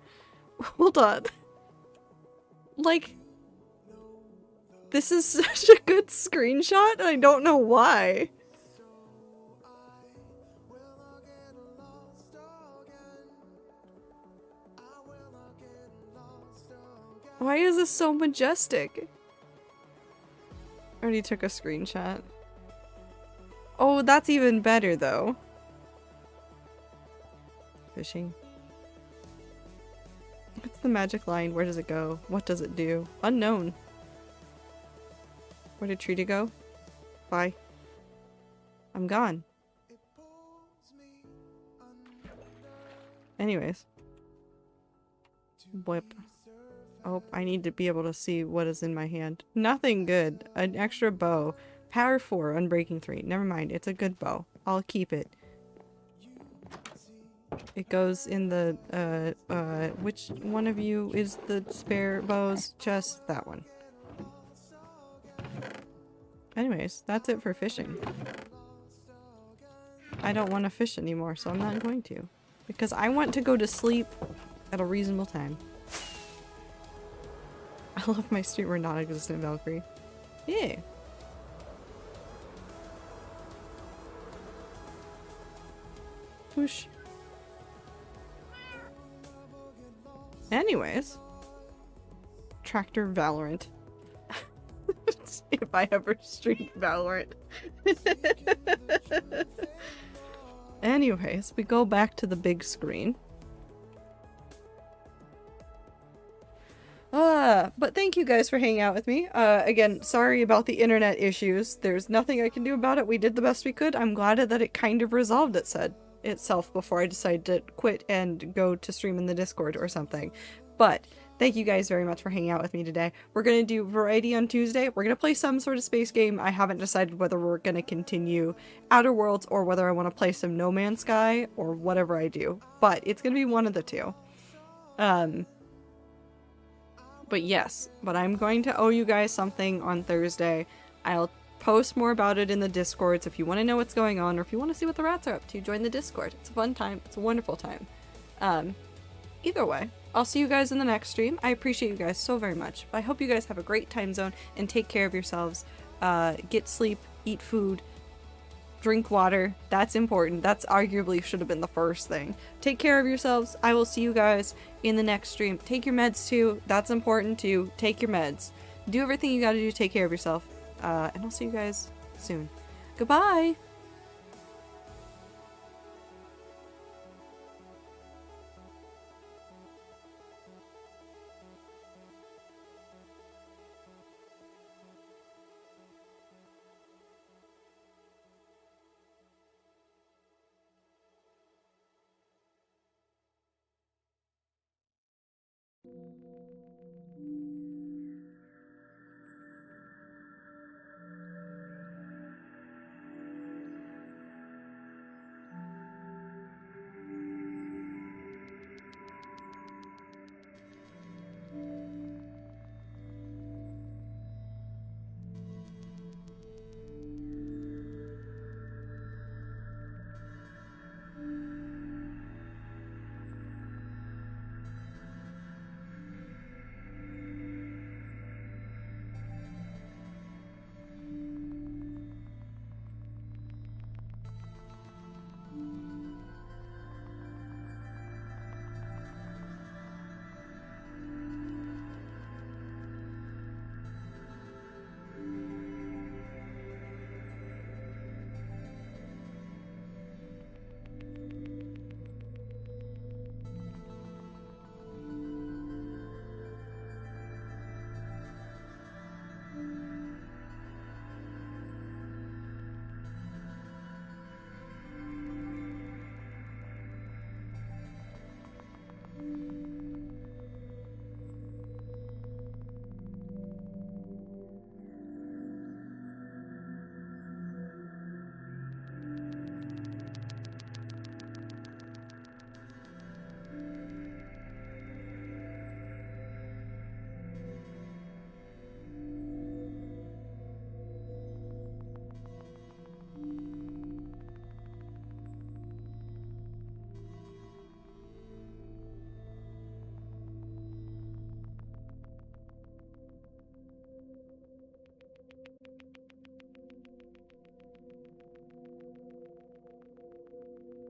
Hold on. Like... This is such a good screenshot, and I don't know why. Why is this so majestic? I already took a screenshot. Oh, that's even better, though. Fishing. What's the magic line? Where does it go? What does it do? Unknown. Where did Trita go? Bye. I'm gone. Anyways. Whip. Oh, I need to be able to see what is in my hand. Nothing good. An extra bow. Power 4, Unbreaking 3. Never mind, it's a good bow. I'll keep it. It goes in the, which one of you is the spare bows chest? That one. Anyways, that's it for fishing. I don't want to fish anymore, so I'm not going to. Because I want to go to sleep at a reasonable time. I love my streamer non-existent Valkyrie. Yeah. Whoosh. Anyways. Tractor Valorant. If I ever stream Valorant. Anyways, we go back to the big screen. But thank you guys for hanging out with me. Again, sorry about the internet issues. There's nothing I can do about it. We did the best we could. I'm glad that it kind of resolved itself before I decided to quit and go to stream in the Discord or something. But thank you guys very much for hanging out with me today. We're gonna do variety on Tuesday. We're gonna play some sort of space game. I haven't decided whether we're gonna continue Outer Worlds or whether I want to play some No Man's Sky or whatever I do. But it's gonna be one of the two. But yes, but I'm going to owe you guys something on Thursday. I'll post more about it in the Discord, so if you want to know what's going on or if you want to see what the rats are up to, join the Discord. It's a fun time. It's a wonderful time. Either way, I'll see you guys in the next stream. I appreciate you guys so very much. I hope you guys have a great time zone and take care of yourselves. Get sleep, eat food, drink water. That's important. That's arguably should have been the first thing. Take care of yourselves. I will see you guys in the next stream. Take your meds too. That's important too. Take your meds. Do everything you gotta do to take care of yourself. And I'll see you guys soon. Goodbye!